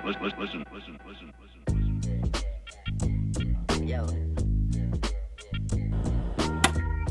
Listen. Yo.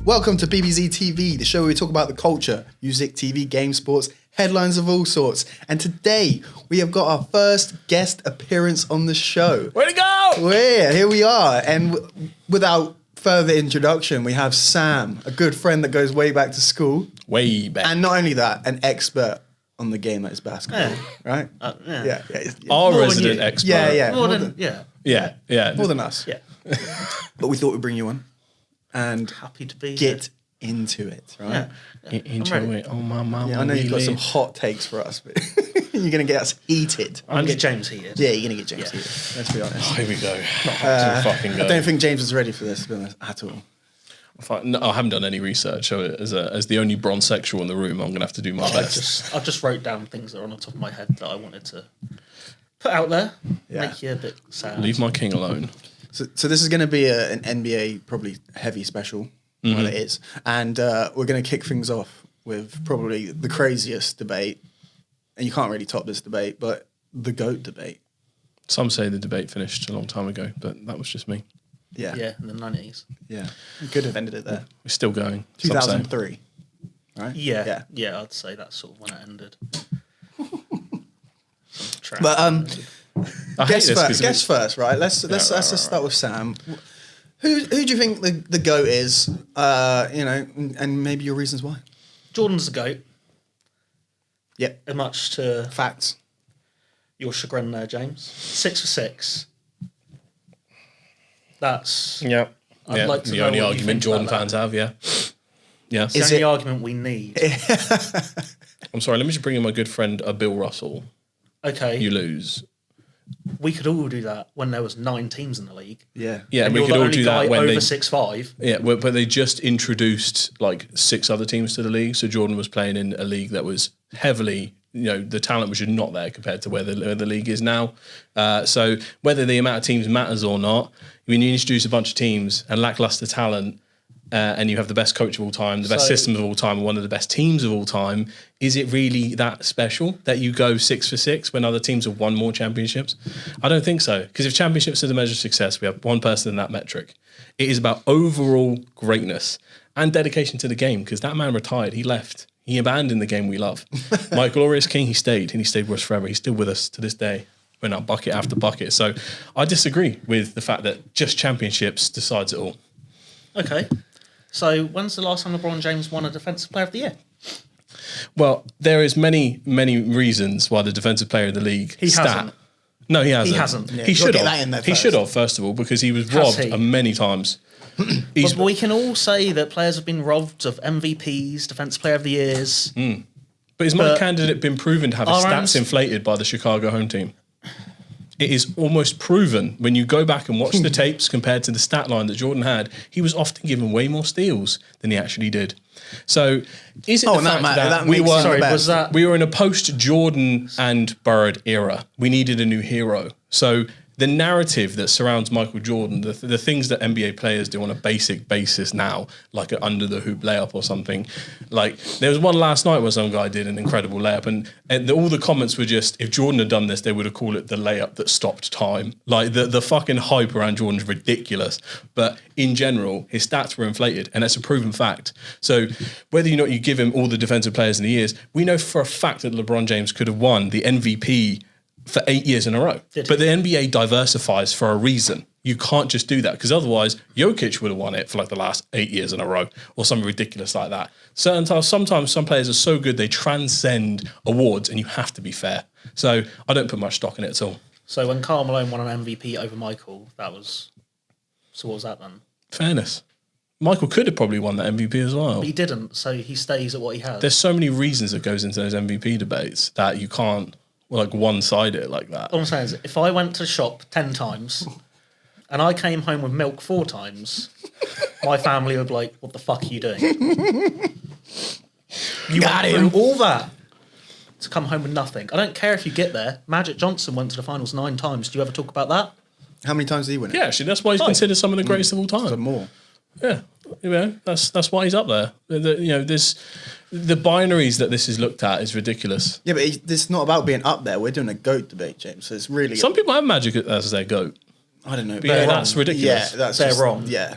Welcome to PBZ TV, the show where we talk about the culture, music, TV, games, sports, headlines of all sorts. And today we have got our first guest appearance on the show. Way to go! Yeah, here we are. And without further introduction, we have Sam, a good friend that goes way back to school. Way back. And not only that, an expert on the game that is basketball, right? Yeah. Yeah. Our More than resident you. expert. Yeah. More than, yeah. Yeah. More than us. Yeah. But we thought we'd bring you on and Happy to be get into it, right? Yeah. Into I'm ready. it. Oh, my mama. Yeah, I know you've got really? some hot takes for us, but you're going to get us heated. I'm going to get James heated. Yeah, you're going to get James Yeah. heated. Let's be honest. Oh, here we go. Fucking go. I don't think James was ready for this, to be honest, at all. No, I haven't done any research. So as the only bronzexual in the room, I'm going to have to do my best. I just wrote down things that are on the top of my head that I wanted to put out there. Yeah. Make you a bit sad. Leave my king alone. So this is going to be an NBA probably heavy special, well it is. And we're going to kick things off with probably the craziest debate. And you can't really top this debate, but the GOAT debate. Some say the debate finished a long time ago, but that was just me. Yeah. Yeah, in the 90s. Yeah. You could have ended it there. We're still going. some say. 2003. Right? Yeah. I'd say that's sort of when it ended. Trash. But I hate guess this 'cause guess first, right? Let's just start with Sam. Who do you think the GOAT is? And maybe your reasons why. Jordan's the GOAT. Yep. And much to Facts. your chagrin there, James. 6 for 6. That's Yeah. I'd like to the know only what you argument think Jordan about fans have, yeah. Yeah. the Is only it- argument we need. I'm sorry, let me just bring in my good friend Bill Russell. Okay, You lose. we could all do that when there was 9 teams in the league. Yeah. Yeah, And we you're could the all only do guy that when over they 6'5". Yeah, but they just introduced like 6 other teams to the league. So Jordan was playing in a league that was heavily, the talent was just not there compared to where the league is now. So whether the amount of teams matters or not, when you introduce a bunch of teams and lackluster talent, and you have the best coach of all time, the best systems of all time, and one of the best teams of all time, is it really that special that you go 6 for 6 when other teams have won more championships? I don't think so. Because if championships are the measure of success, we have one person in that metric. It is about overall greatness and dedication to the game, because that man retired. He left. He abandoned the game we love. My glorious king, he stayed, and he stayed with us forever. He's still with us to this day. We're not bucket after bucket. So I disagree with the fact that just championships decides it all. Okay, so when's the last time LeBron James won a Defensive Player of the Year? Well, there is many reasons why the defensive player of the league hasn't. No, he hasn't. He hasn't. Yeah, He you've got should to get that in have. there He should first. have, first of all, because he was Has robbed he? many times. He's, But we can all say that players have been robbed of MVPs, Defensive Player of the Years. but has my but candidate been proven to have his our stats inflated by the Chicago home team? It is almost proven when you go back and watch the tapes compared to the stat line that Jordan had, he was often given way more steals than he actually did. So is it the and that fact matter- that that we makes were it Sorry, best. was that... we were in a post-Jordan and Bird era. We needed a new hero. So the narrative that surrounds Michael Jordan, the things that NBA players do on a basic basis now, like an under-the-hoop layup or something, like there was one last night where some guy did an incredible layup, and all the comments were just, if Jordan had done this, they would have called it the layup that stopped time. Like the fucking hype around Jordan is ridiculous. But in general, his stats were inflated, and that's a proven fact. So whether or not you give him all the defensive players in the years, we know for a fact that LeBron James could have won the MVP for 8 years in a row. Did he? But the NBA diversifies for a reason. You can't just do that, because otherwise Jokic would have won it for like the last 8 years in a row or something ridiculous like that. Sometimes some players are so good they transcend awards, and you have to be fair. So I don't put much stock in it at all. So when Karl Malone won an MVP over Michael, that was... So what was that then? Fairness. Michael could have probably won that MVP as well. But he didn't, so he stays at what he has. There's so many reasons that goes into those MVP debates that you can't like one-side it like that. All I'm saying is, if I went to the shop 10 times and I came home with milk 4 times, my family would be like, what the fuck are you doing? You Got went him. through all that to come home with nothing. I don't care if you get there. Magic Johnson went to the finals 9 times. Do you ever talk about that? How many times did he win it? Yeah, actually, that's why he's considered some of the greatest of all So time. more. Yeah. that's why he's up there. There's the binaries that this is looked at is ridiculous. Yeah, but it's not about being up there. We're doing a GOAT debate, James. So it's really Some people have Magic as their GOAT. I don't know. But yeah, that's ridiculous. Yeah, They're wrong. Yeah,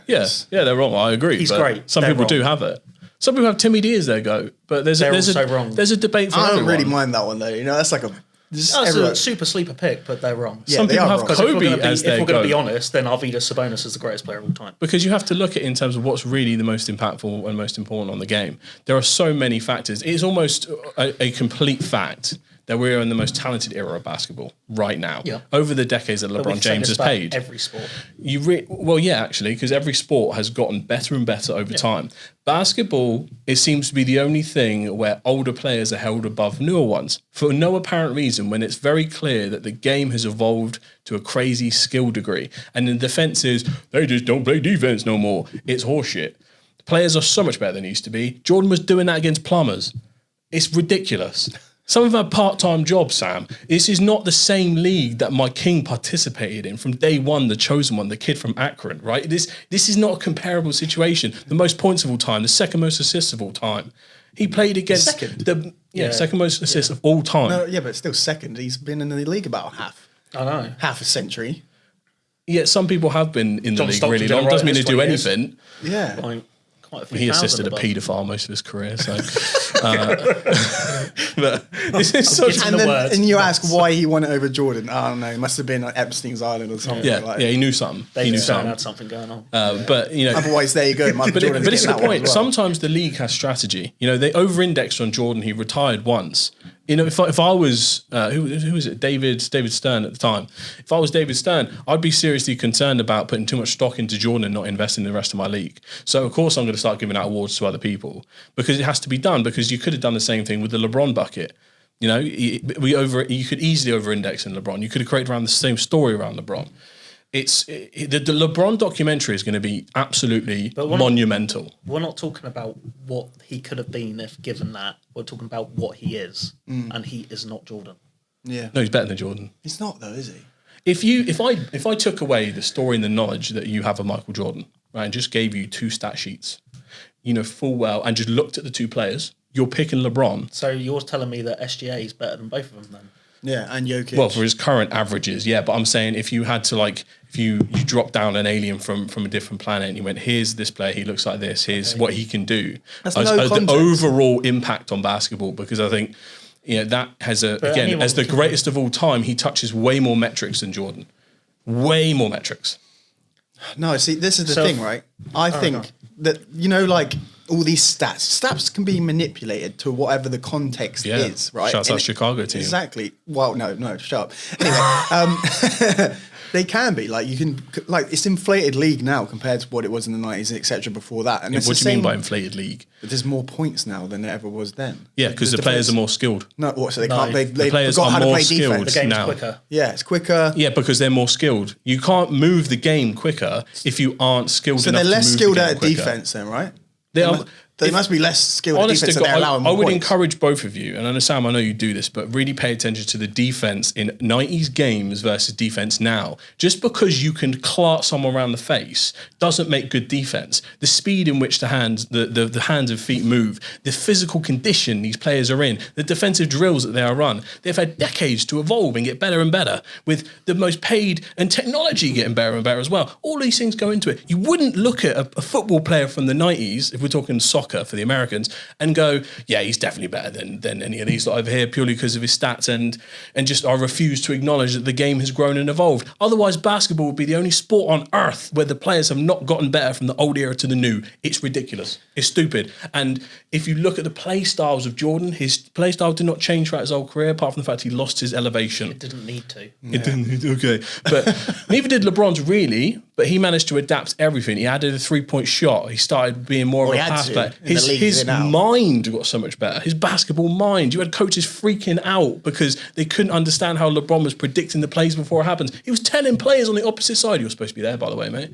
They're wrong. I agree. He's but great. Some They're people do wrong. have it. Some people have Timmy D as their GOAT, but there's also wrong. There's a debate for I don't everyone. really mind that one though. That's like a. That's a super sleeper pick, but they're wrong. Yeah, Some they people are have wrong. Because Kobe as their if we're going to be GOAT. honest, then Arvidas Sabonis is the greatest player of all time. Because you have to look at it in terms of what's really the most impactful and most important on the game. There are so many factors. It's almost a complete fact that we're in the most talented era of basketball right now. Yeah. Over the decades that But we LeBron can say James this has about paid. every sport. Actually, because every sport has gotten better and better over time. Basketball, it seems to be the only thing where older players are held above newer ones for no apparent reason, when it's very clear that the game has evolved to a crazy skill degree. And the defense is, they just don't play defense no more. It's horseshit. The players are so much better than they used to be. Jordan was doing that against plumbers. It's ridiculous. Some of them have part-time jobs, Sam. This is not the same league that my king participated in from day one, the chosen one, the kid from Akron, right? This is not a comparable situation. The most points of all time, the second most assists of all time. He played against Second? second most assists of all time. No, yeah, but still second. He's been in the league about I know. half a century. Yeah, some people have been in the John league Stockton really did long. all right Doesn't mean in they his do 20 years. anything. Yeah. Like, quite a few He thousand assisted a above. paedophile most of his career, so. But this is such. Getting the words. And you ask why he won it over Jordan. I don't know. It must have been like Epstein's Island or something. Yeah, he knew something. He knew David Stern something. had something going on. But Otherwise, there you go. Michael But Jordan's this is the getting that one point. as well. Sometimes the league has strategy. They over-indexed on Jordan. He retired once. If I was who was it? David Stern at the time. If I was David Stern, I'd be seriously concerned about putting too much stock into Jordan and not investing in the rest of my league. So of course I'm going to start giving out awards to other people because it has to be done. Because you could have done the same thing with the LeBron bucket. You could easily over-index in LeBron. You could have created around the same story around LeBron. The LeBron documentary is going to be absolutely monumental. We're not talking about what he could have been if given that. We're talking about what he is, and he is not Jordan. Yeah. No, he's better than Jordan. He's not though, is he? If I took away the story and the knowledge that you have of Michael Jordan, right, and just gave you two stat sheets, full well, and just looked at the two players, you're picking LeBron. So you're telling me that SGA is better than both of them then? Yeah, and Jokic. Well, for his current averages, yeah. But I'm saying if you had to if you drop down an alien from a different planet and you went, here's this player, he looks like this, here's what he can do. That's as no the context. overall impact on basketball, because I think that has as the greatest of all time, he touches way more metrics than Jordan. Way more metrics. No, see, this is the thing, right? I think that, all these stats can be manipulated to whatever the context is, right? Shouts out Chicago team. Exactly. Well, no, shut up. Anyway, they can be. It's inflated league now compared to what it was in the 90s, etc. before that. And What do you mean by inflated league? There's more points now than there ever was then. Yeah, because the players are more skilled. No, what? So they No. can't. They The players forgot are how to more play skilled. defense. The game's now. quicker. Yeah, it's quicker. Yeah, because they're more skilled. You can't move the game quicker if you aren't skilled So enough they're less to move skilled the game at quicker. defense, then, right? They They must be less skilled at Honest defense to and they're God, allowing I more would points. encourage both of you, and I know, Sam, I know you do this, but really pay attention to the defense in 90s games versus defense now. Just because you can clart someone around the face doesn't make good defense. The speed in which the hands and feet move, the physical condition these players are in, the defensive drills that they are run, they've had decades to evolve and get better and better, with the most paid and technology getting better and better as well. All these things go into it. You wouldn't look at a football player from the 90s, if we're talking soccer for the Americans, and go, yeah, he's definitely better than any of these that over here purely because of his stats, and just I refuse to acknowledge that the game has grown and evolved. Otherwise, basketball would be the only sport on earth where the players have not gotten better from the old era to the new. It's ridiculous. It's stupid. And if you look at the play styles of Jordan, his play style did not change throughout his whole career, apart from the fact he lost his elevation. It didn't need to. It didn't, okay. But neither did LeBron's really, but he managed to adapt everything. He added a three-point shot. He started being more of a pass player. His mind got so much better. His basketball mind. You had coaches freaking out because they couldn't understand how LeBron was predicting the plays before it happens. He was telling players on the opposite side, you're supposed to be there, by the way, mate.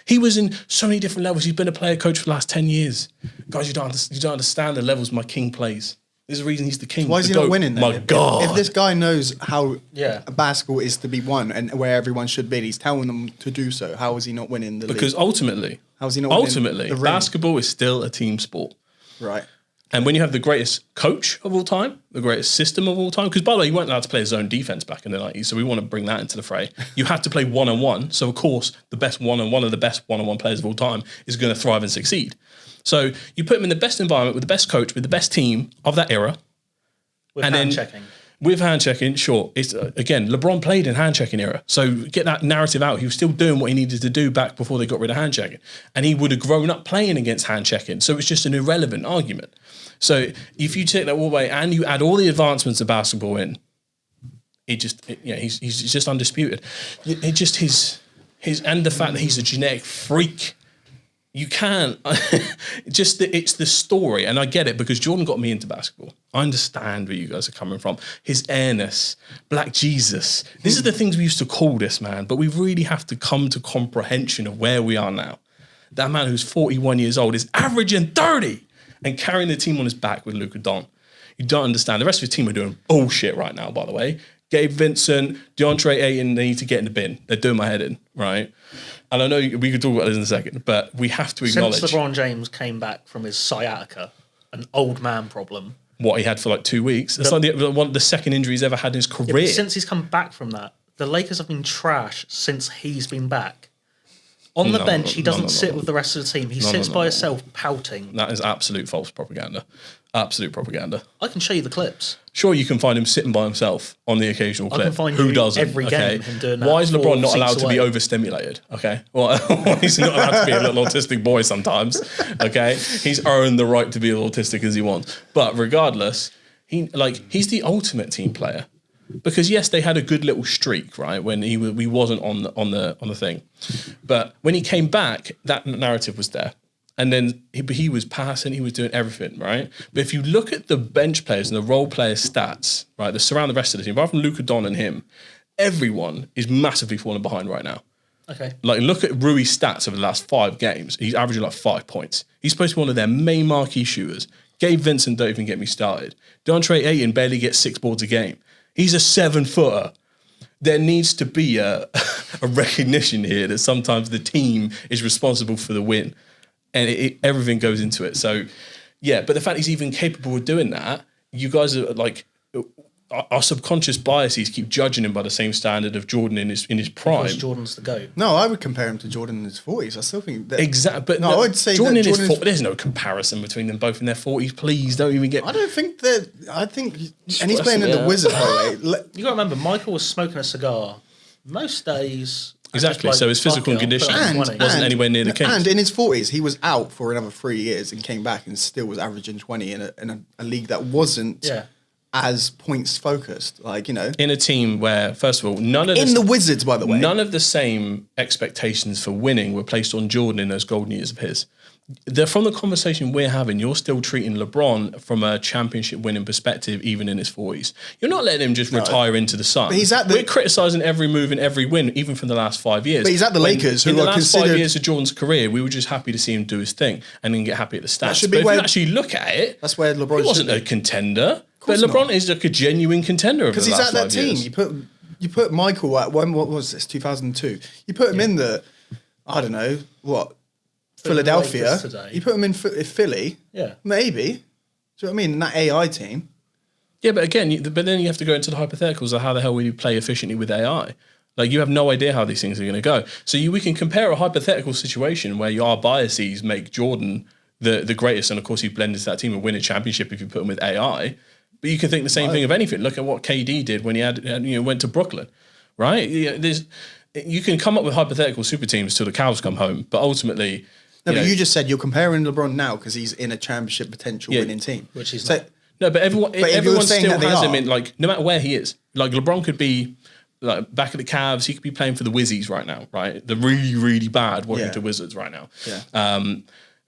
He was in so many different levels. He's been a player coach for the last 10 years. Guys, you don't understand the levels my king plays. There's a reason he's the king. Why is he not winning then? My God. If this guy knows how Yeah. basketball is to be won and where everyone should be, he's telling them to do so, how is he not winning the league? Because ultimately, How's he not winning Ultimately, the ring? basketball is still a team sport. Right. And when you have the greatest coach of all time, the greatest system of all time, because by the way, you weren't allowed to play zone defense back in the 90s, so we want to bring that into the fray. You had to play one-on-one. So, of course, the best one-on-one of the best one-on-one players of all time is going to thrive and succeed. So you put him in the best environment with the best coach, with the best team of that era. With hand checking. With hand checking, sure. It's again, LeBron played in hand checking era, so get that narrative out. He was still doing what he needed to do back before they got rid of hand checking, and he would have grown up playing against hand checking. So it's just an irrelevant argument. So if you take that all away and you add all the advancements of basketball in, he's just undisputed. It just his and the fact that he's a genetic freak. You can't. It's the story, and I get it because Jordan got me into basketball. I understand where you guys are coming from. His airness, Black Jesus. These are the things we used to call this man, but we really have to come to comprehension of where we are now. That man who's 41 years old is averaging 30 and carrying the team on his back with Luka Doncic. You don't understand. The rest of his team are doing bullshit right now, by the way. Gabe Vincent, DeAndre Ayton, they need to get in the bin. They're doing my head in, right? And I know we could talk about this in a second, but we have to acknowledge... Since LeBron James came back from his sciatica, an old man problem... What he had for like 2 weeks. That's like the second injury he's ever had in his career. Yeah, since he's come back from that, the Lakers have been trash since he's been back. On the bench, he doesn't sit with the rest of the team. He sits by himself pouting. That is absolute false propaganda. Absolute propaganda. I can show you the clips. Sure, you can find him sitting by himself on the occasional clip. I can find Who you doesn't? every game him doing that. Why is LeBron not allowed to be away. overstimulated? Okay. Well, he's not allowed to be a little autistic boy sometimes. Okay. He's earned the right to be as autistic as he wants. But regardless, he's the ultimate team player. Because yes, they had a good little streak, right? When he wasn't on the thing, but when he came back, that narrative was there, and then he was passing, he was doing everything, right? But if you look at the bench players and the role players' stats, right, that surround the rest of the team, apart from Luka Don and him, everyone is massively falling behind right now. Okay. Like, look at Rui's stats over the last 5 games. He's averaging like 5 points. He's supposed to be one of their main marquee shooters. Gabe Vincent, don't even get me started. DeAndre Ayton barely gets 6 boards a game. He's a 7-footer. There needs to be a recognition here that sometimes the team is responsible for the win, and everything goes into it. So, yeah, but the fact he's even capable of doing that, you guys are like, our subconscious biases keep judging him by the same standard of Jordan in his prime. Because Jordan's the GOAT. No, I would compare him to Jordan in his 40s. I still think that... Exactly. But no, I would say Jordan that in his 40s, there's no comparison between them both in their 40s. Please, don't even get... I don't think that... I think... And he's playing in the Wizards, by the way. You got to remember, Michael was smoking a cigar most days. Exactly. So his physical condition wasn't anywhere near the Kings. And in his 40s, he was out for another 3 years and came back and still was averaging 20 in a league that wasn't... Yeah. As points focused, like, you know, in a team where, first of all, the Wizards, by the way, none of the same expectations for winning were placed on Jordan in those golden years of his. From the conversation we're having, you're still treating LeBron from a championship winning perspective, even in his 40s. You're not letting him just retire into the sun. But we're criticising every move and every win, even from the last 5 years. But he's at the Lakers, in the last 5 years of Jordan's career, we were just happy to see him do his thing and then get happy at the stats. But if you actually look at it, that's where LeBron he wasn't a contender. But LeBron is like a genuine contender because he's at that team. You put Michael at what was this 2002? You put him in the Philadelphia. You put him in Philly. Yeah, maybe. Do you know what I mean? In that AI team. Yeah, but again, but then you have to go into the hypotheticals of how the hell will you play efficiently with AI? Like, you have no idea how these things are going to go. So we can compare a hypothetical situation where your biases make Jordan the greatest, and of course he blends into that team and win a championship if you put him with AI. But you can think the same thing of anything. Look at what KD did when he went to Brooklyn, right? You can come up with hypothetical super teams till the cows come home, but ultimately... But you just said you're comparing LeBron now because he's in a championship potential winning team. Which he's not. No, but everyone still has him in, like, no matter where he is. Like, LeBron could be like back at the Cavs. He could be playing for the Wizzies right now, right? The really, really bad Washington Wizards right now. Yeah.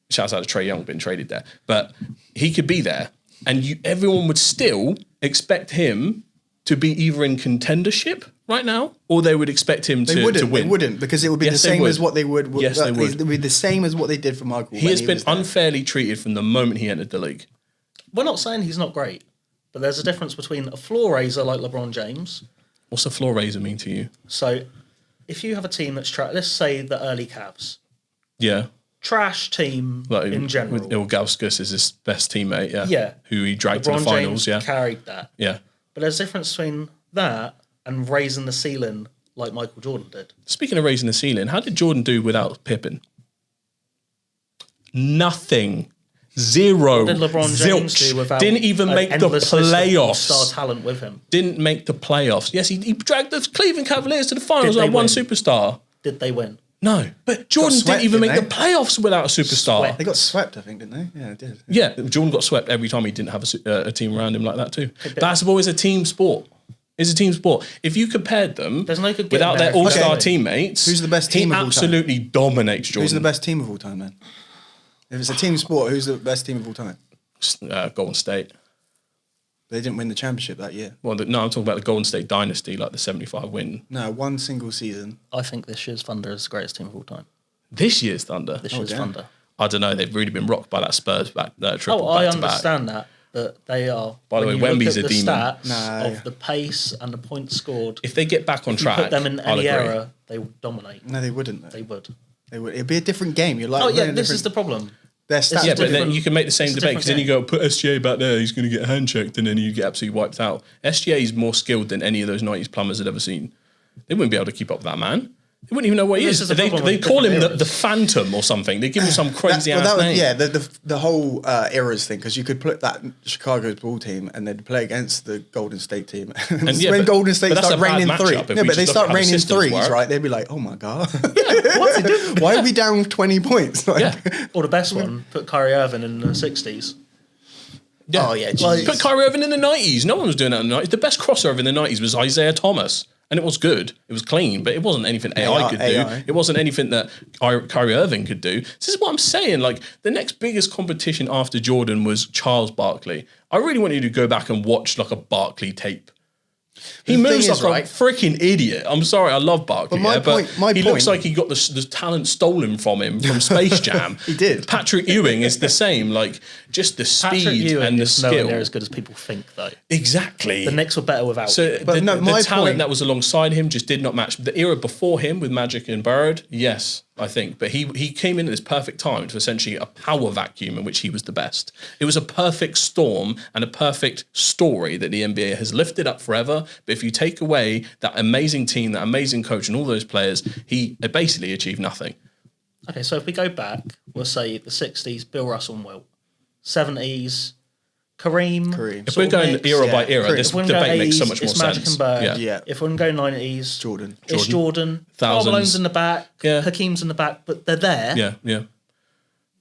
Shouts out to Trae Young being traded there. But he could be there. And everyone would still expect him to be either in contendership right now, or they would expect him to win. They wouldn't, because it would be the same as what they would. Yes, they would. It would be the same as what they did for Michael. He has been unfairly treated from the moment he entered the league. We're not saying he's not great, but there's a difference between a floor raiser like LeBron James. What's a floor raiser mean to you? So, if you have a team that's let's say the early Cavs. Yeah. trash team in general. With Ilgauskas as his best teammate, Yeah. who he dragged LeBron to the finals, James carried that. Yeah. But there's a difference between that and raising the ceiling like Michael Jordan did. Speaking of raising the ceiling, how did Jordan do without Pippen? Nothing. Zero. What did LeBron James Zilch. do without Didn't even make the endless list of playoffs. star talent with him? Didn't make the playoffs. Yes, he dragged the Cleveland Cavaliers to the finals Did they like one win? superstar. Did they win? No, but Jordan swept, didn't even make didn't the they? playoffs without a superstar. Swept. They got swept, I think, didn't they? Yeah, they did. Yeah, Jordan got swept every time he didn't have a team around him like that too. Basketball is a team sport. It's a team sport. If you compared them There's no good without their getting there. all-star Okay. teammates, Who's the best team he of all time? absolutely dominates Jordan. Who's the best team of all time, then? If it's a team sport, who's the best team of all time? Golden State. They didn't win the championship that year. Well, no, I'm talking about the Golden State dynasty, like the 75 win. No, one single season. I think this year's Thunder is the greatest team of all time. This year's Thunder. This year's damn. Thunder. I don't know. They've really been rocked by that Spurs triple I back to back. understand that, but they are. By the when way, you look Wemby's at a the demon. stats No. of the pace and the points scored. If they get back on If you track, put them in I'll any agree. era, they would dominate. No, they wouldn't. Though. They would. They would. It'd be a different game. You're like, Oh yeah, running this different- is the problem. Their stats. Yeah, but then different- you can make the same it's a debate because then different you go put SGA back there, he's going to get hand checked, and then you get absolutely wiped out. SGA is more skilled than any of those 90s plumbers had ever seen. They wouldn't be able to keep up with that man. They wouldn't even know what he This is. is the They problem with call him different the eras. Phantom or something. They give him some crazy ass that was, name. yeah, the whole eras thing, because you could put that Chicago's ball team and they'd play against the Golden State team. And yeah, when but- Golden State but that's start a bad raining three, matchup if no, we but they just look start at how the raining systems threes, work. right? They'd be like, oh my god, what's he doing? Why are we down 20 points? Like, Yeah. Or the best one, put Kyrie Irving in the 60s. Yeah. Oh yeah, Like- jeez. Put Kyrie Irving in the 90s. No one was doing that in the 90s. The best crossover in the 90s was Isaiah Thomas. And it was good. It was clean, but it wasn't anything AI could do. AI. It wasn't anything that Kyrie Irving could do. This is what I'm saying. Like, the next biggest competition after Jordan was Charles Barkley. I really want you to go back and watch like a Barkley tape. He The moves thing like is, a right- freaking idiot. I'm sorry, I love Barkley. But my yeah, point- my he looks point- like he got the talent stolen from him from Space Jam. He did. Patrick Ewing is the same. Like, just the Patrick speed Ewing and the is nowhere skill. near as good as people think, though. Exactly. The Knicks were better without. So But the, no, the my talent point- that was alongside him just did not match. The era before him with Magic and Bird, yes, I think. But he came in at this perfect time to essentially a power vacuum in which he was the best. It was a perfect storm and a perfect story that the NBA has lifted up forever. But if you take away that amazing team, that amazing coach and all those players, he basically achieved nothing. Okay, so if we go back, we'll say the 60s, Bill Russell and Wilt. 70s, Kareem. Kareem. If we're going era by era, Kareem. this If we're going to go debate makes 80s, so much more it's Magic sense. and Bird. Yeah. Yeah. If we're going to go 90s, Jordan. it's Jordan. Thousands. Karl Malone's in the back. Yeah. Hakeem's in the back, but they're there. Yeah, yeah.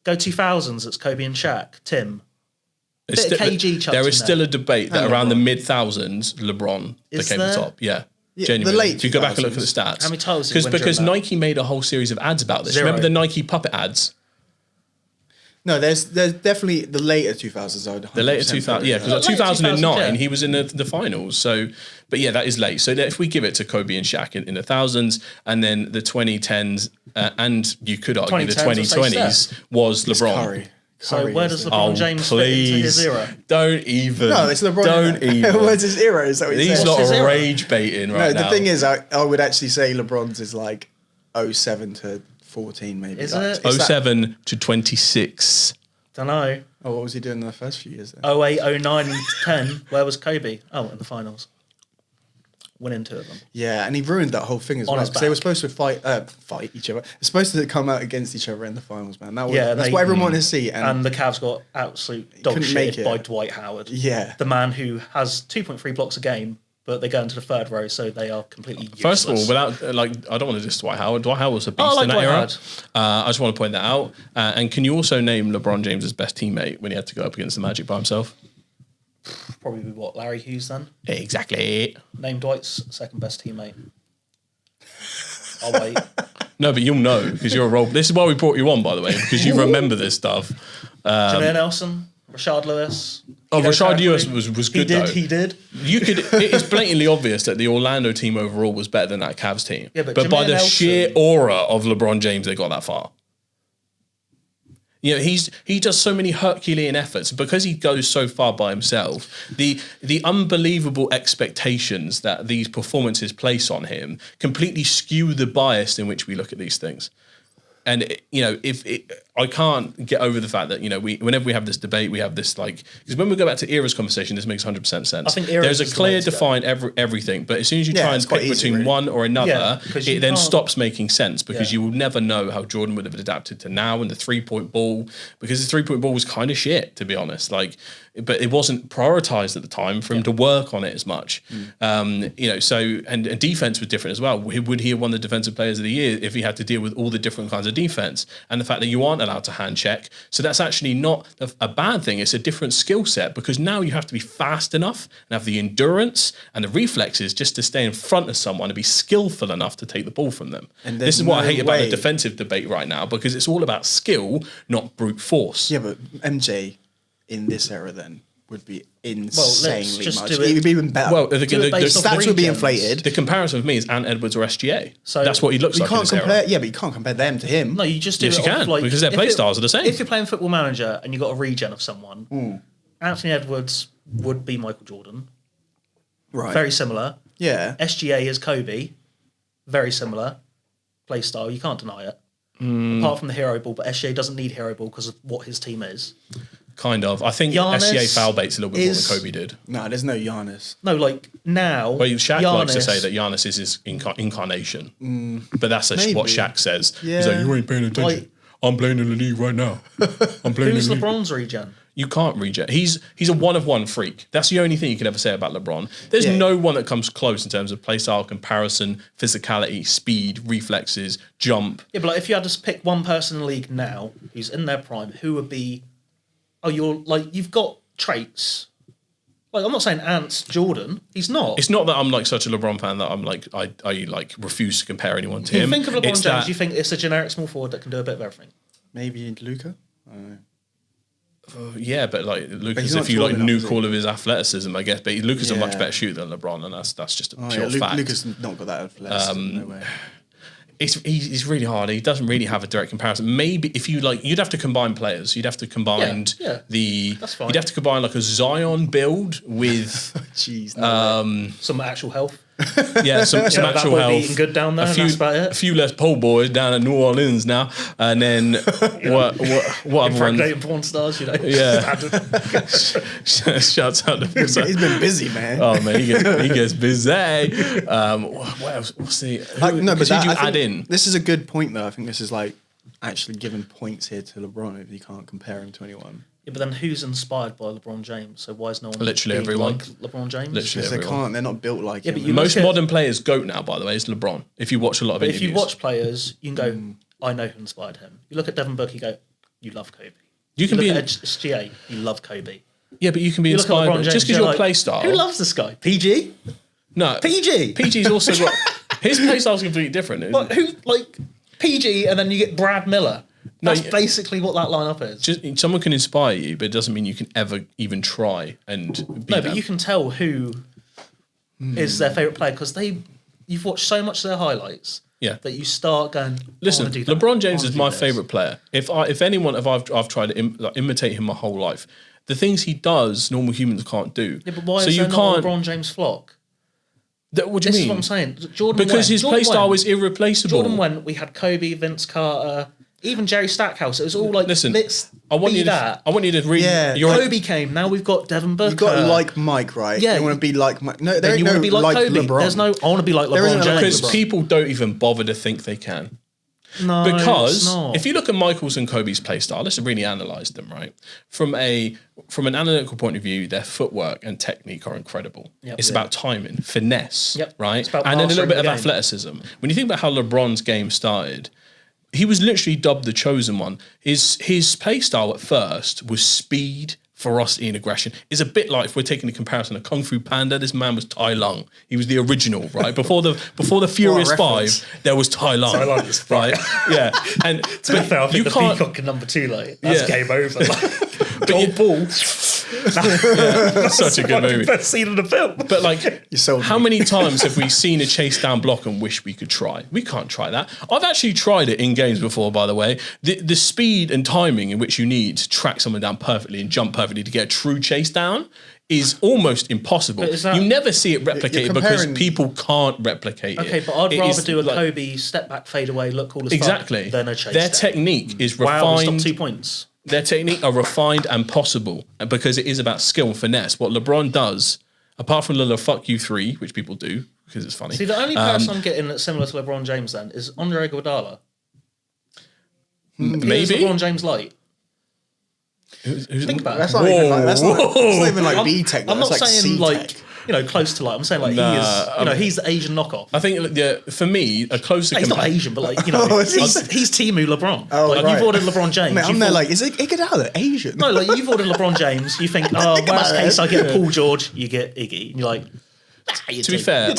Go 2000s, it's Kobe and Shaq. Tim. It's Bit of KG chucked there in is there. still a debate that And around the LeBron. mid thousands, LeBron Is became there? the top. Yeah, Yeah, genuinely. the late if you go back and look at the 2000s. stats, How many titles did he win because during that? Nike made a whole series of ads about this. Zero. Remember the Nike puppet ads? No, there's definitely the later 2000s. I would The later 100% 2000, yeah, because Oh, like later 2009 2000s, yeah. he was in the finals. So, but yeah, that is late. So that if we give it to Kobe and Shaq in the thousands, and then the 2010s, and you could argue the 2010s, I'd say 2020s was LeBron. Curry. So Curry where is does the- LeBron James fit into his era? Don't even. No, it's LeBron. Don't even. What's his era? Is that what These saying? lot his are era? rage baiting right No, now. the thing is, I would actually say LeBron's is like 07 to 14, maybe. Is Like, it? it's that- 07 to 26. Don't know. Oh, what was he doing in the first few years then? 08, 09, and 10. Where was Kobe? Oh, in the finals. Winning 2 of them. Yeah, and he ruined that whole thing as On well. his Because they were back. supposed to fight each other. They're supposed to come out against each other in the finals, man. That was, Yeah, that's they- what everyone wanted to see. And the Cavs got absolute dog Couldn't make shit it. by Dwight Howard. Yeah. The man who has 2.3 blocks a game, but they go into the third row, so they are completely useless. First of all, without I don't want to diss Dwight Howard. Dwight Howard was a beast I like in that Dwight era. Howard. I just want to point that out. And can you also name LeBron James's best teammate when he had to go up against the Magic by himself? Probably what, Larry Hughes then? Exactly. Name Dwight's second best teammate. I'll wait. No, but you'll know because you're a role. This is why we brought you on, by the way, because you remember this stuff. Jameer Nelson, Rashard Lewis. Oh, Guido Rashard Crabtree. Lewis was good though. He did. You could. It's blatantly obvious that the Orlando team overall was better than that Cavs team. Yeah, but by Jameer the Nelson- sheer aura of LeBron James, they got that far. You know, he does so many Herculean efforts because he goes so far by himself. The unbelievable expectations that these performances place on him completely skew the bias in which we look at these things. And you know, I can't get over the fact that, whenever we have this debate, we have this because when we go back to Era's conversation, this makes 100% sense. I think Era's there's a clear defined everything, but as soon as you try and pick between one or another, it then stops making sense because you will never know how Jordan would have adapted to now and the 3-point ball, because the 3-point ball was kind of shit, to be honest. But it wasn't prioritized at the time for him to work on it as much. So and defense was different as well. Would he have won the defensive players of the year if he had to deal with all the different kinds of defense and the fact that you aren't allowed to hand check? So that's actually not a bad thing. It's a different skill set, because now you have to be fast enough and have the endurance and the reflexes just to stay in front of someone and be skillful enough to take the ball from them. And this is what I hate about the defensive debate right now, because it's all about skill, not brute force. Yeah, but MJ in this era then would be insanely much. It would be even better. Well, the stats would be inflated. The comparison with me is Ant Edwards or SGA. So that's what he looks like in this era. Yeah, but you can't compare them to him. No, you just do yes, you can, because their play styles are the same. If you're playing Football Manager and you've got a regen of someone, Anthony Edwards would be Michael Jordan. Right. Very similar. Yeah. SGA is Kobe. Very similar play style. You can't deny it. Apart from the hero ball, but SGA doesn't need hero ball because of what his team is. Kind of. I think Giannis SGA foul baits a little bit more than Kobe did. No, there's no Giannis. No, now. Well, Shaq likes to say that Giannis is his incarnation. But that's what Shaq says. Yeah. He's like, you ain't paying attention. I'm playing in the league right now. I'm playing Who's in the LeBron's regen? You can't reject. He's a one-of-one freak. That's the only thing you can ever say about LeBron. There's no one that comes close in terms of play style, comparison, physicality, speed, reflexes, jump. Yeah, but if you had to pick one person in the league now who's in their prime, who would be... Oh, you've got traits. I'm not saying Ant's Jordan. He's not. It's not that I'm such a LeBron fan that I'm I refuse to compare anyone to him. You think of LeBron James, you think it's a generic small forward that can do a bit of everything. Maybe Luka? I don't know. Yeah, but Luka's, if you nuke all of his athleticism, I guess. But Luka's a much better shooter than LeBron, and that's just a pure fact. Luka's not got that athleticism. No way. He's really hard. He doesn't really have a direct comparison. Maybe if you you'd have to combine players. You'd have to combine that's fine. You'd have to combine a Zion build with some actual health. Yeah, some actual health. Eating good down there. That's about it. A few less pole boys down at New Orleans now, and then what other ones? Impregnating porn stars, Yeah. Shouts out to He's been busy, man. Oh man, he gets busy. What else? What's the? Did you add in? This is a good point, though. I think this is actually giving points here to LeBron if you can't compare him to anyone. Yeah, but then who's inspired by LeBron James? So why is no one literally everyone like LeBron James? Literally they can't. They're not built like him. But most modern players' GOAT now, by the way, is LeBron. If you watch a lot of interviews, if you watch players, you can go, I know who inspired him. You look at Devin Booker, you go, you love Kobe. You can look be at SGA, you love Kobe. Yeah, but you can be inspired by, just because your play style. Who loves this guy? PG? No, PG's also got his play style's completely different. PG, and then you get Brad Miller. That's basically what that lineup is. Just someone can inspire you, but it doesn't mean you can ever even try and be them. But you can tell who is their favourite player because you've watched so much of their highlights that you start going, listen, LeBron James is my favourite player. If I've tried to imitate him my whole life, the things he does, normal humans can't do. Yeah, but why is there not a LeBron James flock? What do you mean? This is what I'm saying. Because his play style is irreplaceable. Jordan went, we had Kobe, Vince Carter... Even Jerry Stackhouse, it was all listen, I want you to read. Yeah. Kobe came. Now we've got Devin Booker. You've got to like Mike, right? Yeah. You want to be like Mike. No, they you want to be like Kobe. LeBron. There's no. I want to be like LeBron James. Because people don't even bother to think they can. No, because if you look at Michael's and Kobe's play style, let's really analyze them, right? From an analytical point of view, their footwork and technique are incredible. It's about timing, finesse, right? And then a little bit of athleticism. When you think about how LeBron's game started, he was literally dubbed the chosen one. His play style at first was speed, ferocity, and aggression. It's a bit like, if we're taking the comparison of Kung Fu Panda, this man was Tai Lung. He was the original, right? Before the Furious Five, there was Tai Lung. Tai Lung is right? Yeah. And to be fair, I think the Peacock in number 2, that's game over. Gold ball. That's such a good movie. Best scene in the film. But like, sold how me. many times have we seen a chase down block and wish we could try? We can't try that. I've actually tried it in games before, by the way. The speed and timing in which you need to track someone down perfectly and jump perfectly to get a true chase down is almost impossible. You never see it replicated because people can't replicate it. Okay, but I'd It rather is do a like- Kobe step back, fade away, look cool as Exactly. fuck than a chase Their down. technique is Wow, we refined. stopped 2 points. Their technique are refined and possible because it is about skill and finesse. What LeBron does, apart from the fuck you 3, which people do because it's funny. See, the only person I'm getting that's similar to LeBron James then is Andre Iguodala. Maybe. LeBron James light. Think about it. That's not even like that's not even like B tech. I'm not that's like saying C-tech. like close to light. I'm saying like he is. He's the Asian knockoff. I think for me, a closer. He's not Asian, but like he's Timu LeBron. Oh, like right. you've ordered LeBron James. Mate, I'm there like, is it Iguodala Asian? no, like you've ordered LeBron James. You think, oh, worst case, I get Paul George. You get Iggy, and you're like, To be fair,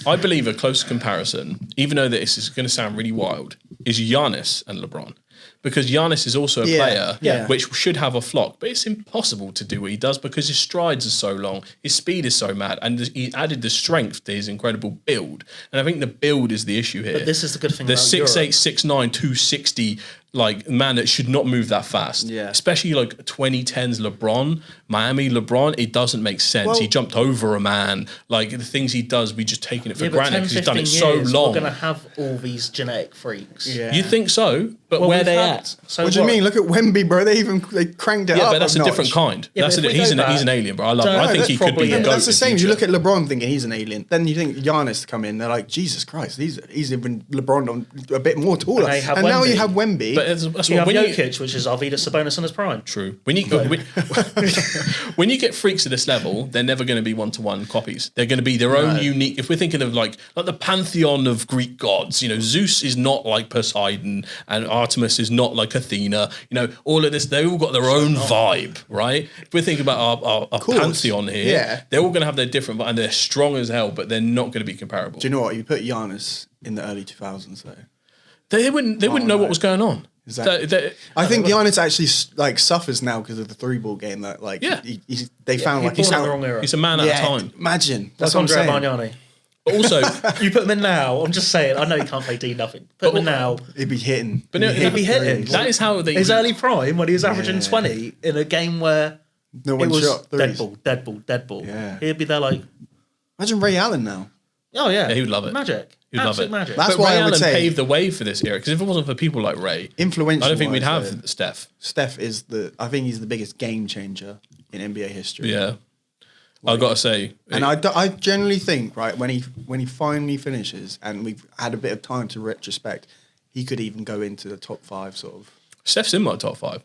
I believe a close comparison, even though this is going to sound really wild, is Giannis and LeBron. Because Giannis is also a player which should have a flock, but it's impossible to do what he does because his strides are so long, his speed is so mad, and he added the strength to his incredible build. And I think the build is the issue here. But this is the good thing the about 6'8", Europe. 6'9", 260 like man that should not move that fast. Yeah. Especially like 2010s LeBron, Miami LeBron, it doesn't make sense. Well- he jumped over a man. Like the things he does, we just taking it for Yeah, but granted 10, because he's done it 15 so years, long. We're going to have all these genetic freaks. Yeah. You think so? But Well, where we've they had- at? So What do you mean? Look at Wemby, bro. They cranked it Yeah, up. but that's a different kind. Yeah, That's but if we he's go an back- alien, bro. I love him. No, I think that's he could be probably- the Yeah, goat. That's the in same. You future. look at LeBron thinking he's an alien. Then you think Giannis come in. They're like, Jesus Christ, he's even LeBron on a bit more taller. And they have And now you Wemby. have Wemby. But that's You what have when you Jokic, which is Arvidas Sabonis in his prime. true. When you when you get freaks at this level, they're never going to be one-to-one copies. They're going to be their own unique. If we're thinking of like the pantheon of Greek gods, Zeus is not like Poseidon, and Artemis is not like Athena. All of this, they all got their own vibe, right? If we're thinking about our pantheon here, Yeah. they're all going to have their different, and they're strong as hell, but they're not going to be comparable. Do you know what? You put Giannis in the early 2000s though. They wouldn't know what was going on. Exactly. I think Giannis actually like suffers now because of the 3-ball game. That like they found like he's he's in the wrong era. He's a man at a time. Imagine That's what I'm Andre saying. Bargnani. But also, You put him in now. I'm just saying. I know he can't play D nothing. Put him in now. He'd be hitting. But no, He'd be hitting. threes. that is how they. His early prime when he was averaging Yeah. 20 in a game where No it one was shot threes. dead ball. Yeah. He'd be there like, Imagine Ray Allen now. oh yeah, he would love it. Magic. He'd love Absolute it. magic. That's But why Ray I would Allen say- paved the way for this era. Because if it wasn't for people like Ray, Influential. I don't think we'd have wise, though. Steph. Steph is I think he's the biggest game changer in NBA history. Yeah, I've got to say, And I generally think, right, when he finally finishes and we've had a bit of time to retrospect, he could even go into the top 5 sort of. Steph's in my top 5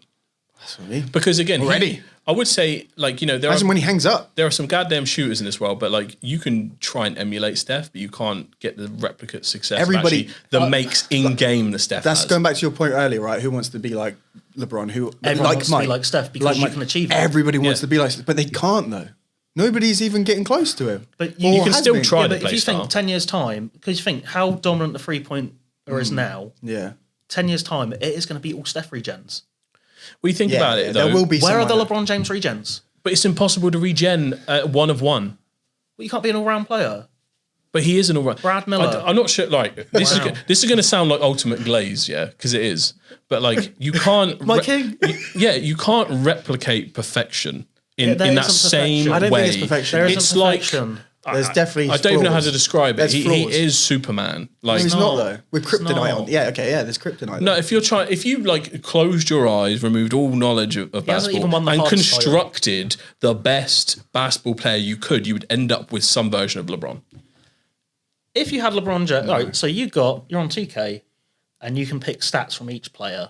That's what I mean. because again, Already? I would say there Imagine when he hangs up. there are some goddamn shooters in this world, but like you can try and emulate Steph, but you can't get the replicate success. Everybody- of actually that makes in game the Steph. That's has. going back to your point earlier, right? Who wants to be like LeBron? Who Everyone like wants to be Mike, like Steph because you Mike. can achieve it. Everybody wants Yeah. to be like, but they can't though. Nobody's even getting close to him. But Or you can has still been. try Yeah, to but play if you style. think 10 years time, because you think how dominant the 3-pointer is now, Yeah. 10 years time, it is going to be all Steph regens. We think Yeah, about yeah, it though. there will be. Where are the someone LeBron James regens? But it's impossible to regen one of one. Well, you can't be an all-round player. But he is an all-round. Brad Miller. I'm not sure. Like this Wow. is going to sound like ultimate glaze, yeah, because it is. But like you can't. My king. You can't replicate perfection in there that isn't same perfection. I don't way. think it's perfection. There It's isn't perfection. There's definitely. I don't even know how flaws. to describe it. There's He flaws. is Superman. Like No, he's not. not though. With It's kryptonite not. on. Yeah. Okay. Yeah. There's kryptonite. no, if you like closed your eyes, removed all knowledge of hasn't basketball, even won the and hardest title. constructed the best basketball player you could, you would end up with some version of LeBron. If you had LeBron James, right, so you're on 2K, and you can pick stats from each player.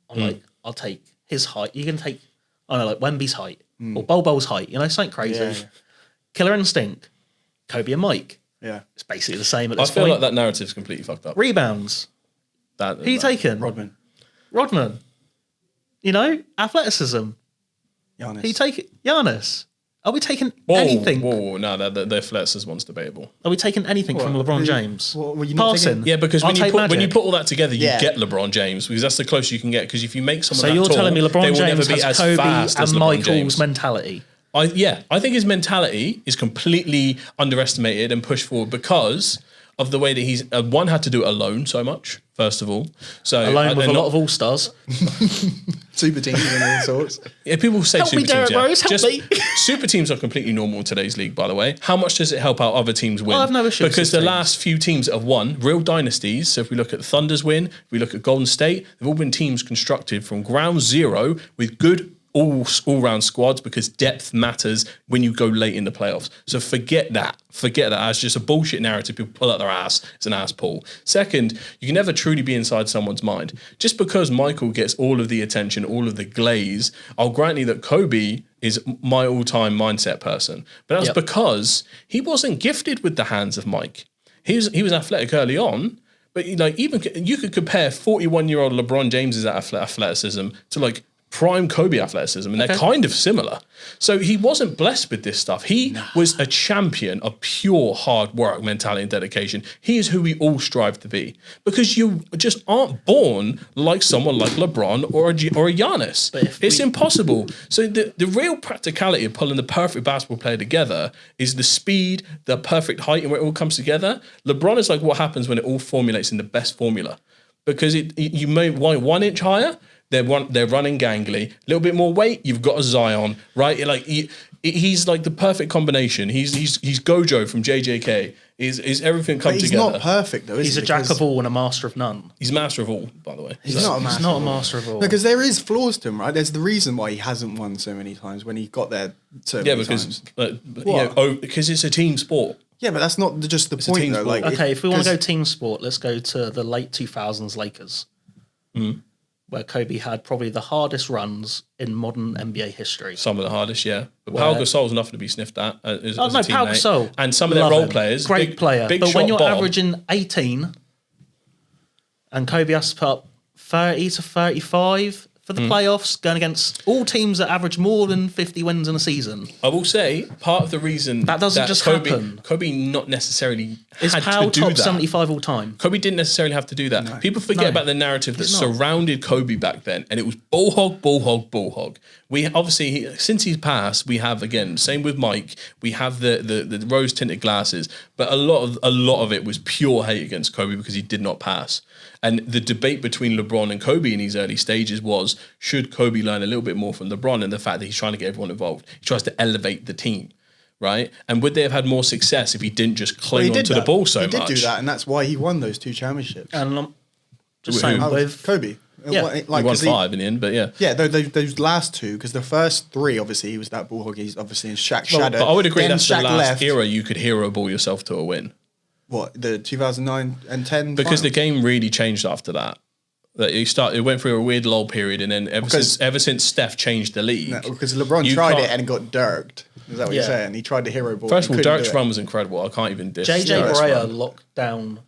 I'm like, I'll take his height. You can take, I don't know, like Wemby's height or Bol Bol's height. Something crazy. Yeah. Killer Instinct, Kobe and Mike. Yeah. It's basically the same at I this feel point. like that narrative's completely fucked up. Rebounds. That, Who you taking? Rodman. Rodman. Athleticism. Giannis. Who you take it? Giannis. Are we taking anything? Whoa, no, the athleticism one's debatable. Are we taking anything from LeBron James? What, were you not Passing. taking- Yeah, because I'll when you take put Magic. all that together, you Yeah. get LeBron James because that's the closest you can get. Because if you make someone So that you're tall, telling me they LeBron will never James be has as Kobe fast as and LeBron Michael's James. mentality? I think his mentality is completely underestimated and pushed forward because of the way that he's one had to do it alone so much. First of all, so Alone with a and lot of all stars. super teams and all sorts? Yeah, people say Help me, super teams. Derek Rose, help me. Super teams are completely normal in today's league, by the way. How much does it help out other teams win? I have no issue with because the super teams. last few teams that have won, real dynasties. So if we look at the Thunder's win, if we look at Golden State, they've all been teams constructed from ground zero with good all-round squads because depth matters when you go late in the playoffs. So forget that. Forget that as just a bullshit narrative people pull out their ass. It's an ass pull. Second, you can never truly be inside someone's mind. Just because Michael gets all of the attention, all of the glaze, I'll grant you that Kobe is my all-time mindset person. But that's because he wasn't gifted with the hands of Mike. He was athletic early on, but even you could compare 41-year-old LeBron James's athleticism to prime Kobe athleticism, and they're kind of similar. So he wasn't blessed with this stuff. He was a champion of pure hard work, mentality, and dedication. He is who we all strive to be because you just aren't born like someone like LeBron or a Giannis. It's impossible. So the real practicality of pulling the perfect basketball player together is the speed, the perfect height, and where it all comes together. LeBron is like what happens when it all formulates in the best formula because you may 1 inch higher. They're running gangly. A little bit more weight, you've got a Zion, right? He's like the perfect combination. He's Gojo from JJK. Is everything come But he's together? not perfect though. He's a jack of all and a master of none. He's master of all, by the way. He's not a master. He's not a master of all. No, because there is flaws to him, right? There's the reason why he hasn't won so many times when he got there so many times. Because it's a team sport. Yeah, but that's not just the a point team though. sport. Okay, if we want to go team sport, let's go to the late 2000s Lakers, where Kobe had probably the hardest runs in modern NBA history. Some of the hardest, yeah. But Pau Gasol's nothing to be sniffed at as a Pau teammate. Gasol. And some of their role players. Great player. Big but when shot you're Bob. averaging 18 and Kobe has to put up 30 to 35 for the playoffs, going against all teams that average more than 50 wins in a season. I will say, part of the reason That doesn't just Kobe, happen. Kobe not necessarily Is had Powell to do top that. 75 all time? Kobe didn't necessarily have to do that. People forget No. about the narrative that He's not. surrounded Kobe back then, and it was bull hog, bull hog, bull hog. We obviously, since he's passed, we have again, same with Mike. We have the rose tinted glasses, but a lot of it was pure hate against Kobe because he did not pass. And the debate between LeBron and Kobe in these early stages was: should Kobe learn a little bit more from LeBron and the fact that he's trying to get everyone involved? He tries to elevate the team. Right, and would they have had more success if he didn't just cling onto the ball so much? He did do that, and that's why he won those 2 championships. And just Who? saying Oh, with Kobe. Yeah. He won 5 in the end, but yeah. Yeah, those last 2, because the first 3, obviously, he was that ball hog. He's obviously in Shaq's shadow. But I would agree Then that's the Shaq last left. era you could hero ball yourself to a win. What, the 2009 and 10? Because the finals? game really changed after that. That it went through a weird lull period, and then ever since Steph changed the league, Because LeBron you tried can't- it and got dirked. Is that what you're Yeah. saying? He tried the hero ball. First of all, and couldn't Dirk's do it. run was incredible. I can't even diss. JJ Dirk's Barea run. locked down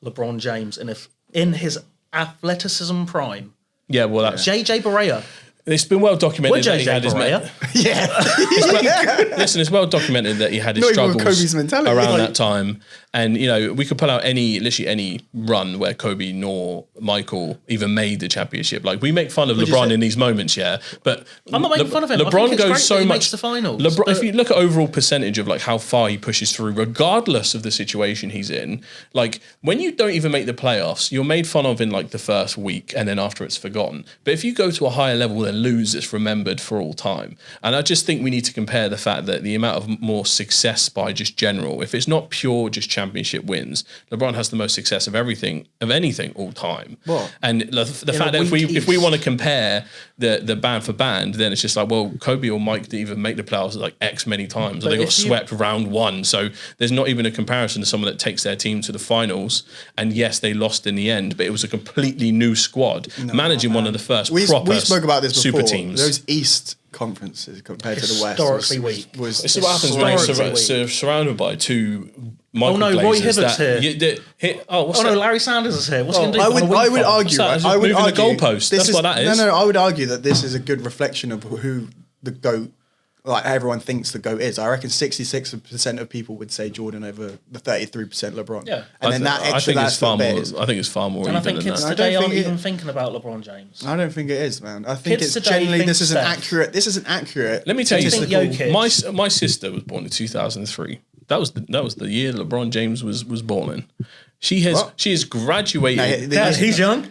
LeBron James in his athleticism prime. Yeah, well, that's JJ Barea. it's been well documented With that he JJ had his Barea. Yeah. listen. It's well documented that he had his Not even with struggles Kobe's mentality, around like- that time, and we could pull out literally any run where Kobe nor Michael even made the championship. Like we make fun of What'd you LeBron say? in these moments, yeah, but I'm not making fun of him. I LeBron think it's goes great so that he much makes the finals, LeBron, but- if you look at overall percentage of like how far he pushes through, regardless of the situation he's in, like when you don't even make the playoffs, you're made fun of in like the first week, and then after it's forgotten. But if you go to a higher level and lose, it's remembered for all time. And I just think we need to compare the fact that the amount of more success by just general, if it's not pure just championship wins, LeBron has the most success of anything all time. What? And the fact that weak if we East. want to compare the band for band, then it's just like, well, Kobe or Mike didn't even make the playoffs like X many times, or But they got if you- swept round 1. So there's not even a comparison to someone that takes their team to the finals. And yes, they lost in the end, but it was a completely new squad managing one of the first We proper spoke about this super before. teams. Those East conferences compared to the West Historically weak. was This is what happens when Historically you're surrounded by 2 Michael no, Roy Blazers Hibbert's that- here. what's Oh that? no, Larry Sanders is here. What's he going to do? I would argue, What's that? right? Is I it would moving the argue goalpost? this That's what that is. No, I would argue that this is a good reflection of who the GOAT like everyone thinks the GOAT is. I reckon 66% of people would say Jordan over the 33% LeBron. Yeah. And then that extra it's far more. bit I think it's far more And I even think than kids that. today I don't aren't think even thinking about LeBron James. I don't think it is, man. I think Kids it's today generally think this isn't Steph. accurate. This isn't accurate. Let me tell you think something. Jokic- My sister was born in 2003. That was the year LeBron James was born in. She has graduated. He's young.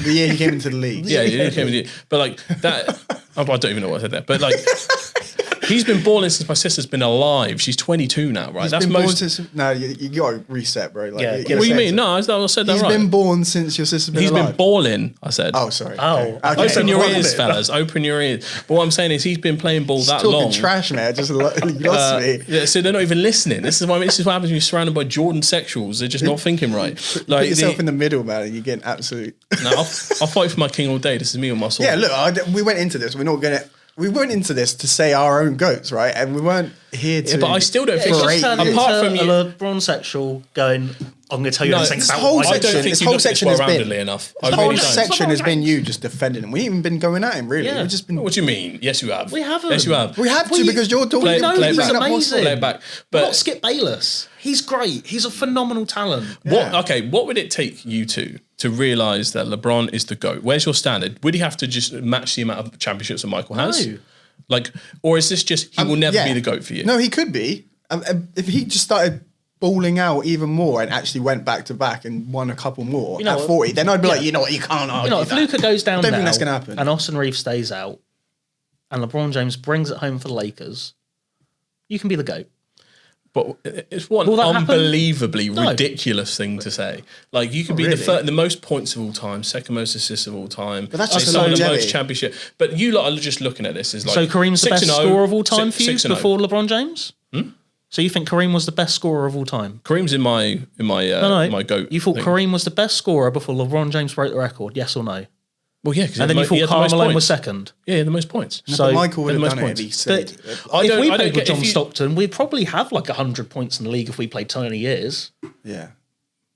The year he came into the league. Yeah, he came in, but like that. I don't even know what I said there. But like, he's been balling since my sister's been alive. She's 22 now, right? He's been born since. No, you got to reset, bro. Like, Yeah, you what gotta What do you say mean? it. No, I said that He's right. been born since your sister's been He's alive. been balling. I said. Oh, sorry. Oh. Okay. Open your Balling ears, it. fellas. Open your ears. But what I'm saying is, he's been playing ball that Talking long. trash, man. Just you lost me. Yeah, so they're not even listening. This is what happens when you're surrounded by Jordan sexuals. They're just not thinking right. Put yourself in the middle, man, and you're getting absolute. No, I'll fight for my king all day. This is me on my sword. Yeah, look, we went into this. We went into this to say our own goats, right? And we weren't here to. Yeah, but I still don't It's think. just Great. turned Apart into from a you, LeBron sexual going, I'm going to tell you No, everything this about whole why I don't section- think this you whole look at this section has been- well-roundedly enough. I the really whole don't. section has LeBron been James. you just defending him. We ain't even been going at him, really. Yeah. We've just been. What do you mean? Yes, you have. We haven't. Yes, you have. We have to because you're talking. Play- No, play it he's back. amazing. Play it back. Not But Skip Bayless. He's great. He's a phenomenal talent. what would it take you to realise that LeBron is the GOAT? Where's your standard? Would he have to just match the amount of championships that Michael has? No. Like, or is this just he will never Yeah. be the GOAT for you? No, he could be. If he just started balling out even more and actually went back to back and won a couple more You know at what? 40, then I'd be like, Yeah. you know what, you can't argue You know, if that. Luka goes down I don't now think that's going to happen. and Austin Reeves stays out and LeBron James brings it home for the Lakers, you can be the GOAT. But it's one Will that happen? unbelievably No. ridiculous thing to say. Like, you could be really. the most points of all time, second most assists of all time. But that's say just some of the longevity. most championship. But you lot are just looking at this as like So Kareem's the best 6-0, scorer of all time for you 6-0. before LeBron James? So you think Kareem was the best scorer of all time? Kareem's in my No. my GOAT. You thought thing. Kareem was the best scorer before LeBron James broke the record? Yes or no? Well, yeah, because And then you thought Karl Malone was second. Yeah, he had the most points. No, So- but Michael would the have most done it if he points. said. I if don't- we I don't played with get- John if you- Stockton, we'd probably have like 100 points in the league if we played 20 years. Yeah.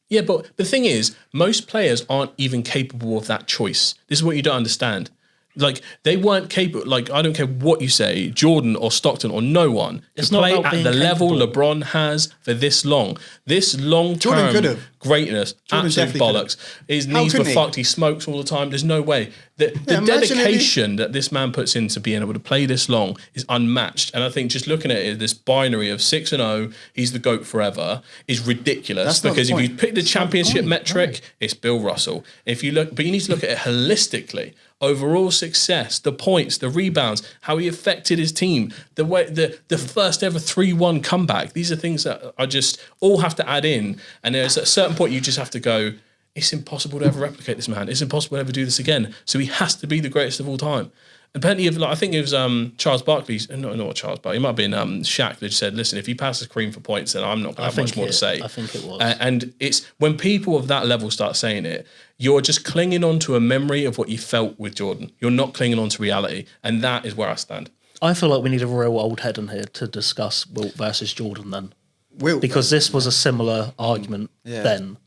Yeah, but the thing is, most players aren't even capable of that choice. This is what you don't understand. Like, they weren't capable. Like, I don't care what you say, Jordan or Stockton or no one It's to not play about at being the level capable. LeBron has for this long. This Jordan long-term could have. greatness, Jordan absolute definitely could have. bollocks. His How knees were couldn't he? fucked. He smokes all the time. There's no way. The imagine if he- dedication that this man puts into being able to play this long is unmatched. And I think just looking at it, this binary of 6-0, he's the GOAT forever, is ridiculous. That's not the Because if you point. pick the championship point, metric, it's Bill Russell. If you look, but you need to look at it holistically. Overall success, the points, the rebounds, how he affected his team, the way the first ever 3-1 comeback. These are things that I just all have to add in. And there's at a certain point you just have to go, it's impossible to ever replicate this man. It's impossible to ever do this again. So he has to be the greatest of all time. And plenty of, like, I think it was Charles Barkley, not Charles Barkley, it might have been Shaq that said, listen, if he passes Kareem for points, then I'm not going to have much more to say. I think it was. And it's when people of that level start saying it, you're just clinging on to a memory of what you felt with Jordan. You're not clinging on to reality. And that is where I stand. I feel like we need a real old head in here to discuss Wilt versus Jordan then. Wilt, Because this was a similar argument Yeah. then.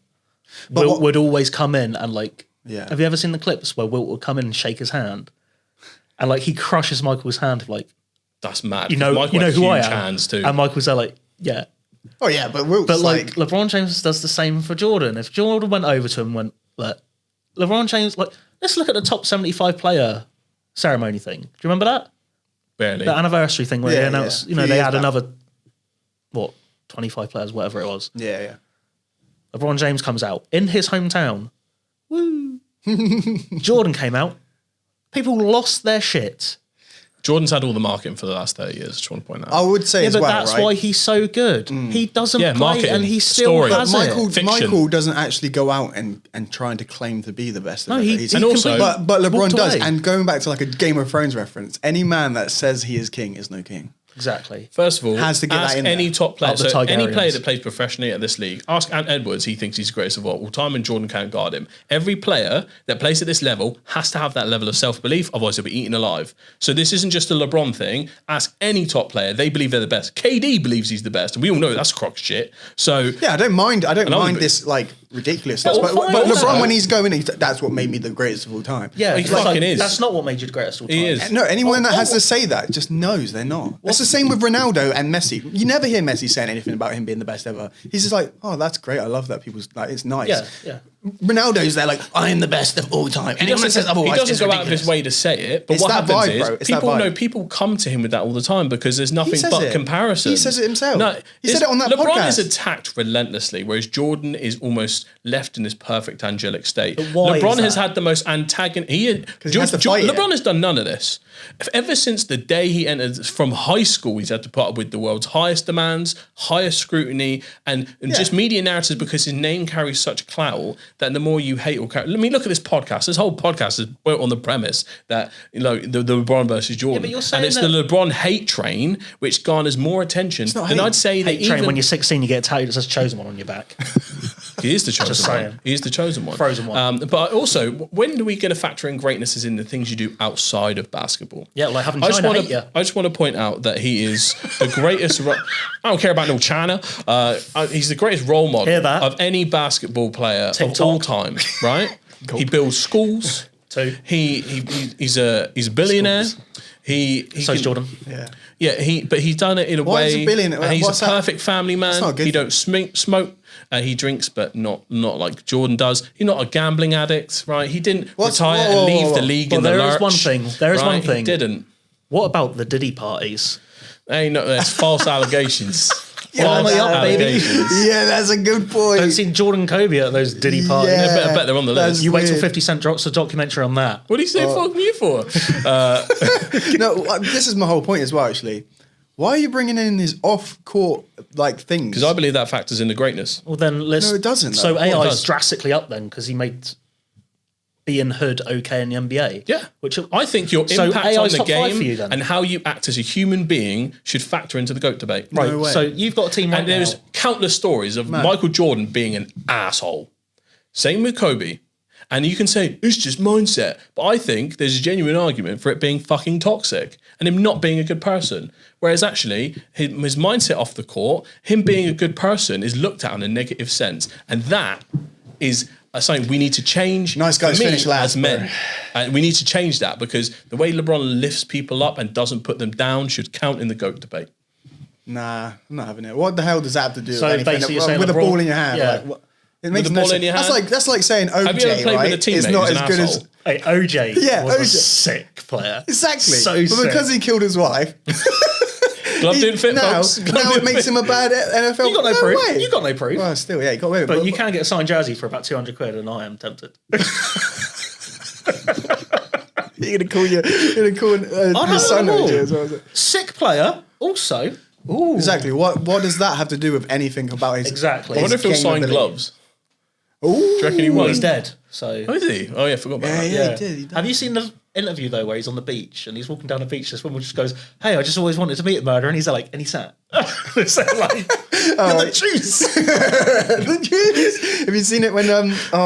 But Wilt what- would always come in and like, Yeah. have you ever seen the clips where Wilt would come in and shake his hand? And like he crushes Michael's hand like, That's mad. you know Michael had who I huge am. hands too. And Michael's there like, yeah. Oh yeah, but Wilt's But like LeBron James does the same for Jordan. If Jordan went over to him and went, look, LeBron James, like, let's look at the top 75 player ceremony thing. Do you remember that? Barely. The anniversary thing where Yeah, they announced, yeah. you know, Few they years had back. another, 25 players, whatever it was. yeah. LeBron James comes out in his hometown. Woo. Jordan came out. People lost their shit. Jordan's had all the marketing for the last 30 years. Just want to point that I out. would say Yeah, as but well, that's right? why he's so good. He doesn't Yeah, play marketing, and he still story. has Michael, it. Fiction. Michael doesn't actually go out and trying to claim to be the best. No, ever. he- He's- he And also- but LeBron walked does. away. And going back to like a Game of Thrones reference, any man that says he is king is no king. Exactly. First of all, Has to get ask that in there. any top player, Up the so any Tigerians. player that plays professionally at this league, ask Ant Edwards, he thinks he's the greatest of all time and Jordan can't guard him. Every player that plays at this level has to have that level of self-belief, otherwise he'll be eaten alive. So this isn't just a LeBron thing. Ask any top player, they believe they're the best. KD believes he's the best, and we all know that's crock shit. So Yeah, I don't mind Another this like ridiculousness. But But also- LeBron, when he's going, that's what made me the greatest of all time. Yeah, He it's fucking is. That's not what made you the greatest of all time. He is. No, anyone that has to say that just knows they're not. It's the same with Ronaldo and Messi. You never hear Messi saying anything about him being the best ever. He's just like, oh, that's great. I love that. People's like, it's nice. Yeah. Ronaldo's there like, I am the best of all time. Anyone that says He otherwise doesn't is go ridiculous. out of his way to say it, but It's what that happens vibe, is bro. It's that people vibe. people come to him with that all the time because there's nothing says but it. comparison. He says it himself. No, He said it on that LeBron podcast. is attacked relentlessly, whereas Jordan is almost left in this perfect angelic state. But why is LeBron has that? had the most antagonistic. he has to fight it. LeBron has done none of this. Ever since the day he entered from high school, he's had to put up with the world's highest demands, highest scrutiny, and just media narratives because his name carries such clout that the more you hate or carry. I mean, look at this podcast. This whole podcast is built on the premise that the LeBron versus Jordan, but you're saying and it's the LeBron hate train which garners more attention. not And hate. I'd say that Hate train even when you're 16, you get a tattoo that says chosen one on your back. he is the chosen Just one. saying. He is the chosen one. Frozen one. But also, when are we going to factor in greatness as in the things you do outside of basketball? Yeah, like having I just China want hate you. to. I just want to point out that he is the greatest. I don't care about no China. He's the greatest role model Hear that? of any basketball player of TikTok. all time. Right? He builds schools. Too. He's a billionaire. He So is Jordan. Yeah. But he's done it in a Why is way. he a billionaire? And he's What's a that? perfect family man. not a good He thing. don't smoke. He drinks, but not like Jordan does. He's not a gambling addict, right? He didn't retire whoa, and leave whoa, the whoa. league Well, in the there is lurch. one thing. There is right? one thing. He didn't. What about the Diddy parties? Hey, no, that's false allegations. Follow me up, baby. allegations. Yeah, that's a good point. Don't see Jordan Kobe at those Diddy parties. Yeah. I bet they're on the That's list. You wait till weird. 50 Cent drops a documentary on that. What do you say? Fuck me for? No, this is my whole point as well, actually. Why are you bringing in these off-court like things? Because I believe that factors into greatness. Well, then let's. No, it doesn't, So though. AI Well, it is does. drastically up then because he made being hood okay in the NBA. Yeah, Which I think your So impact AI's on the top five for game you then? and how you act as a human being should factor into the GOAT debate. right. No way. So you've got a team right And there's now. countless stories of Michael Jordan being an asshole. Same with Kobe. And you can say, it's just mindset. But I think there's a genuine argument for it being fucking toxic and him not being a good person. Whereas actually, his mindset off the court, him being a good person is looked at in a negative sense. And that is something we need to change. Nice guys for me, finish last, as men. And we need to change that because the way LeBron lifts people up and doesn't put them down should count in the GOAT debate. Nah, I'm not having it. What the hell does that have to do So with anything? basically you're saying with a LeBron- ball in your hand? Yeah. Like, what? It makes the no ball sense. in your hand? That's like saying OJ, Have you ever played right? with a teammate It's not who's as an good asshole? as Hey, OJ Yeah, was a OJ. sick player. exactly. So but sick. because he killed his wife, Glove didn't fit, now, folks. Glove now it didn't makes fit. him a bad NFL. You got no proof. Way. You got no proof. Well, still, yeah, you got away with it. But you can get a signed jersey for about 200 quid, and I am tempted. You're gonna call your son know. OJ as well. Is it? Sick player, also. Ooh. Exactly. What does that have to do with anything about his? Exactly. I wonder if he'll game sign ability? gloves. Ooh. Do you reckon he Well, will? he's dead. So. Oh, is he? Oh, yeah, I forgot about that. Yeah, he did. He did. Have you seen the interview though, where he's on the beach and he's walking down the beach? This woman just goes, "Hey, I just always wanted to meet a murderer," and he's like, and he sat. So like, you're the juice. The juice. Have you seen it when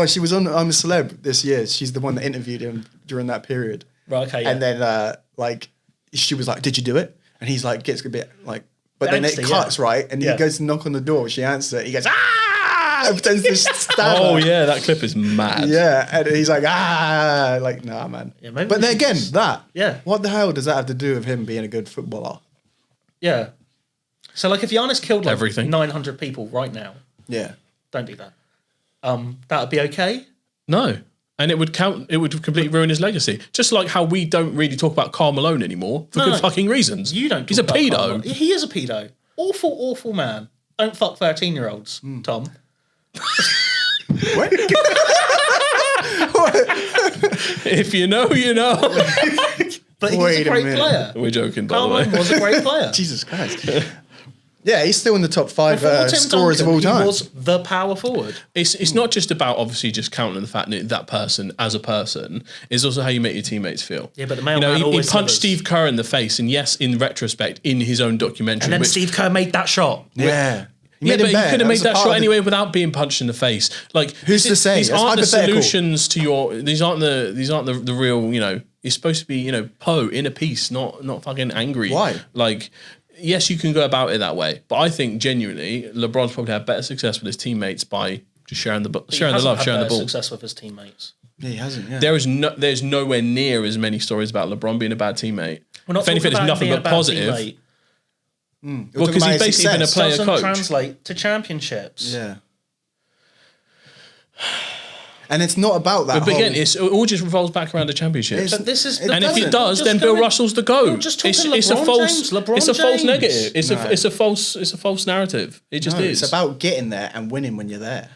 she was on I'm a Celeb this year? She's the one that interviewed him during that period. Right. Okay. Yeah. And then she was like, "Did you do it?" And he's like, gets a bit like, but then it Angsty, cuts yeah. right, and Yeah. he goes to knock on the door. She answers it. He goes, "Ah!" And pretends to stab Oh, her. yeah, that clip is mad. Yeah, and he's like, "Ah!" Like, nah, man. Yeah, maybe but we then should again, just- that. Yeah. What the hell does that have to do with him being a good footballer? Yeah. So like, if Giannis killed like Everything. 900 people right now, Yeah. don't do that. That would be okay. No. And it would count, it would completely ruin his legacy. Just like how we don't really talk about Karl Malone anymore for No, good no. fucking reasons. You don't. He's a talk about pedo. Carl. He is a pedo. Awful, awful man. Don't fuck 13-year-olds, Tom. What? If you know, you know. But he's Wait a a great minute. player. We're joking, by Carl the way. Malone was a great player. Jesus Christ. Yeah, he's still in the top 5 Before Tim scorers Duncan, of all time. He was the power forward. It's not just about obviously just counting the fact that person as a person. It's also how you make your teammates feel. Yeah, but the you know, mailman he always punched delivers. Steve Kerr in the face, and yes, in retrospect, in his own documentary, And then which, Steve Kerr made that shot. Yeah. yeah, but he could have made was a that part shot of anyway without being punched in the face. Like, Who's to say? These It's aren't the hypothetical. solutions to your. These aren't the real. You know, it's supposed to be, you know, Poe in a piece, not fucking angry. Why? Like, yes, you can go about it that way, but I think genuinely, LeBron's probably had better success with his teammates by just sharing the love, sharing the ball. Success with his teammates. Yeah, he hasn't. Yeah. There's nowhere near as many stories about LeBron being a bad teammate. We're not If anything, talking there's about nothing being a but bad positive. teammate. Well, because he's basically been a player Doesn't coach. translate to championships. Yeah. And it's not about that. But again, it all just revolves back around the championships. But this is, And if it doesn't. does, then Bill Russell's the goat. You're just talking It's a LeBron false. James, LeBron It's a false James. negative. It's No. It's a false narrative. It just is. It's about getting there and winning when you're there.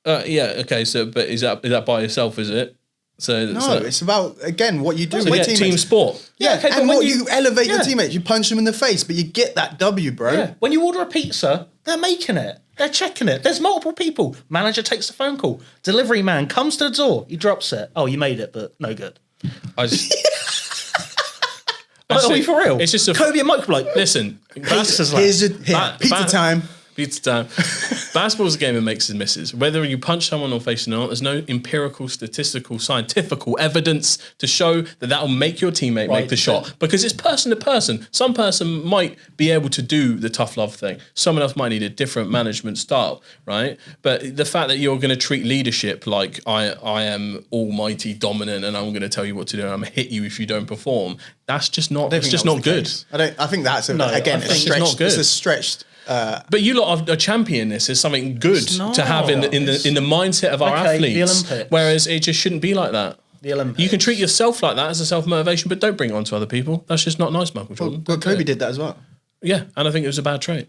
Yeah. Okay. So, but is that by yourself? Is it? So No, it's about, again, what you do with yeah, teammates. team sport. Yeah, okay, but and when what you elevate your yeah. teammates. You punch them in the face, but you get that W, bro. Yeah. When you order a pizza, they're making it. They're checking it. There's multiple people. Manager takes the phone call. Delivery man comes to the door. He drops it. Oh, you made it, but no good. I just, Are we for real? It's just a Kobe and Mike were like, listen. Pizza's like, Here's your pizza Ba- time. Pizza time. Basketball's a game of makes and misses. Whether you punch someone or face them or not, there's no empirical, statistical, scientific evidence to show that will make your teammate make the shot. Because it's person to person. Some person might be able to do the tough love thing. Someone else might need a different management style, right? But the fact that you're going to treat leadership like I am almighty dominant and I'm going to tell you what to do and I'm going to hit you if you don't perform, that's just not. It's just not good. I think that's No, again. I It's think stretched. it's not good. It's a stretched. But you lot are championing this as something good It's to have in the mindset of our Okay, the athletes. Olympics. Whereas it just shouldn't be like that. The Olympics. You can treat yourself like that as a self motivation, but don't bring it on to other people. That's just not nice, Michael Jordan. Well, Kobe did that as well. Yeah, and I think it was a bad trait.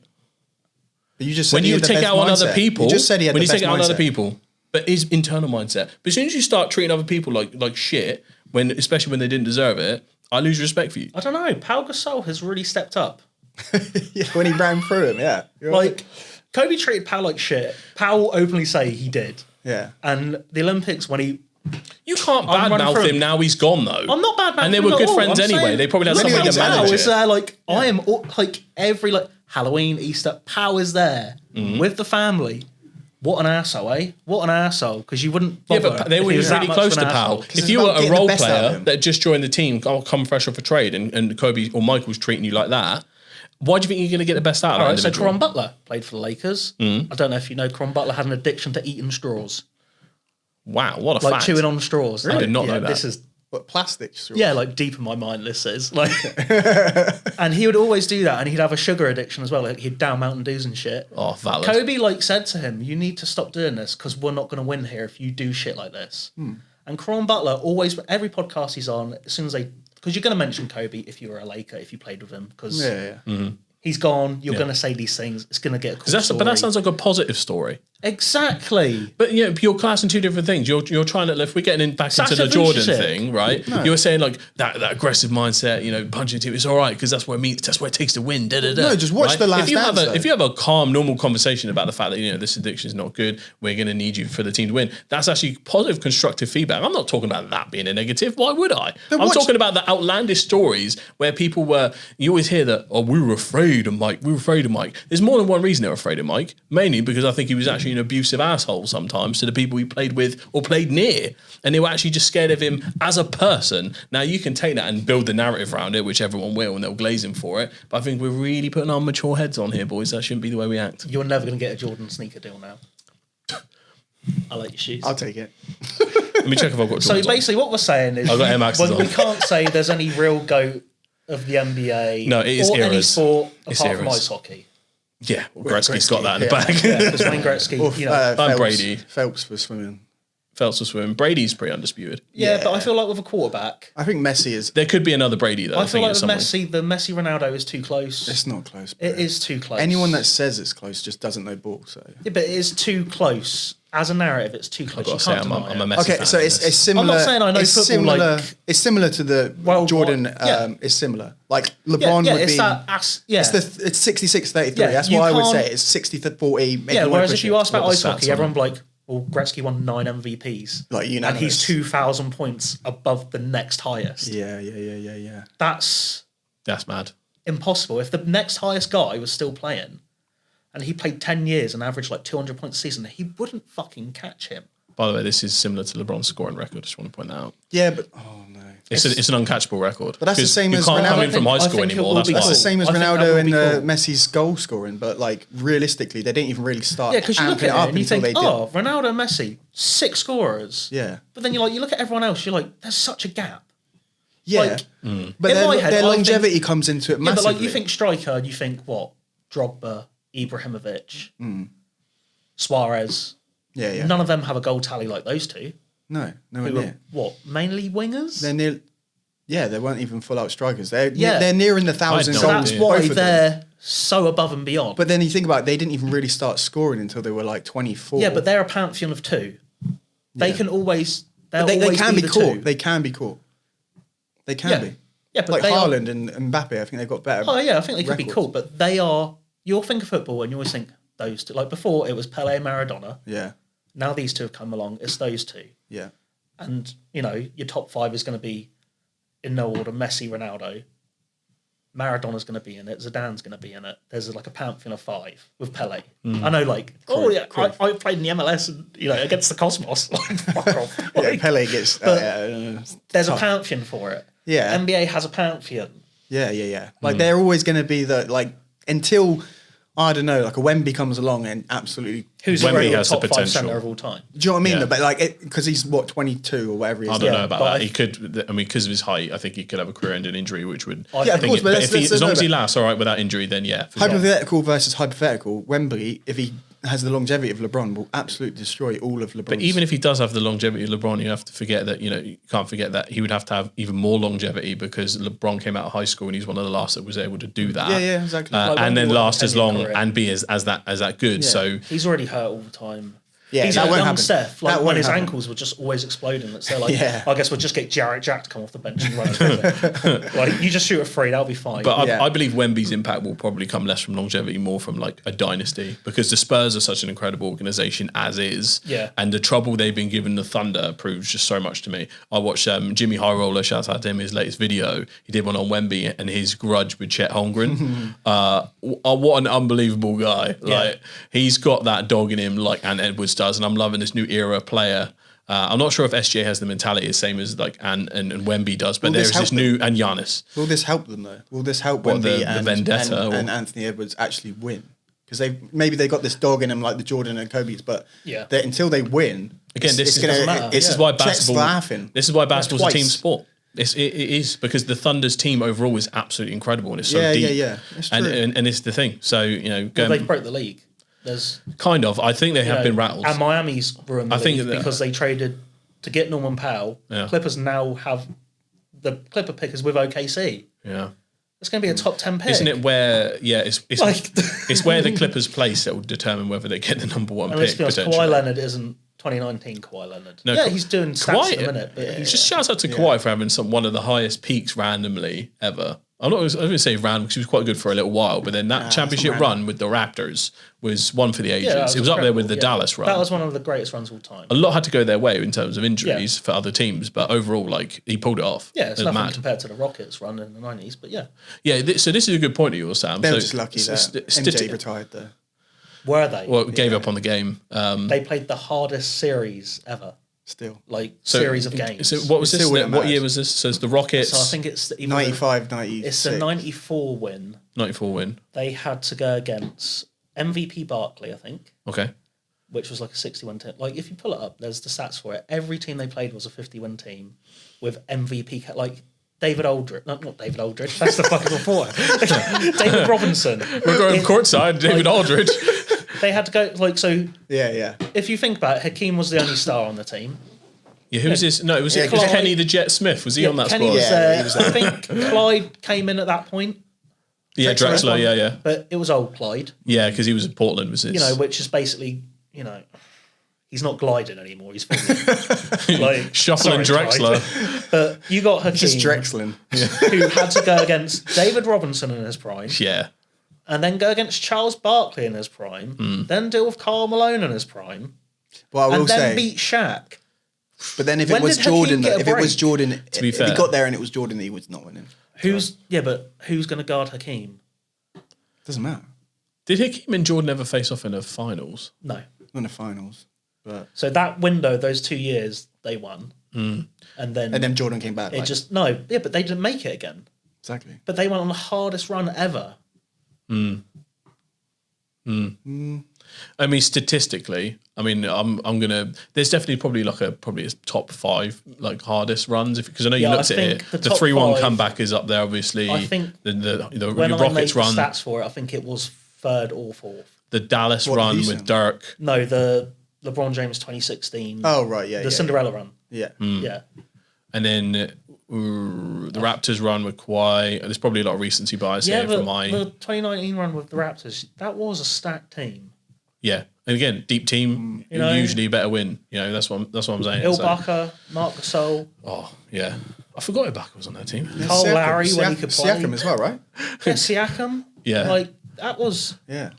But you just said When he you had the take it best out on mindset. other people, You just said he had when the you best take it out on other mindset. people, but his internal mindset. But as soon as you start treating other people like shit, especially when they didn't deserve it, I lose respect for you. I don't know. Pau Gasol has really stepped up. Yeah, when he ran through him, yeah. You're right. Like, Kobe treated Pau like shit. Pau will openly say he did. Yeah. And the Olympics, when he... You can't I'm running badmouth through him now. He's gone though. I'm not bad. And they were good friends anyway. They probably had Look something at to Pau Pau manage is it. there like, I am, like, every, like, Halloween, Easter, Pau is there with the family. What an arsehole, eh? What an arsehole. Because you wouldn't Yeah, bother but they if were he was that really much close of to an Pau. arsehole. it's If you were about a getting the role best out of player him. that just joined the team, come fresh off a trade, and Kobe or Michael's treating you like that, why do you think you're going to get the best out of All that right, so individual? Caron Butler played for the Lakers. I don't know if you know, Caron Butler had an addiction to eating straws. Wow, what a Like fact. chewing on straws. I did not yeah, know that. This is... What, plastic straw? Yeah, like deep in my mind, this is like, and he would always do that, and he'd have a sugar addiction as well. Like he'd down Mountain Dews and shit. Oh, valid. Kobe like said to him, "You need to stop doing this because we're not going to win here if you do shit like this." And Caron Butler always, every podcast he's on, as soon as because you're going to mention Kobe if you were a Laker, if you played with him, because Yeah. he's gone. You're going to say these things. It's going to get a cool story. But that sounds like a positive story. Exactly. But yeah, you're classing two different things. You're trying to, if we're getting back into the Sasha Jordan Vujacic. thing, right? You were saying like that aggressive mindset, punching team, it's all right because that's what it takes to win. Da, da, da, No, just watch right? The Last if you have Dance, a though. if you have a calm, normal conversation about the fact that this addiction is not good, we're going to need you for the team to win. That's actually positive, constructive feedback. I'm not talking about that being a negative. Why would I? I'm watch- talking about the outlandish stories where people were. You always hear that. Oh, we were afraid of Mike. We were afraid of Mike. There's more than one reason they were afraid of Mike. Mainly because I think he was actually an abusive asshole sometimes to the people he played with or played near, and they were actually just scared of him as a person. Now you can take that and build the narrative around it, which everyone will, and they'll glaze him for it. But I think we're really putting our mature heads on here, boys. That shouldn't be the way we act. You're never going to get a Jordan sneaker deal now. I like your shoes. I'll take it. Let me check if I've got. So Jordans on. basically, what we're saying is, I've got Air Maxes we on. can't say there's any real GOAT of the NBA No, it is or any eras. sport It's apart from eras. ice hockey. Yeah, well, Gretzky's got that in the yeah. back. Because Wayne Gretzky, Or, Phelps, Brady. Phelps for swimming. Phelps was swimming. Brady's pretty undisputed. but I feel like with a quarterback, I think Messi is. There could be another Brady though. I feel like it's with someone. Messi, the Messi Ronaldo is too close. It's not close. Bro. It is too close. Anyone that says it's close just doesn't know ball. So yeah, but it is too close. as a narrative, it's too close. I've got You to say, can't deny I'm a it. Messi Okay, fan so in it's this. similar. I'm not saying I know it's football similar, like it's similar to the worldwide. Jordan. Yeah. It's similar. Like LeBron yeah, would it's be. that. Yeah, It's 66-33. Yeah, That's you what I would can't- say. It's 60-40. Maybe yeah. you wanna Whereas push if you it. ask about What ice the stats hockey, on everyone be like, "Well, Gretzky won 9 MVPs, Like and unanimous. he's 2,000 points above the next highest." Yeah. That's That's mad. impossible. If the next highest guy was still playing, and he played 10 years and averaged like 200 points a season, he wouldn't fucking catch him. By the way, this is similar to LeBron's scoring record. Just want to point that out. Yeah, but oh no. It's an uncatchable record. But that's the 'Cause same you as can't come Ronaldo. in from high I school think it anymore. will That's be why. That's the cool. same as I think that Ronaldo would and be cool. Messi's goal scoring, but like realistically, they didn't even really start. Yeah, because you look amping at it up and you until think, they did. oh, Ronaldo, Messi, 6 scorers. Yeah. But then you look at everyone else, you're like, there's such a gap. Yeah, Like, but in my their head, I longevity think- comes into it Yeah, massively. but like you think striker, and you think what? Drogba, Ibrahimovic, Suarez. yeah. None of them have a goal tally like those two. No, nowhere Who are near. what? Mainly wingers. They're near. Yeah, they weren't even full out strikers. They're Yeah. they're nearing the 1,000 I So don't goals. that's Yeah. why both of them. they're so above and beyond. But then you think about it, they didn't even really start scoring until they were like 24. yeah, but they're a pantheon of 2. They can always. But they always can be the caught. 2. They can be caught. They can Yeah. be. Yeah, but Like they are. Haaland and Mbappe, I think they've got better. Oh yeah, I think they could be records. cool, but they are. You'll think of football and you always think those two. Like before, it was Pele, Maradona. Yeah, Now these two have come along. It's those two, yeah. and your top 5 is going to be in no order: Messi, Ronaldo. Maradona's going to be in it. Zidane's going to be in it. There's like a pantheon of 5 with Pele. I know, like, I played in the MLS and against the Cosmos. Like, fuck off. Yeah, Like, Pele gets. there's a pantheon for it. Yeah. NBA has a pantheon. Yeah. Like they're always going to be until I don't know, like a Wemby comes along and absolutely. Who's Wemby already the has the top 5 potential. centre of all time? Do you know what I mean? Yeah. Though? But like, because he's what 22 or whatever he is. I don't now. know about but that. He could. I mean, because of his height, I think he could have a career-ending injury, which would. Yeah, of course, but if let's as long know as he that. lasts all right without injury, then yeah. for sure. Hypothetical versus hypothetical. Wemby, if he has the longevity of LeBron, will absolutely destroy all of LeBron. But even if he does have the longevity of LeBron, you have to forget that, you can't forget that he would have to have even more longevity because LeBron came out of high school and he's one of the last that was able to do that. Yeah, exactly. Like and Wemby then was a last as 10-year long career. and be as that good. So He's already hurt all the time. Yeah, he's that like won't young happen. Steph. Like That when won't his happen. ankles were just always exploding. It's like, Yeah. I guess we'll just get Jarrett Jack to come off the bench and run it. Like you just shoot a free, that'll be fine. But Yeah. I believe Wemby's impact will probably come less from longevity, more from like a dynasty, because the Spurs are such an incredible organisation as is. Yeah. And the trouble they've been given the Thunder proves just so much to me. I watched Jimmy High Roller, shout out to him, his latest video. He did one on Wemby and his grudge with Chet Holmgren. What an unbelievable guy. Like he's got that dog in him like Ant Edwards does, and I'm loving this new era player. I'm not sure if SGA has the mentality the same as like and Wemby does, but Will there's this this help new and Giannis. Will this help them though? Will this help What, Wemby the vendetta or- and Anthony Edwards actually win? Because they got this dog in them like the Jordan and Kobe's, but until they win, Again, this is- doesn't matter. This is Yeah. why Chet's basketball. laughing. This is why basketball's a Twice. team sport. It is because the Thunder's team overall is absolutely incredible and it's so Yeah, deep. yeah. It's And, true. and it's the thing. So Well, going, they broke the league. There's kind of. I think they have been rattled. And Miami's ruined the I think league that- because they traded to get Norman Powell. Yeah. Clippers now have the Clipper pickers with OKC. Yeah. It's going to be a top 10 pick. Isn't it where? Yeah, it's Like- it's where the Clippers place that will determine whether they get the number one And let's pick be honest, potentially. Kawhi Leonard isn't 2019 Kawhi Leonard. No, he's doing stats in a minute, but he's Just shout out to Kawhi for having one of the highest peaks randomly ever. I'm not going to say random because he was quite good for a little while, but then that championship random. run with the Raptors was one for the ages. that It was up there with incredible, the yeah. Dallas run. That was one of the greatest runs of all time. A lot had to go their way in terms of injuries for other teams, but overall, like he pulled it off. Yeah, it's It was nothing mad. compared to the Rockets run in the 90s, but yeah. Yeah, so this is a good point of yours, Sam. They so were just lucky that MJ retired though. Were they? Well, gave up on the game. They played the hardest series ever. Still, Series of games. So what was It this? still wouldn't What matter. year was this? So it's the Rockets. So I think it's either 95, 96. It's the 94 win. 94 win. They had to go against MVP Barkley, I think, Okay. which was like a 60-win team. Like, if you pull it up, there's the stats for it. Every team they played was a 50-win team with MVP, like David Aldridge. No, not David Aldridge. That's the fucking reporter. David Robinson. We're going courtside, David Aldridge. They had to go, so Yeah. if you think about it, Hakeem was the only star on the team. Yeah, who was this? No, was it Clyde- Kenny the Jet Smith? Was he on that Kenny squad? was Yeah, there. he was I think Clyde came in at that point. Yeah, Drexler, yeah. But it was old Clyde, Yeah, because he was in Portland, was his. which is basically, he's not gliding anymore. He's falling. Like Shuffling sorry, Drexler. But you got Just Hakeem, Drexling. who had to go against David Robinson in his prime, Yeah. and then go against Charles Barkley in his prime, then deal with Karl Malone in his prime, Well, I will and then say, beat Shaq. but then if When it was did Hakeem Jordan, get a if it was break? Jordan, To be if fair. he got there and it was Jordan, he was not winning. Who's going to guard Hakeem? Doesn't matter. Did Hakeem and Jordan ever face off in the finals? No. Not in the finals, but So that window, those 2 years, they won, and then Jordan came back. it Like, just but they didn't make it again. exactly. But they went on the hardest run ever. I mean, statistically, I mean, I'm gonna. There's definitely probably a top 5 like hardest runs because I know you Yeah, looked I at it. think the The top 3-1 5 comeback is up there, obviously. I think the When I made Rockets the run, stats for it, I think it was 3rd or 4th. the Dallas What, run Houston? with Dirk. No, the LeBron James 2016. Oh right, yeah, the Cinderella run. yeah. Yeah. And then the Raptors run with Kawhi. There's probably a lot of recency bias Yeah, here but for my. the 2019 run with the Raptors, that was a stacked team. Yeah, and again, deep team You know? usually better win. You know, that's what I'm saying. Bill So- Bucker, Marc Gasol, Oh yeah, I forgot Ibaka was on that team. Carl Siakam- Lowry when he could play. Siakam as well, right? Yeah, Siakam. Yeah. Like, that was... Yeah.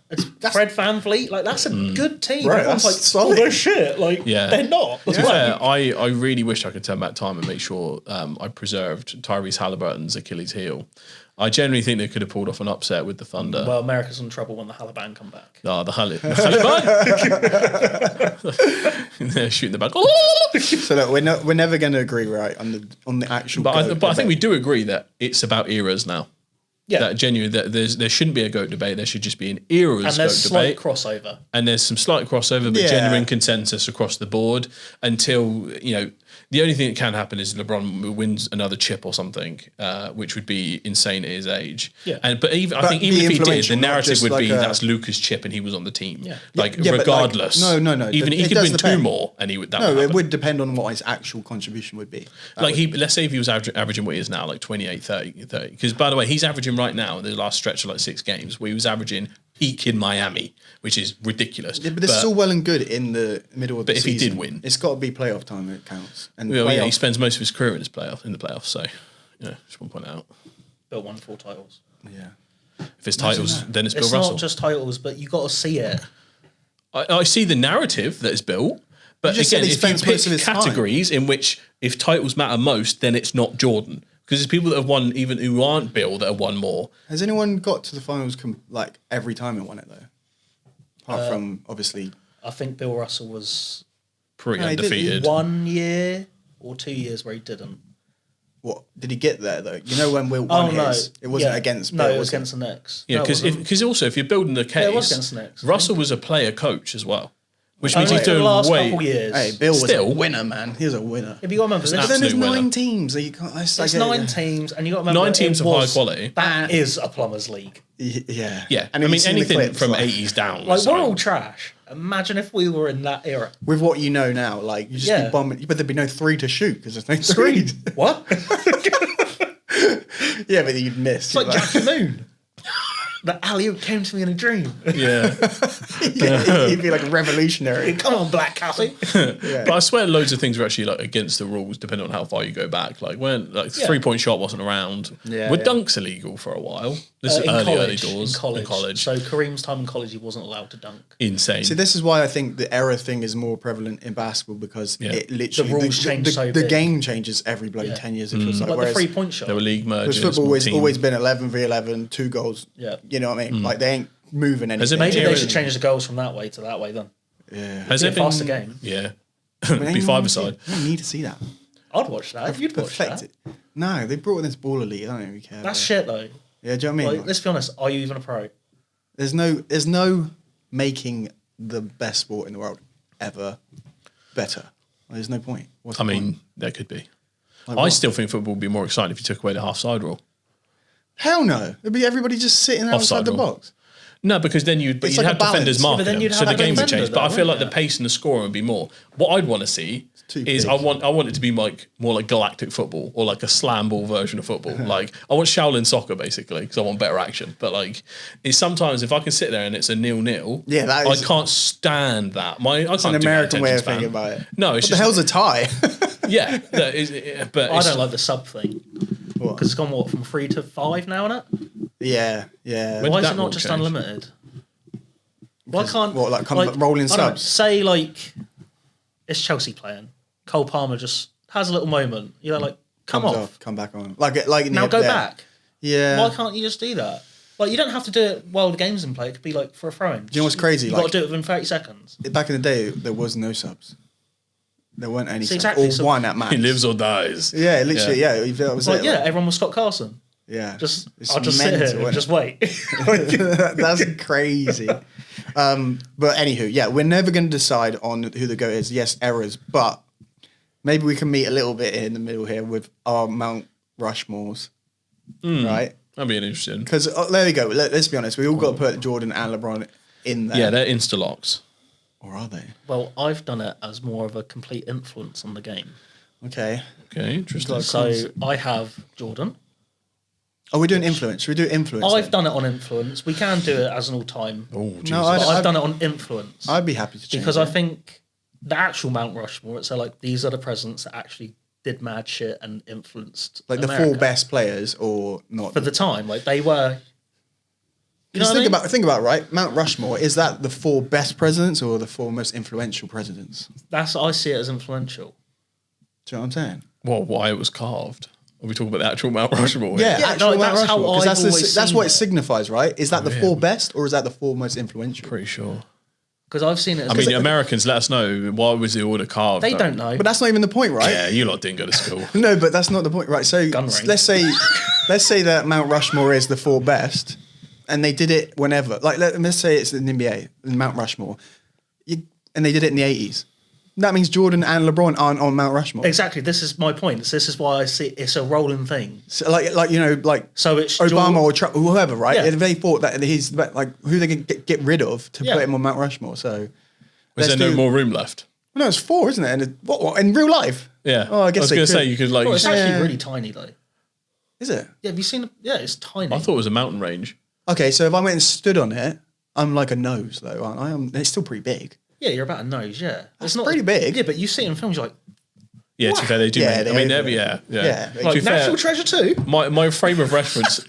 Fred VanVleet, like that's a good team. Right, Everyone's that's like, solid. oh, they're shit. Like, Yeah. they're not. To be fair, I really wish I could turn back time and make sure I preserved Tyrese Halliburton's Achilles heel. I genuinely think they could have pulled off an upset with the Thunder. Well, America's in trouble when the Halliburton come back. Oh, the Halliburton. They're shooting the back. So look, we're never going to agree, right, on the actual. But I GOAT think we debate. do agree that it's about eras now. Yeah. That genuinely, that there shouldn't be a GOAT debate. There should just be an eras And GOAT there's slight debate. crossover. And there's some slight crossover, but Yeah. genuine consensus across the board until, you know, the only thing that can happen is LeBron wins another chip or something, which would be insane at his age. Yeah. But I But think be even if he did, the influential, not narrative just would like be a- that's Luca's chip and he was on the team. Yeah. Like, Yeah, but like- regardless. no. Even he It could does win depend. two more and he would, that No, would it happen. would depend on what his actual contribution would be. Like let's say if he was averaging what he is now, like 28, 30. Because by the way, he's averaging right now in the last stretch of like 6 games where he was averaging peak in Miami, which is ridiculous. Yeah, but it's still well and good in the middle of the But if season. he did win. It's got to be playoff time that counts. And Well, yeah, he playoff- spends most of his career in the playoffs. So, just want to point out. Bill won 4 titles. yeah. If it's titles, then it's Bill It's Russell. not just titles, but you got to see it. I see the narrative that is built, but You just said again, he if you spends most of pick his time. categories in which if titles matter most, then it's not Jordan. Because there's people that have won, even who aren't Bill, that have won more. Has anyone got to the finals like every time and won it though? Apart from obviously. I think Bill Russell was Pretty No, he did- he undefeated. 1 year or 2 years where he didn't. What did he get there though? You know when Will Oh, won no. his, it wasn't Yeah. against. No, Bill, it was it? against the Knicks. Yeah, No, it wasn't. because also if you're building the case, it was against the Knicks, I Russell was a player coach as well, which means Only he's for the doing last way. couple years. Hey, Bill was Still. a winner, man. He was a winner. If you got to remember, It's this, But then there's absolute winner. 9 teams. So you can't. it's like, 9 teams, and you got to remember 9 teams it of high was- quality. That is a plumbers league. Yeah. Yeah, And I have you mean seen the anything clips, from like, 80s down. Like, so- we're all trash. Imagine if we were in that era. with what you know now, like you just Yeah. be bombing, but there'd be no 3 to shoot because there's no Screen. screen. What? Yeah, but you'd miss. It's like Jackie Moon. The alley-oop came to me in a dream. Yeah. Yeah, you'd be like revolutionary. Come on, Black Cassie. Yeah. But I swear loads of things were actually like against the rules depending on how far you go back. Like when like Yeah. 3-point shot wasn't around. Yeah, Were yeah. dunks illegal for a while? This is In early college, doors. In college. So Kareem's time in college, he wasn't allowed to dunk. Insane. See, this is why I think the error thing is more prevalent in basketball because Yeah. it literally The rules change the, so the big. game changes every bloody Yeah. 10 years. It feels like, Like the whereas 3-point shot. there were league mergers. because football more has teams. always been 11v11, 2 goals. Yeah. You know what I mean? Like they ain't moving anything. Has it Maybe Yeah. they should change the goals from that way to that way then. Yeah. Has Be it a been faster game. Yeah. I Be mean, 5-a-side. You don't need to see that. I'd watch that. You'd watch Perfect that. it. No, they brought in this baller league. I don't even care. That's about shit though. it. Yeah, do you know what I mean? Like, let's be honest. Are you even a pro? There's no making the best sport in the world ever better. There's no point. What's I the mean, point? there could be. Like I what? still think football would be more exciting if you took away the half-side rule. Hell no. It'd be everybody just sitting outside Offside the rule. box. No, because then you'd It's have like a defenders balance. marking but then them, you'd so have the a game would defender change. But I though, feel like the wouldn't pace and the scoring would be more. What I'd want to see too is big. I want it to be like more like galactic football or like a slam ball version of football. Like I want Shaolin soccer basically because I want better action. But like it's sometimes if I can sit there and it's a 0-0, Yeah, that is- I can't stand that. I It's can't an do that American way of attention thinking span. about it. No, it's What the just hell's a tie? yeah. That is, but I it's, don't like the sub thing What? because it's gone from 3 to 5 now, isn't it? Yeah. When Why did is that it not rule just change? unlimited? Why can't what, like, rolling I don't know, subs? say like it's Chelsea playing. Cole Palmer just has a little moment. You're like, come Comes off. come back on. Like Now go back. Yeah. Why can't you just do that? Like you don't have to do it while the game's in play. It could be like for a throw-in. Do you know what's crazy? You Like- got to do it within 30 seconds. Back in the day, there was no subs. There weren't any See, subs. exactly, Or so- one at max. he lives or dies. Yeah, literally. Yeah, that was Like it. yeah, like, everyone was Scott Carson. yeah. It's I'll just sit mental, here and isn't just it? wait. That's crazy. But anywho, yeah, we're never going to decide on who the GOAT is. Yes, errors, but maybe we can meet a little bit in the middle here with our Mount Rushmores, right? That'd be interesting. Because there we go. Let's be honest. We all got to put Jordan and LeBron in there. Yeah, they're insta locks. Or are they? Well, I've done it as more of a complete influence on the game. Okay. Okay, interesting. So I have Jordan. Are we doing influence? Should we do influence? I've then? done it on influence. We can do it as an all-time. Oh, Jesus. No, But I've I'd- done it on influence. I'd be happy to change because it. I think the actual Mount Rushmore, it's like these are the presidents that actually did mad shit and influenced like the America. 4 best players or not. for the time. Like they were. You know Because what I mean? think about it, right? Mount Rushmore, is that the 4 best presidents or the 4 most influential presidents? That's I see it as influential. Do you know what I'm saying? Well, why it was carved? Are we talking about the actual Mount Rushmore? Yeah, Yeah, actual no, Mount that's how Rushmore. 'Cause I've always that's seen what it it. signifies, right? Is that the 4 best or is that the 4 most influential? Pretty sure. Because I've seen it. As I mean, Americans, let us know, why was the order carved? they don't know. But that's not even the point, right? Yeah, you lot didn't go to school. No, but that's not the point, right? So Gun range. let's say that Mount Rushmore is the 4 best, and they did it whenever. Like let's say it's in the NBA, in Mount Rushmore, and they did it in the 80s. That means Jordan and LeBron aren't on Mount Rushmore. Exactly. This is my point. This is why I see it's a rolling thing. So like you know, like So it's Obama or Trump, or whoever, right? Yeah. If they thought that he's like who they can get rid of to Yeah. put him on Mount Rushmore. So Was there no more room left? No, it's 4, isn't it? And what in real life? Yeah. Oh, I guess was they going to could. say, you could like... Well, it's actually Yeah. really tiny though. Is it? Yeah, have you seen? Yeah, it's tiny. I thought it was a mountain range. Okay, so if I went and stood on it, I'm like a nose though, aren't I? It's still pretty big. Yeah, you're about a nose. Yeah, That's pretty big. Yeah, but you see it in films, you're like, Yeah, to be fair, they do. Yeah, I mean, they- yeah. yeah. To be like fair, National Treasure too. my frame of reference...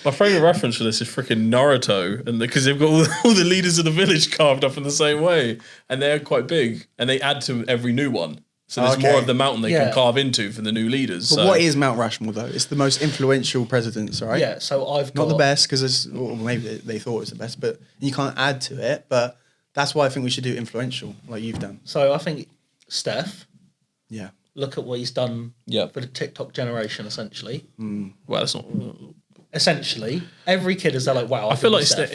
My favourite reference for this is freaking Naruto, and because they've got all the leaders of the village carved up in the same way, and they're quite big, and they add to every new one. So there's Okay. more of the mountain they Yeah. can carve into for the new leaders. But so. what is Mount Rushmore though? It's the most influential presidents, right? Yeah, so I've got Not the best because maybe they thought it was the best, but you can't add to it. But that's why I think we should do influential, like you've done. So I think Steph. Yeah. Look at what he's done Yeah. for the TikTok generation, essentially. Well, that's not... Essentially, every kid is there like, wow. I feel like Steph.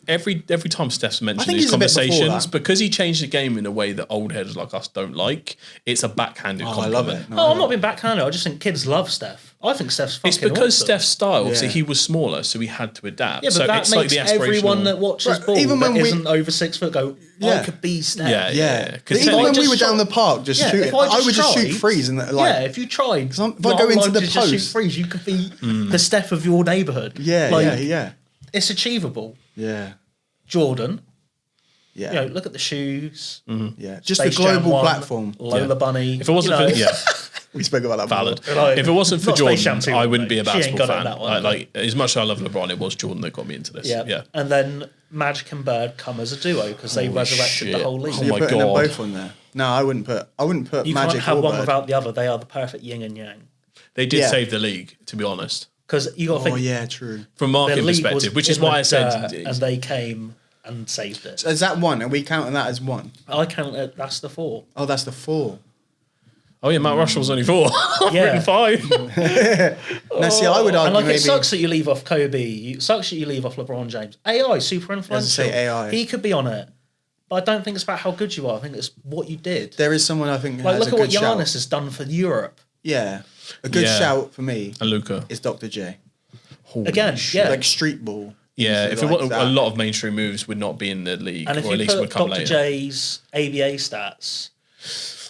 every time Steph's mentioned think these he's a bit before conversations, that. because he changed the game in a way that old heads like us don't like, it's a backhanded I compliment. love it. Oh, I'm not being backhanded. I just think kids love Steph. I think Steph's fucking It's because awesome. Steph's style, Yeah. so he was smaller, so he had to adapt. Yeah, but so that it's makes like the aspirational... everyone that watches Right, ball even that when we- isn't over 6 foot go, I Yeah. could be Steph. Yeah, Yeah. Because Even when we just were down shot- the park just Yeah, shooting, if I I just would just shoot tried- threes and like. Yeah, if you tried, if I go not into like the to just shoot post- threes, you could be the Steph of your neighbourhood. Yeah, Like, yeah. It's achievable. Yeah. Jordan, Yeah. you know, look at the shoes. Yeah. Just Space the global Jam 1, platform. Lola Yeah. Bunny. if it wasn't you know, for... Yeah. We spoke about that. Valid. before. Like, If it wasn't for not Space Jordan, Jam 2, I wouldn't be a mate. She ain't basketball got it in fan. that one. Like as much as I love LeBron, it was Jordan that got me into this. Yeah. Yeah. And then Magic and Bird come as a duo because they Holy resurrected the shit. whole league. Oh You're my putting them God. both on there. No, I wouldn't put You Magic can't have or one Bird. without the other. They are the perfect yin and yang. They did Yeah. save the league, to be honest, Because you got to Oh think yeah, true. from the market league perspective, was which is in why the I said... dirt and they came and saved it. So is that one? Are we counting that as one? I count it. That's the 4. Oh, that's the 4. Oh yeah, Mount Rushmore's only 4. I've Yeah. written 5. No, see, I would argue And like maybe. it sucks that you leave off Kobe. It sucks that you leave off LeBron James. AI super influential. say AI. He could be on it, but I don't think it's about how good you are. I think it's what you did. There is someone I think Like has look a at what good Giannis shout. has done for Europe. Yeah, a good Yeah. shout for me And Luca. is Dr. J. Again, yeah. Like street ball. Yeah, if it like was that. a lot of mainstream moves would not be in the league, And if or at you least would put come Dr. later. J's ABA stats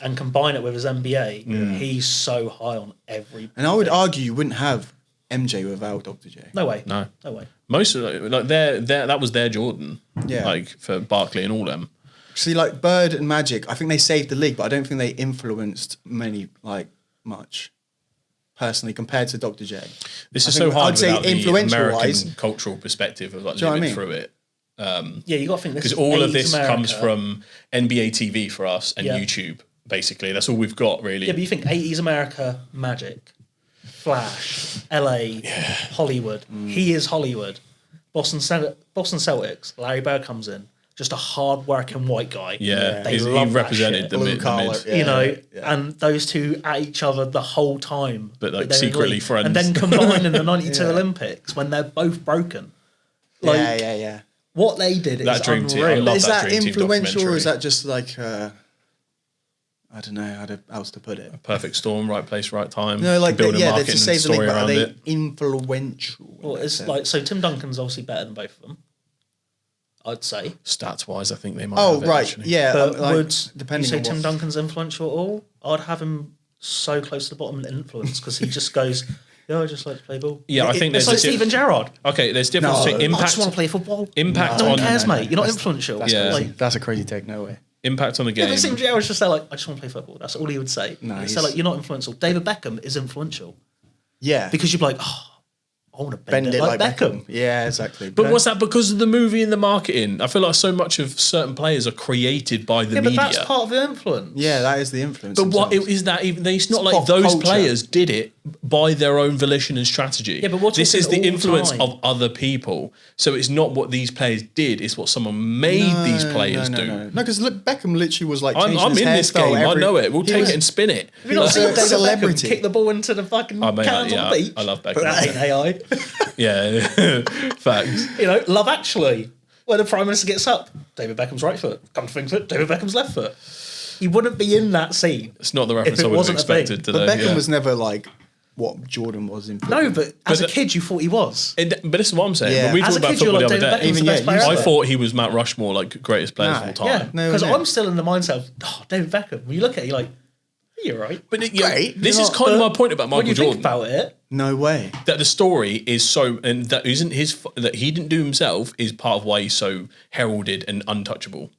and combine it with his NBA, he's so high on every. And I would argue you wouldn't have MJ without Dr. J. No way. No. No way. Most of like that was their Jordan. Yeah. Like for Barkley and all them. See, like Bird and Magic, I think they saved the league, but I don't think they influenced many much. Personally, compared to Dr. J. This I is think so hard I'd say without the influential-wise- American cultural perspective of like Do you know living what I mean? through it. Yeah, you got to think this Because is all of 80s this America. comes from NBA TV for us and Yeah. YouTube, basically. That's all we've got, really. Yeah, but you think 80s America, Magic, Flash, LA, Hollywood. He is Hollywood. Boston Celtics, Larry Bird comes in. Just a hard-working white guy. Yeah, They he love that represented shit. the Blue mid. collar, The mid. yeah. You know, and those two at each other the whole time. But, like, they're in secretly league. friends. And then combined in the 92 Yeah. Olympics when they're both broken. Like, Yeah. what they did That is dream team, I unreal. love Is that that Dream Team influential or is documentary. that just like, I don't know how else to put it? Perfect storm, right place, right time. No, like, build a they're marketing just saved the league, story but are around they it. influential? Well, it's like, so Tim Duncan's obviously better than both of them, I'd say. Stats wise, I think they might. Oh, have it, right. actually. Yeah. But like, would depending you say on Tim what- Duncan's influential at all? I'd have him so close to the bottom in influence because he just goes, yeah, I just like to play ball. Yeah, I think It's there's like a Steven Gerrard. Okay, there's difference No. between I just impact. want to play football. Impact No one on cares, no, mate. You're not that's- influential. That's Yeah. crazy. That's a crazy take. No way. Impact on the Yeah, game. but Steven Gerrard's just there like, I just want to play football. That's all he would say. No, He'd say he's- like, you're not influential. David Beckham is influential Yeah. because you'd be like, oh, I want to Bend it like Beckham. Yeah, exactly. But was that because of the movie and the marketing? I feel like so much of certain players are created by the Yeah, but media. that's part of the influence. Yeah, that is the influence. But what themselves. is that even? It's not It's like pop those culture. players did it by their own volition and strategy. Yeah, but we're this is the talking all influence time. of other people. So it's not what these players did; it's what someone made these players do. No, because look, Beckham literally was like I'm changing his in this hairstyle game. I every- know it. We'll he take was- it and spin it. Have you not He's seen a David Beckham celebrity. kick the ball into the fucking I mean, cans yeah, on the beach? I love Beckham. But that ain't AI. Yeah, facts. You know, Love Actually, where the Prime Minister gets up, David Beckham's right foot. Come to think of it, David Beckham's left foot. He wouldn't be in that scene. It's not the reference it I would have wasn't a thing. expected But today. Beckham yeah. was never like what Jordan was in football. No, but as a the- kid, you thought he was. But this is what I'm saying. Yeah. When we As talked a about kid, you were football like, the David other day, Beckham's the Even best yet, player you I ever. thought he was Mount Rushmore, like greatest players No. of all time. Yeah, No, because no. I'm still in the mindset of, David Beckham. When you look at it, you're like, you're right. But Great. this You're is not- kind of my point about When Michael you Jordan. think about it, No way. That the story is so, and that isn't that he didn't do himself is part of why he's so heralded and untouchable.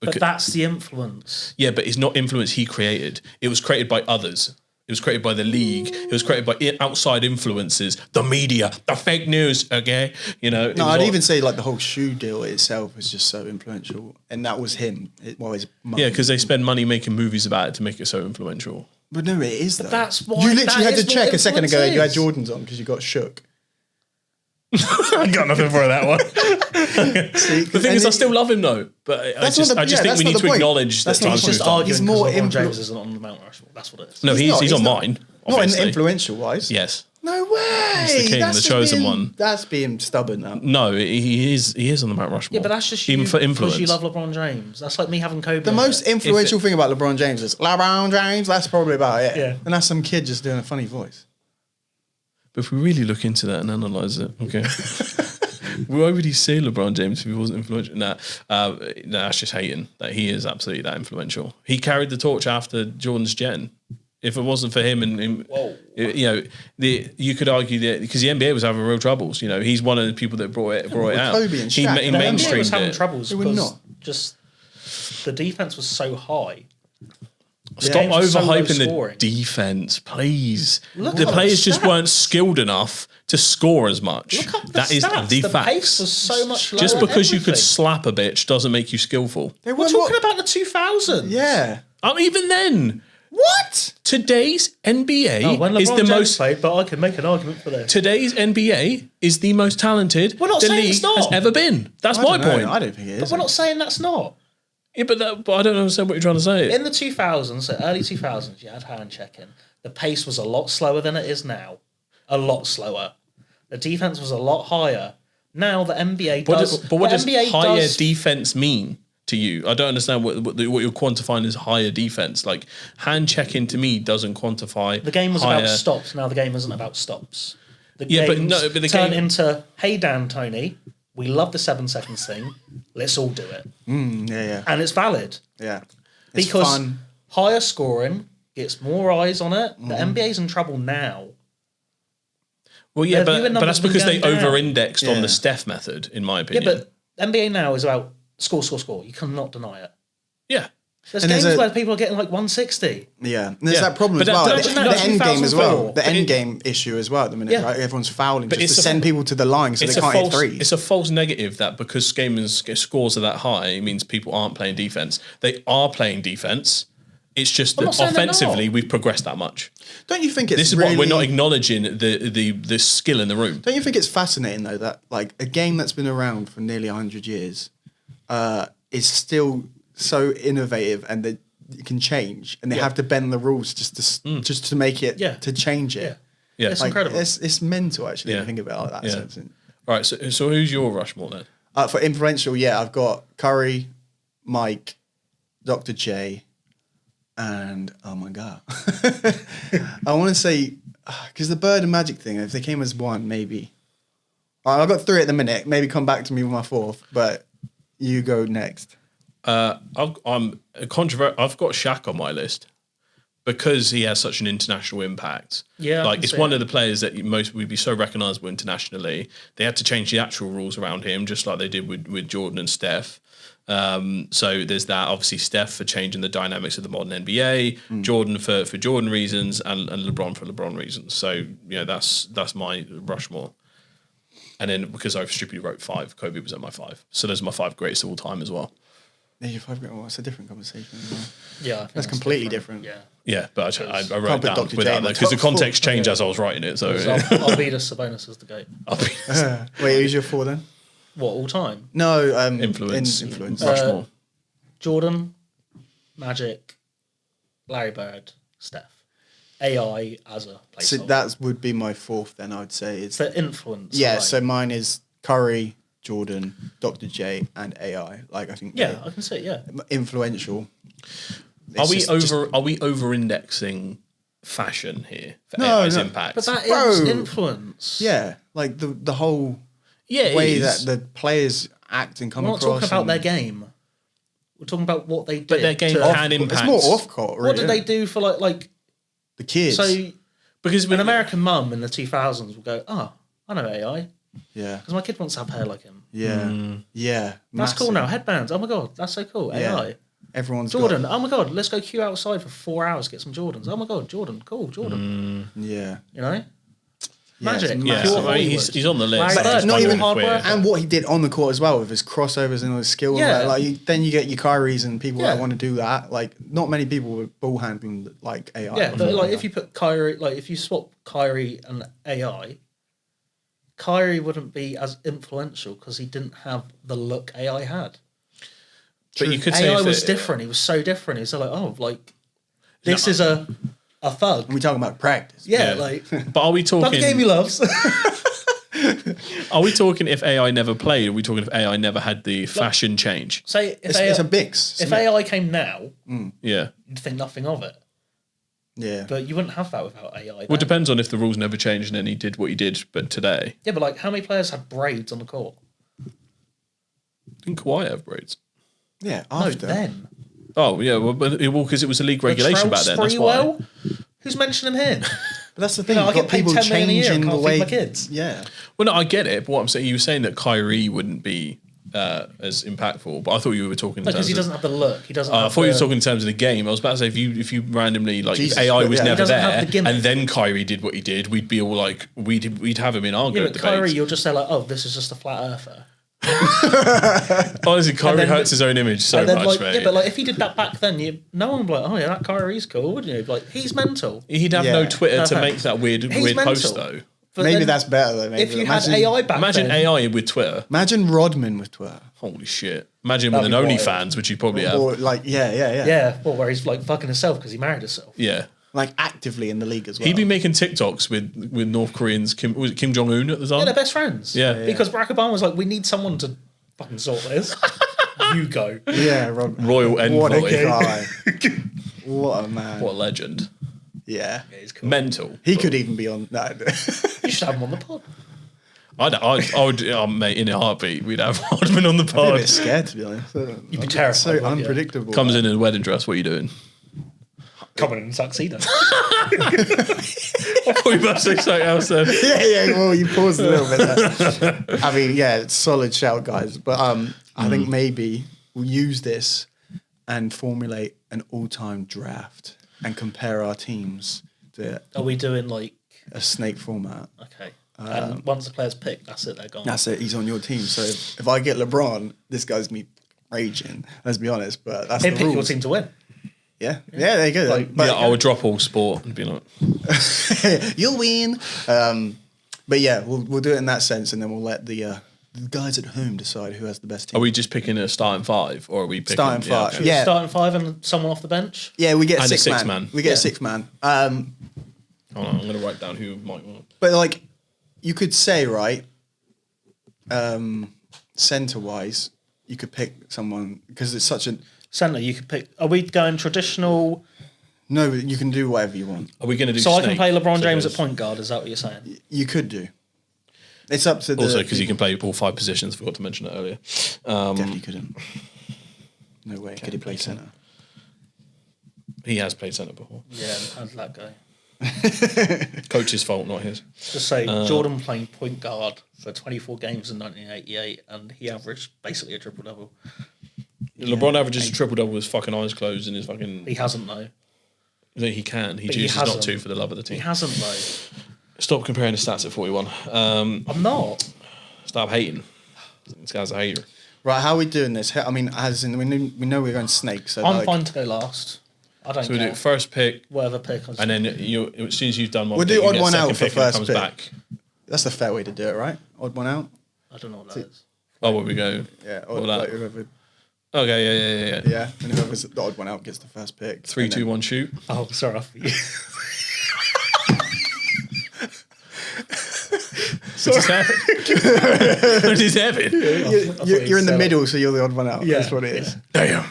but that's the influence. Yeah, but it's not influence he created. It was created by others. It was created by the league. It was created by outside influences, the media, the fake news. Okay, you know. No, I'd even say like the whole shoe deal itself was just so influential, and that was him. His mum. yeah, because they spend money making movies about it to make it so influential. But no, it is though. that's why- you that literally had is to what check a second ago. influence You had is. Jordans on because you got shook. I got nothing for that one. The thing is, I still love him though, but I just think we that's need not to the point. acknowledge that That's not- times He's He's just moved on. arguing more because LeBron influ- James isn't on the Mount Rushmore. That's what it is. No, he's on not. mine. Not in Obviously. influential wise. Yes. No way. He's the king, That's the just chosen being- one. That's being stubborn now. No, he is on the Mount Rushmore. Yeah, but that's just you even for influence. because you love LeBron James. That's like me having Kobe. The on most it. influential thing about LeBron James is LeBron James. That's probably about it. Yeah. And that's some kid just doing a funny voice. But if we really look into that and analyze it, okay. Why would he say LeBron James if he wasn't influential? Nah, that's just hating. That he is absolutely that influential. He carried the torch after Jordan's gen. If it wasn't for him, you know, you could argue that because the NBA was having real troubles. You know, he's one of the people that brought it out. Kobe and He Shaq. he The The NBA was mainstreamed having it. troubles They were because not. just the defense was so high. Stop games were so low overhyping the scoring. defense, please. Look The up players the just stats. weren't skilled enough to score as much. Look up the That is stats. the The facts. pace was so much lower. Just because you could everything. slap a bitch doesn't make you skillful. They We're were talking about the 2000s. Yeah. Even then, What? today's NBA Oh, when is LeBron the James most. played, but I can make an argument for this. Today's NBA is the most talented We're not the saying league it's not. has ever been. That's I my don't know. point. I don't think it is. We're not saying that's not. Yeah, but I don't understand what you're trying to say. In the 2000s, so early 2000s, you had hand checking. The pace was a lot slower than it is now. A lot slower. The defense was a lot higher. Now the NBA does. But what the does NBA higher does- defense mean to you? I don't understand what you're quantifying as higher defense. Like hand checking to me doesn't quantify. The game was higher. about stops. Now the game isn't about stops. The Yeah, but game's no, but the turned game- into, hey Dan, Tony, we love the 7 seconds thing. Let's all do it. Yeah. And it's valid. Yeah. It's Because fun. higher scoring gets more eyes on it. The NBA's in trouble now. Well, yeah, Their viewing but that's numbers because they been going down. over-indexed on Yeah. the Steph method, in my Yeah, opinion. but NBA now is about score. You cannot deny it. Yeah. There's And games there's where people are getting like 160. Yeah, and there's Yeah. that problem But as well. that- The, that- the end game as well. 2004. The end game issue as well at the minute, Yeah. right? Everyone's fouling But just to it's a- send people to the line so they can't hit threes. It's a false negative that because gamers scores are that high, it means people aren't playing defense. They are playing defense. It's just I'm that not saying they're offensively not. we've progressed that much. Don't you think it's This is really, what we're not acknowledging the skill in the room. Don't you think it's fascinating though that like a game that's been around for nearly 100 years is still so innovative and that it can change and they have to bend the rules just to make it to change it. Yeah. It's Like, incredible. It's mental actually. Yeah. If you think about it like that Yeah. sense. Right, so who's your Rushmore then? For influential, I've got Curry, Mike, Dr. J, and oh my god, I want to say because the Bird and Magic thing, if they came as one, maybe. I've got 3 at the minute. Maybe come back to me with my 4th, but you go next. I'm a I've got Shaq on my list because he has such an international impact. Yeah, I like can it's see one it. of the players that most would be so recognisable internationally. They had to change the actual rules around him, just like they did with Jordan and Steph. So there's that. Obviously, Steph for changing the dynamics of the modern NBA, Jordan for Jordan reasons, and LeBron for LeBron reasons. So that's my Rushmore. And then because I stupidly wrote 5, Kobe was at my 5. So those are my 5 greatest of all time as well. Yeah, your 5 well, it's a different conversation. Yeah, I think That's completely different. Yeah. Yeah, but I wrote Can't put down Dr. J without in that my because the top 4. context changed as I was writing it. So I'll beat us Sabonis as the GOAT. Wait, who's your 4 then? What, all time? No, influence. influence. Rushmore. Jordan, Magic, Larry Bird, Steph. AI as a placeholder. So that would be my 4th. Then I would say it's the influence. yeah. like- So mine is Curry, Jordan, Dr. J, and AI. Like I think yeah, I can see it. Yeah, they're influential. Are It's we just- over indexing fashion here for No, AI's no. impact? but that Bro. is influence. Yeah, like the whole yeah, it way is. that the players act and come We're not across. talking about and- their game. We're talking about what they did. But their game to- can impact. It's more off court. Really, What did they do for like? The kids. So because an American mum in the 2000s will go, "Oh, I know AI yeah, because my kid wants to have hair like him. yeah. That's cool massive. now. Headbands. Oh my god, that's so cool. Yeah. AI. Everyone's Jordan. got- Oh my god, let's go queue outside for 4 hours get some Jordans. Oh my god, Jordan. Cool, Jordan. yeah. You know, Yeah, it's Magic. yeah, Pure massive. I mean, Hollywood. he's on the list. Larry But Bird, it's not pure even hard queer. work. And what he did on the court as well with his crossovers and all his skill. Yeah. Then you get your Kyries and people Yeah. that want to do that. Like not many people with ball handling like AI. Yeah, but before. like if you put Kyrie, like if you swap Kyrie and AI, Kyrie wouldn't be as influential because he didn't have the look AI had. But you could say AI if was it- different. He was so different. He was like, oh, like this is a thug. we talking about practice. Yeah, Yeah. like But are we that's the game he talking? loves. Are we talking if AI never played? Or are we talking if AI never had the fashion change? Say if It's a mix. if AI came now, Yeah. you'd think nothing of it. Yeah. But you wouldn't have that without AI. Well, it then. depends on if the rules never changed and then he did what he did. But today, Yeah, but like how many players had braids on the court? didn't Kawhi have braids? Yeah. No, After. then. Oh yeah, well, because it was a league regulation back then. That's why. Sprewell? Who's mentioning him? But that's the thing. No, I you've get got paid people 10 million a year, I changing can't the feed way. my kids. Yeah. Well, no, I get it. But what I'm saying, you were saying that Kyrie wouldn't be as impactful. But I thought you were talking in Because terms he of. doesn't have the look. He doesn't. I have thought you were the- talking in terms of the game. I was about to say if you randomly like Jesus, if AI was yeah. He never doesn't have there the gimmick. and then Kyrie did what he did, we'd be all like we'd have him in our Yeah, good but debates. Kyrie, you'll just say like, "Oh, this is just a flat earther." Honestly, Kyrie then- hurts his own image so And then, much, like, mate. yeah, but like if he did that back then, no one would be like, "Oh yeah, that Kyrie's cool," wouldn't you? Like he's mental. He'd have Yeah. no Twitter to No, make that weird He's post mental. though. But Maybe then that's better though. Maybe. if you had AI back Imagine then. AI with Twitter. Imagine Rodman with Twitter. Holy shit! Imagine with That'd an be wild. OnlyFans, which you probably have. Or like yeah. Yeah, well, where he's like fucking himself because he married himself. Yeah. Like actively in the league as well. He'd be making TikToks with North Koreans. Was it Kim Jong Un at the time? Yeah, they're best friends. Yeah. Because Barack Obama was like, "We need someone to fucking sort this." You go. Yeah, Rodman. Royal What a envoy. guy. What a man. What a legend. Yeah. Yeah, he's cool. Mental. He could even be on. No. You should have him on the pod. I would, mate, in a heartbeat, we'd have Hardman on the I'm a pod. bit scared, to be honest. You'd be terrified, So wouldn't you? unpredictable. Comes in a wedding dress. What are you doing? Coming in a tuxedo. I thought you were about to say something else then. yeah. Well, you paused a little bit there. I mean, yeah, it's solid shout, guys. But I think maybe we'll use this and formulate an all-time draft and compare our teams to Are we doing like a snake format. okay? And once the player's picked, that's it. They're gone. That's it. He's on your team. So if I get LeBron, this guy's gonna be raging. Let's be honest. But that's He'd the pick rules. your team to win. Yeah. There you go. But Yeah, I would drop all sport and be like, you'll win. But yeah, we'll do it in that sense, and then we'll let the guys at home decide who has the best team. are we just picking a starting five, or are we picking Starting five. okay. Yeah. Starting five and someone off the bench. Yeah, we get And a six six man. man. We get Yeah. a 6 man. Hold on, I'm going to write down who might want. But like, you could say, right, centre wise, you could pick someone because it's such a Centre, you could pick. Are we going traditional? no. You can do whatever you want. Are we going to do? So I can snake? play LeBron So James there's- at point guard. Is that what you're saying? You could do. It's up to the. Also, because you can play all 5 positions. Forgot to mention that earlier. Definitely couldn't. No way. Could he play centre? He has played centre before. Yeah, and that guy. Coach's fault, not his. Just say Jordan playing point guard for 24 games in 1988, and he averaged basically a triple double. LeBron averages a triple double with fucking eyes closed and his fucking. He hasn't though. No, he can. He But he chooses not hasn't. to for the love of the He team. hasn't though. Stop comparing the stats at 41. I'm not. Stop hating. This guy's a hater. Right, how are we doing this? I mean, as in, we know we're going snake, so I'm like, fine to go last. I don't So we care. do first pick, Whatever pick. and then you, as soon as you've done one, We'll pick, do you odd get one second out for pick and it first comes pick. back. that's the fair way to do it, right? Odd one out. I don't know what that is. Oh, where we go? Yeah. What Odd, that? like, whoever, Okay, yeah. yeah, and whoever's the odd one out gets the first pick. 3, And 2, then- 1, shoot. Oh, sorry. I forget. What's happening? What is happening? You're in the middle, so you're the odd one out. Yeah, That's what it is. Damn.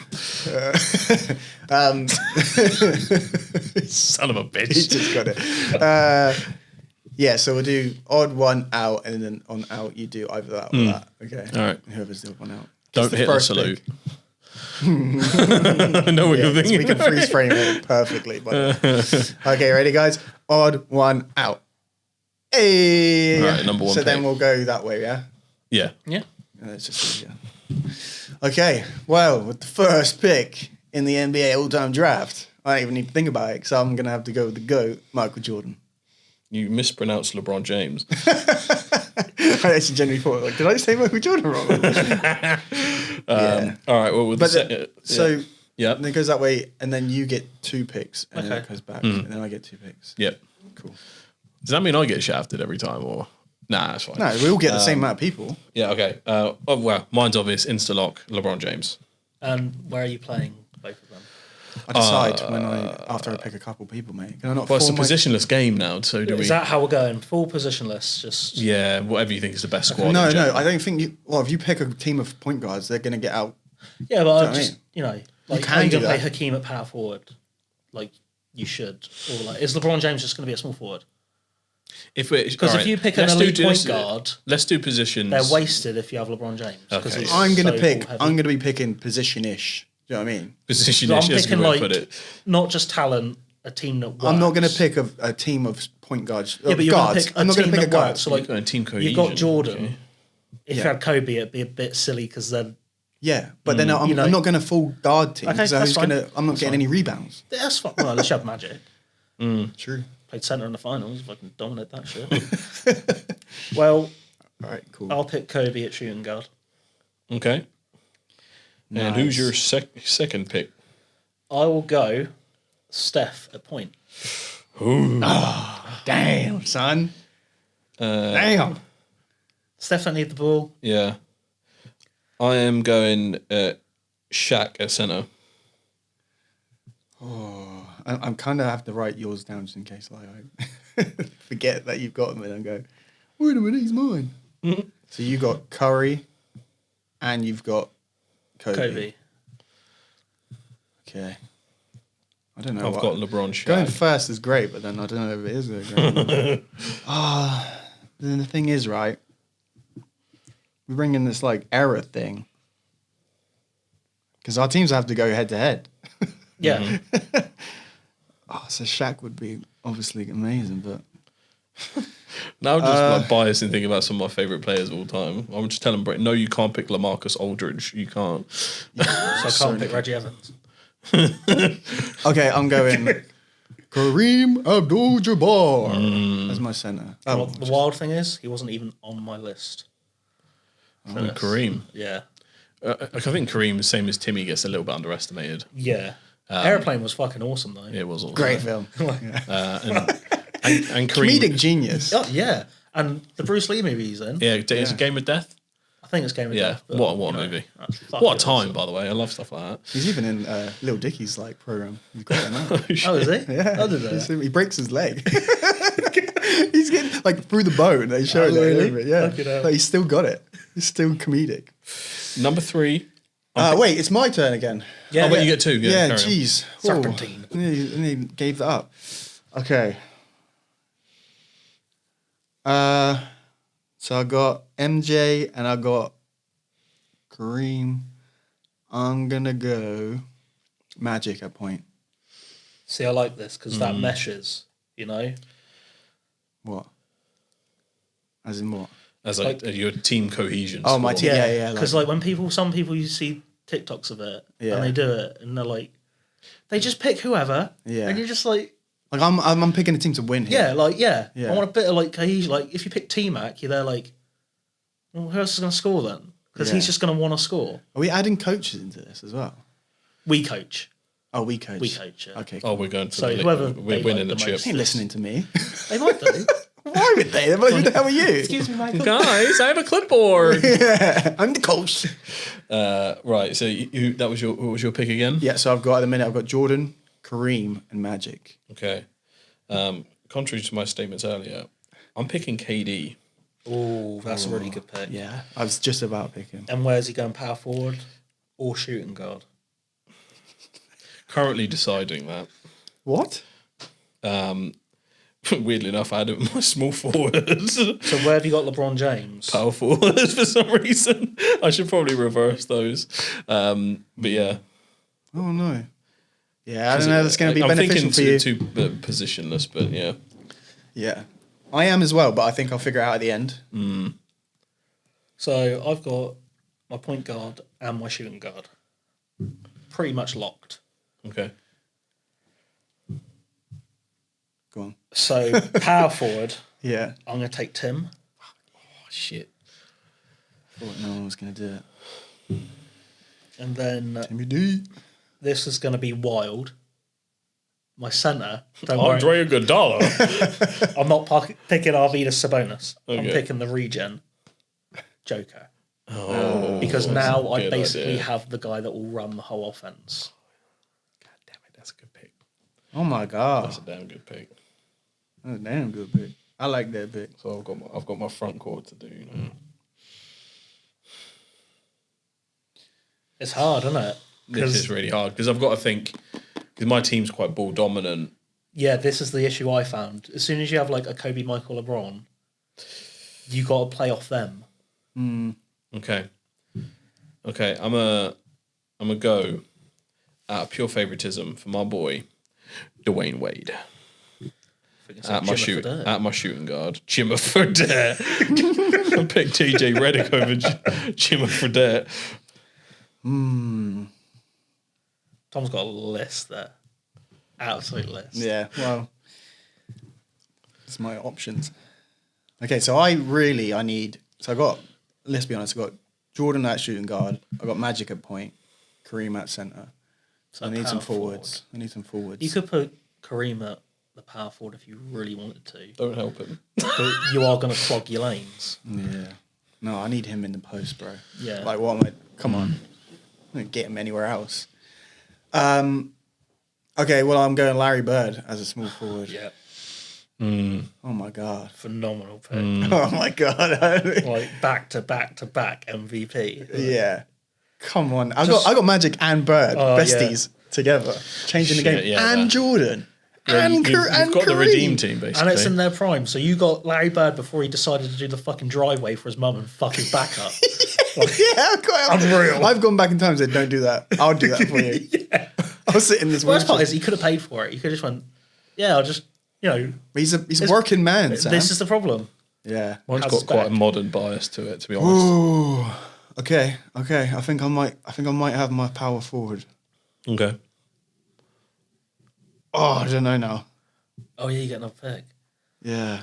Son of a He bitch. just got it. Yeah, so we'll do odd one out, and then on out you do either that or that. Okay. All right. And whoever's the odd one out. Don't Gets hit the first salute. pick. I know what Yeah, you're so thinking. we can freeze frame it perfectly. But okay, ready, guys? Odd one out. Hey. All right, number one So then pick. we'll go that way, yeah. Yeah. Yeah. It's just easier. Okay, well, with the first pick in the NBA all-time draft, I don't even need to think about it because I'm going to have to go with the GOAT, Michael Jordan. You mispronounced LeBron James. I actually genuinely thought, like, did I say Michael Jordan wrong? Yeah. All right. Well, with But the so yeah. then it goes that way, and then you get 2 picks, and then Okay. it goes back, and then I get 2 picks. Yeah. Cool. Does that mean I get shafted every time, or nah? That's fine. No, we all get the same amount of people. Yeah. Okay. Oh well, mine's obvious. Insta lock. LeBron James. And where are you playing both of them? I decide after I pick a couple people, mate. Can I not Well, it's a form my- positionless game now. So do we? Is that how we're going? Full positionless, just Yeah. Whatever you think is the best squad. No, in general. I don't think you. Well, if you pick a team of point guards, they're going to get out. yeah. But what I I just mean? you know, like, can are you do gonna play that. Hakeem at power forward? Like you should, or like is LeBron James just going to be a small forward? If we Because if you pick an elite point guard, let's do positions. they're wasted if you have LeBron James. 'cause Okay. he's I'm going to so pick. ball-heavy. I'm going to be picking position-ish. Do you know what I mean? Position. So I'm That's a picking good way like to put it. not just talent, a team that works. I'm not going to pick a team of point guards. Yeah, but you're going to guards. pick a I'm not team going to pick a that guard. works. So like You're going team you've got cohesion, Jordan. okay. If Yeah. you had Kobe, it'd be a bit silly because then Yeah, but then I'm, You know- I'm not going to full guard team. Okay, so that's who's fine. gonna, I'm not getting any rebounds. that's fine. Well, unless you have Magic. True. Played centre in the finals. If I can dominate that shit. Well, All right, cool. I'll pick Kobe at shooting guard. Okay. And who's your second pick? I will go Steph at point. Damn, son. Damn. Steph don't need the ball. Yeah. I am going Shaq at centre. I'm kind of have to write yours down just in case like I forget that you've got them and I go, wait a minute, he's mine. So you got Curry and you've got Kobe. Okay. I don't know. I've got LeBron Shaq. Going first is great, but then I don't know if it is great. Then the thing is, right, we bring in this like error thing because our teams have to go head to head. Yeah. Oh, so Shaq would be obviously amazing, but Now I'm just like biased and thinking about some of my favourite players of all time. I'm just telling Brett, no, you can't pick LaMarcus Aldridge. You can't. So I can't pick Reggie Evans. okay, I'm going Kareem Abdul-Jabbar as my center. Well, the wild thing is, he wasn't even on my list. Kareem. Yeah. I think Kareem, the same as Timmy, gets a little bit underestimated. Yeah. Airplane was fucking awesome, though. It was awesome. Great film. And Kareem. Comedic genius. Oh, yeah. And the Bruce Lee movie he's in. Yeah, is it Game of Death? I think it's Game of Yeah. Death. but, What a you know, movie. that's What a fucking time, awesome. by the way. I love stuff like that. He's even in Lil Dicky's like program. He's great in that. Oh, is he? Yeah. I did that. He breaks his leg. He's getting like through the bone. They show it. Like, really? over it. Yeah. Fucking hell. Like, he's still got it. He's still comedic. Number 3. Wait, it's my turn again. Yeah, Oh, but yeah. you get 2. Yeah, carry on. jeez. Serpentine. Oh, and he gave that up. Okay. So I got MJ and I got Kareem. I'm gonna go Magic at point. See, I like this because that meshes, you know? What? As in what? As like your team cohesion. Oh, my score. team. Yeah. Because like when some people you see TikToks of it Yeah. and they do it and they're like, they just pick whoever. Yeah. And you're just like, Like I'm picking a team to win here. yeah, like, yeah. Yeah. I want a bit of like cohesion. Like if you pick T-Mac, you're there like, well, who else is going to score then? Because Yeah. he's just going to want to score. Are we adding coaches into this as well? We coach. Oh, we coach. We coach, yeah. Okay. Oh, we're going for So the whoever we're they winning like the the chip. most. They ain't listening to me. They might do. Why would they? They're like, who the hell are you? Excuse me, Michael. Guys, I have a clipboard. Yeah, I'm the coach. Right, so what was your pick again? Yeah, so I've got at the minute I've got Jordan, Kareem, and Magic. Okay. Contrary to my statements earlier, I'm picking KD. Oh, that's a really good pick. Yeah, I was just about picking. And where's he going, power forward or shooting guard? Currently deciding that. What? Weirdly enough, I had it with my small forwards. So where have you got LeBron James? Power forwards for some reason. I should probably reverse those. But yeah. Oh no. Yeah, I don't know. That's going to be beneficial for you. Too positionless, but yeah. Yeah, I am as well, but I think I'll figure it out at the end. So I've got my point guard and my shooting guard pretty much locked. Okay. Go on. So power forward, Yeah. I'm going to take Tim. Oh, shit. I thought no one was going to do it. And then Timmy D. this is going to be wild. My centre, don't worry, Andre Iguodala. I'm not picking Arvidas Sabonis. I'm Okay. picking the regen Joker. Oh, Because that's now a I good basically idea. have the guy that will run the whole offense. God damn it, that's a good pick. Oh my god. That's a damn good pick. That's a damn good pick. I like that pick. So I've got my front court to do. You know. It's hard, isn't it? This is really hard because I've got to think because my team's quite ball dominant. Yeah, this is the issue I found. As soon as you have like a Kobe, Michael, LeBron, you got to play off them. Okay. I'm a go out of pure favoritism for my boy Dwayne Wade at my shooting guard, Jimmer Fredette. I picked TJ Redick over Jimmer Fredette. Tom's got a list there. Absolute list. Yeah, well, it's my options. Okay, so I need. So I got. Let's be honest. I got Jordan at shooting guard. I got Magic at point. Kareem at center. So I need some power forwards. I need some forwards. You could put Kareem at the power forward if you really wanted to, Don't help him. but you are going to clog your lanes. Yeah. No, I need him in the post, bro. Yeah. Like, what am I? Come on. I don't get him anywhere else. Okay, well, I'm going Larry Bird as a small forward. Yeah. Oh my god. Phenomenal pick. Oh my god. Like back to back to back MVP. Yeah. Come on. I got Magic and Bird, Oh, besties together, changing the Shit, game. yeah, and man. Jordan. You've got the Kareem. redeem team, basically. And it's in their prime. So you got Larry Bird before he decided to do the fucking driveway for his mum and fuck his back up. Unreal. I've gone back in time and said, don't do that. I'll do that for you. I'll sit in this Worst part wheelchair. is he could have paid for it. He could have just went, yeah, I'll just, He's a working man, Sam. this is the problem. Yeah. Mine's Has got its quite a back. modern bias to it, to be honest. Ooh. Okay. I think I might have my power forward. Okay. Oh, I don't know now. Oh, yeah, you get another pick. Yeah.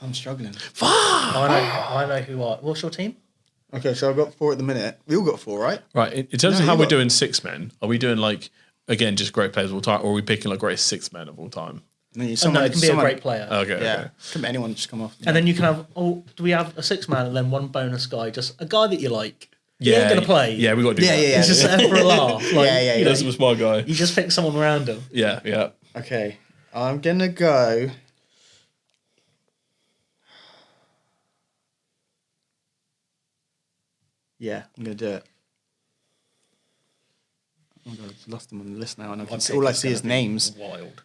I'm struggling. I know who are. What's your team? Okay, so I've got 4 at the minute. We all got 4, right? Right. In terms No, of how you we're got- doing 6 men, are we doing like, again, just great players of all time, or are we picking like great 6 men of all time? No, No, it can be a great player. Okay. Yeah. Okay. Can anyone just come off? And then you can have, do we have a 6-man and then one bonus guy, just a guy that you like? He Yeah. ain't going to play. Yeah, we got to do that. Yeah. He's just there for a laugh. Like, Yeah. you know, This was my guy. you just pick someone random. Yeah. Yeah. Okay. I'm going to go... Yeah, I'm going to do it. Oh my God, I've lost them on the list now, and all I see is names. Wild.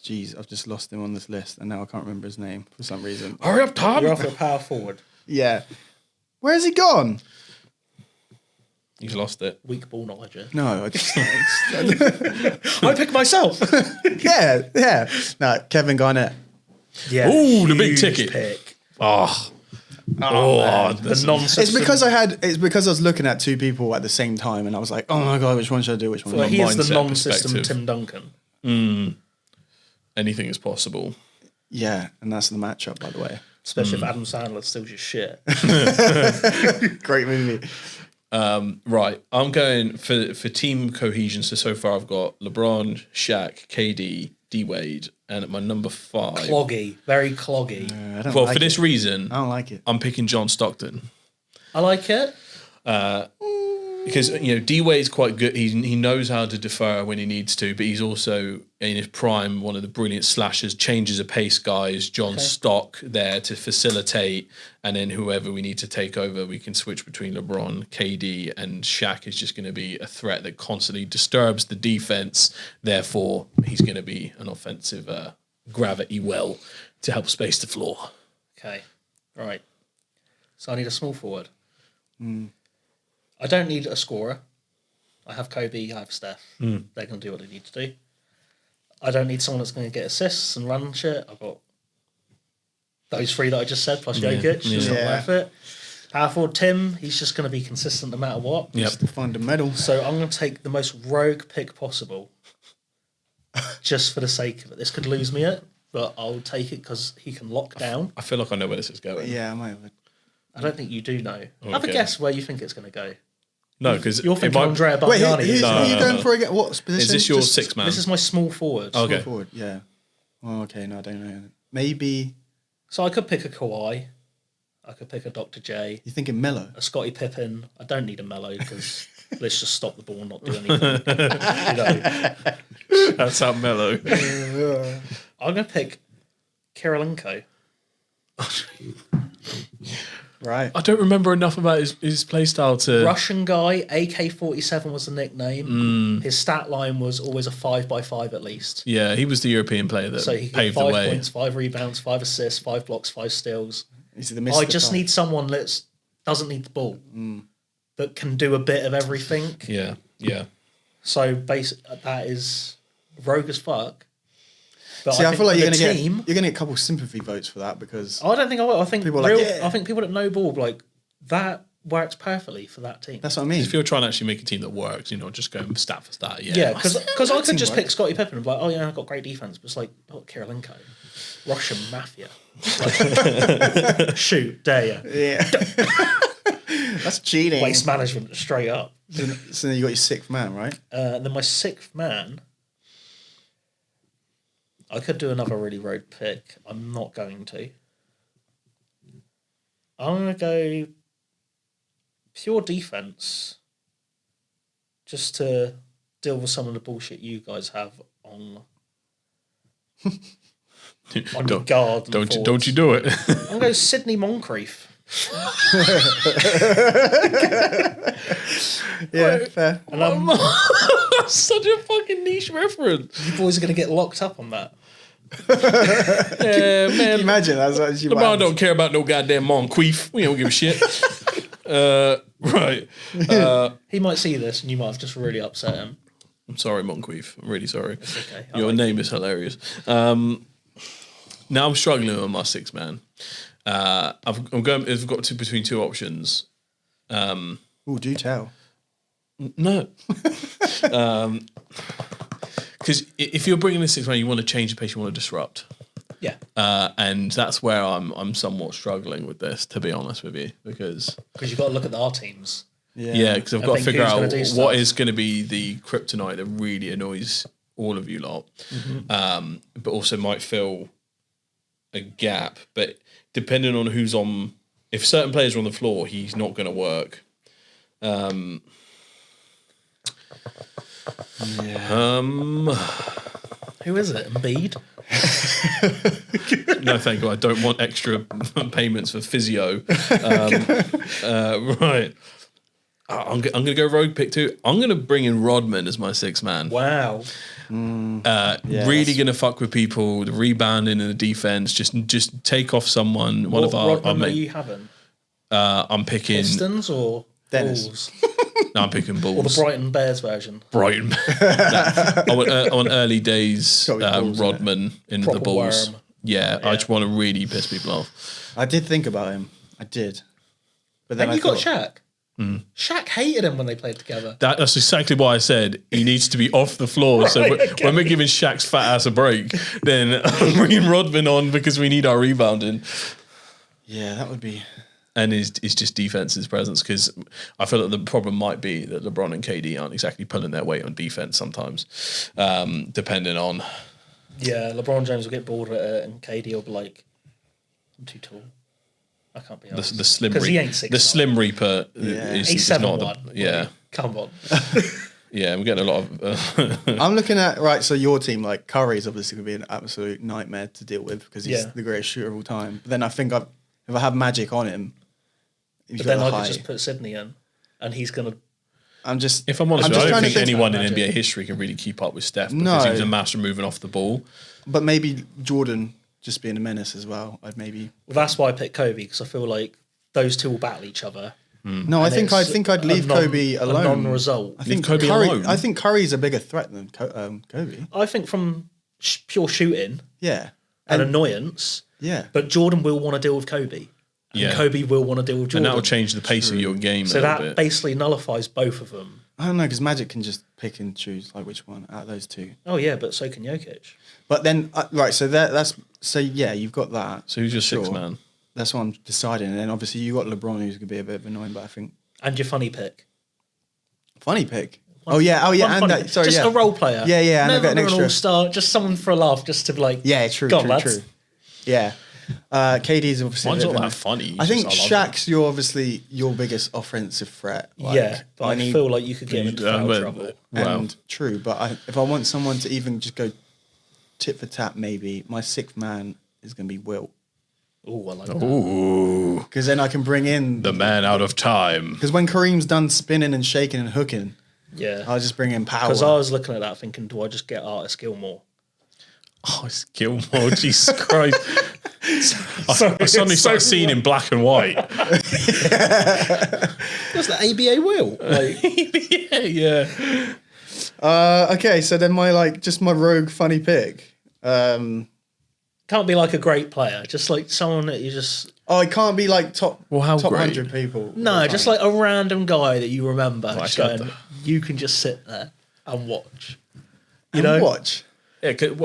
Jeez, I've just lost him on this list, and now I can't remember his name for some reason. Hurry up, Tom. You're after a power forward. Yeah. Where's he gone? He's lost it. Weak ball knowledge. Yeah? No, I just... I pick myself. yeah. No, Kevin Garnett. Yeah. Ooh, the big huge ticket. pick. Oh. The nonsense. It's because I was looking at 2 people at the same time, and I was like, oh my God, which one should I do? Which one? Well, he is the mindset non-system perspective. Tim Duncan. Anything is possible. Yeah, and that's the matchup, by the way. Especially if Adam Sandler steals your shit. Great movie. Right. I'm going for team cohesion. So far I've got LeBron, Shaq, KD, D-Wade, and at my number 5. Cloggy. Very cloggy. I don't Well, like for this reason, I don't like it. I'm picking John Stockton. I like it. Because, D-Wade's quite good. He knows how to defer when he needs to, but he's also, in his prime, one of the brilliant slashers, changes of pace guys. John Stock there to facilitate, and then whoever we need to take over, we can switch between LeBron, KD, and Shaq is just going to be a threat that constantly disturbs the defense. Therefore, he's going to be an offensive gravity well to help space the floor. Okay. Right. So I need a small forward. I don't need a scorer. I have Kobe, I have Steph. They're going to do what they need to do. I don't need someone that's going to get assists and run shit. I've got those 3 that I just said, plus Jokic. It's not worth it. Power forward Tim, he's just going to be consistent no matter what. Yep. The fundamentals. So I'm going to take the most rogue pick possible just for the sake of it. This could lose me it, but I'll take it because he can lock down. I feel like I know where this is going. Yeah, I might have. I don't think you do know. Have a Okay. guess where you think it's going to go. No, because You're thinking Andrea Wait, Bargnani. who are you no, going no. for again? What position? is this your Just 6 man? This is my small forward. Okay. small forward, yeah. Oh, okay, no, I don't know. Maybe So I could pick a Kawhi. I could pick a Dr. J. you're thinking Melo. A Scottie Pippen. I don't need a Mello because let's just stop the ball and not do anything. You know. That's how mellow. I'm going to pick Kirilenko. Right. I don't remember enough about his play style to. Russian guy, AK-47 was the nickname. His stat line was always a 5x5 at least. Yeah, he was the European player that So he got paved 5 the way. points, 5 rebounds, 5 assists, 5 blocks, 5 steals. Is it the I just need someone that doesn't need the ball, that can do a bit of everything. Yeah, yeah. So that is rogue as fuck. But See, I feel like for you're the gonna get a couple sympathy votes for that because I don't think I will. I think People are like, yeah. I think people that know ball like that works perfectly for that team. that's what I mean. If you're trying to actually make a team that works, just go stat for stat. Yeah, because I that could just teamwork. pick Scottie Pippen and be like, oh yeah, I've got great defense, but it's like, oh, Kirilenko, Russian mafia. Like, shoot, dare you? Yeah. That's cheating. Waste management straight up. So then you got your 6th man, right? Then my 6th man, I could do another really road pick. I'm not going to. I'm going to go pure defense just to deal with some of the bullshit you guys have on your guard. And Don't you do it? I'm going to go Sidney Moncrief. Yeah, fair. And That's such a fucking niche reference. You boys are going to get locked up on that. Yeah, Can man. you imagine? That's actually LeBron don't care about no goddamn Moncrief. We don't give a shit. Right. He might see this and you might have just really upset him. I'm sorry, Moncrief. I'm really sorry. Okay. Your name is hilarious. Now I'm struggling with my 6 man. I've got between 2 options. Oh, do tell. No. Because if you're bringing in 6 man, you want to change the pace, you want to disrupt. Yeah. And that's where I'm somewhat struggling with this, to be honest with you, because you've got to look at our teams. yeah, because I've got to think figure who's out gonna do what stuff. is going to be the kryptonite that really annoys all of you lot, but also might fill a gap. But depending on who's on, if certain players are on the floor, he's not going to work. Who is it? Embiid? No, thank you. I don't want extra payments for physio. Right. I'm going to go rogue pick 2. I'm going to bring in Rodman as my 6 man. Wow. Really going to fuck with people, the rebounding and the defense. Just take off someone. One What of our Rodman are main. you having? I'm picking. Pistons or Dennis. Bulls? No, I'm picking Bulls. Or the Brighton Bears version? Brighton. I want early days Gotta be Bulls, Rodman in Proper the Bulls. worm. Yeah, I just want to really piss people off. I did think about him. I did. But then And I you got thought, Shaq. Shaq hated him when they played together. That's exactly why I said he needs to be off the floor. So when we're giving Shaq's fat ass a break, then I'm bringing Rodman on because we need our rebounding. yeah, that would be. And is just defense's presence, because I feel like the problem might be that LeBron and KD aren't exactly pulling their weight on defense sometimes, depending on. Yeah, LeBron James will get bored of it and KD will be like, I'm too tall. I can't be The honest. Slim 'Cause he Reaper. ain't 6'9". The Slim Reaper He's is 7'1". not the, yeah. Come on. Yeah, we're getting a lot of. I'm looking at, right, so your team, like Curry's obviously going to be an absolute nightmare to deal with because he's Yeah. the greatest shooter of all time. But then I think if I have Magic on him, he's But got then the I height. could just put Sydney in and he's going to... I'm just. If I'm honest, I'm with you, just I don't trying to think think. anyone in Magic. NBA history can really keep up with Steph because No. he's a master moving off the ball. But maybe Jordan just being a menace as well. I'd maybe. Well, that's why I picked Kobe, because I feel like those two will battle each other. No, I And think it's I'd leave Kobe a alone. non-result. I think Kobe Curry, alone? I think Curry's a bigger threat than Kobe. I think from pure shooting Yeah. and annoyance, Yeah. but Jordan will want to deal with Kobe. And Yeah. Kobe will want to deal with And Jordan. that will change the pace of your game So a little that bit. basically nullifies both of them. I don't know, because Magic can just pick and choose like which one out of those two. Oh yeah, but so can Jokic. But then, right, so that's yeah, you've got that. So who's your Sure. 6 man? That's what I'm deciding. And then obviously you got LeBron, who's gonna be a bit annoying, but I think And your funny pick. funny pick. And that, sorry, just yeah, a role player. Yeah, yeah, and I Never got an an extra. all-star, just someone for a laugh, just to be like, Yeah, true, go on, true, lads. true. Yeah, KD's obviously. Mine's a not bit of that a- funny. I think It's just- love Shaq's obviously your biggest offensive threat. Like, Yeah, but I feel like you could get him into foul but- trouble. Wow. And true, but if I want someone to even just go tit for tat, maybe my 6th man is going to be Wilt, Oh, I like that. Ooh, because then I can bring in the man out of time. because when Kareem's done spinning and shaking and hooking, Yeah. I'll just bring in power. Because I was looking at that thinking, do I just get Artis Gilmore? Oh, it's Gilmore, Jesus Christ. I suddenly start seeing in black and white. What's the ABA will? Like, yeah. Okay, so then my rogue funny pick. can't be like a great player, just like someone that you just... Oh, it can't be like top Well, how top great? 100 people. No, just like a random guy that you remember. Just actually, going, you can just sit there and watch. You and know? watch. Yeah, I'm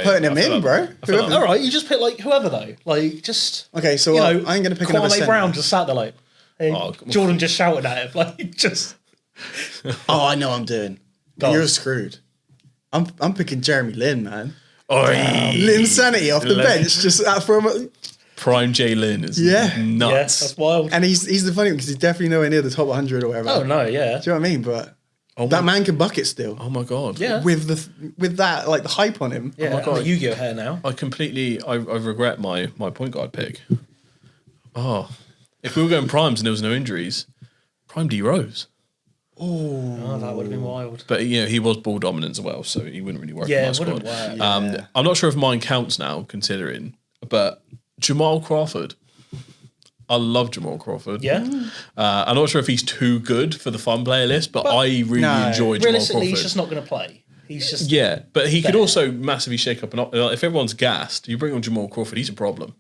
putting him in, bro. Whoever- All right, you just pick like whoever though. Like just... Okay, so you I know, ain't going to pick another Kwame centre. Brown just sat there like... hey, Oh, Jordan just shouted at him. Like, just... Oh, I know what I'm doing. Go on. You're screwed. I'm picking Jeremy Lin, man. Oi. Lin Sanity off the Lin. bench, just from Prime J Lin is Yeah. Yeah, nuts. that's wild. and he's the funny one because he's definitely nowhere near the top 100 or whatever. Oh, no, yeah. Do you know what I mean? But Oh that my- man can bucket still. Oh my god. Yeah. With that like the hype on him. Yeah, my God. and the Yu-Gi-Oh hair now. I regret my point guard pick. Oh. If we were going primes and there was no injuries, prime D Rose. Oh, that would have been wild. But he was ball dominant as well, so he wouldn't really work in my It squad. wouldn't work. I'm not sure if mine counts now, considering, but Jamal Crawford. I love Jamal Crawford. Yeah. I'm not sure if he's too good for the fun player list, but I really enjoy Jamal Realistically, Crawford. he's just not going to play. He's just but he could there. also massively shake up if everyone's gassed, you bring on Jamal Crawford, he's a problem.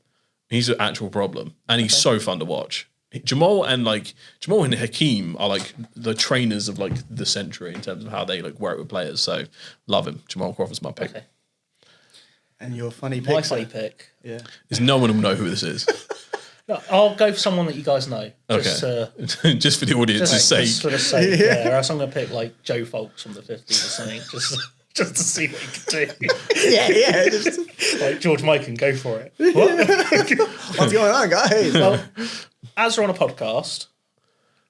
He's an actual problem, and he's so fun to watch. Jamal and Hakeem are like the trainers of like the century in terms of how they like work with players. So love him. Jamal Crawford's my pick. Okay. And your funny pick. My funny pick. Yeah. Is no one will know who this is. No, I'll go for someone that you guys know. Just, Okay. Just for the audience's just sake. for the sake, yeah. Or else I'm going to pick like Joe Folks from the 50s or something, just to see what he can do. Yeah. Just, Like George Mikan, go for it. What? what's going on, guys? Well, as we're on a podcast,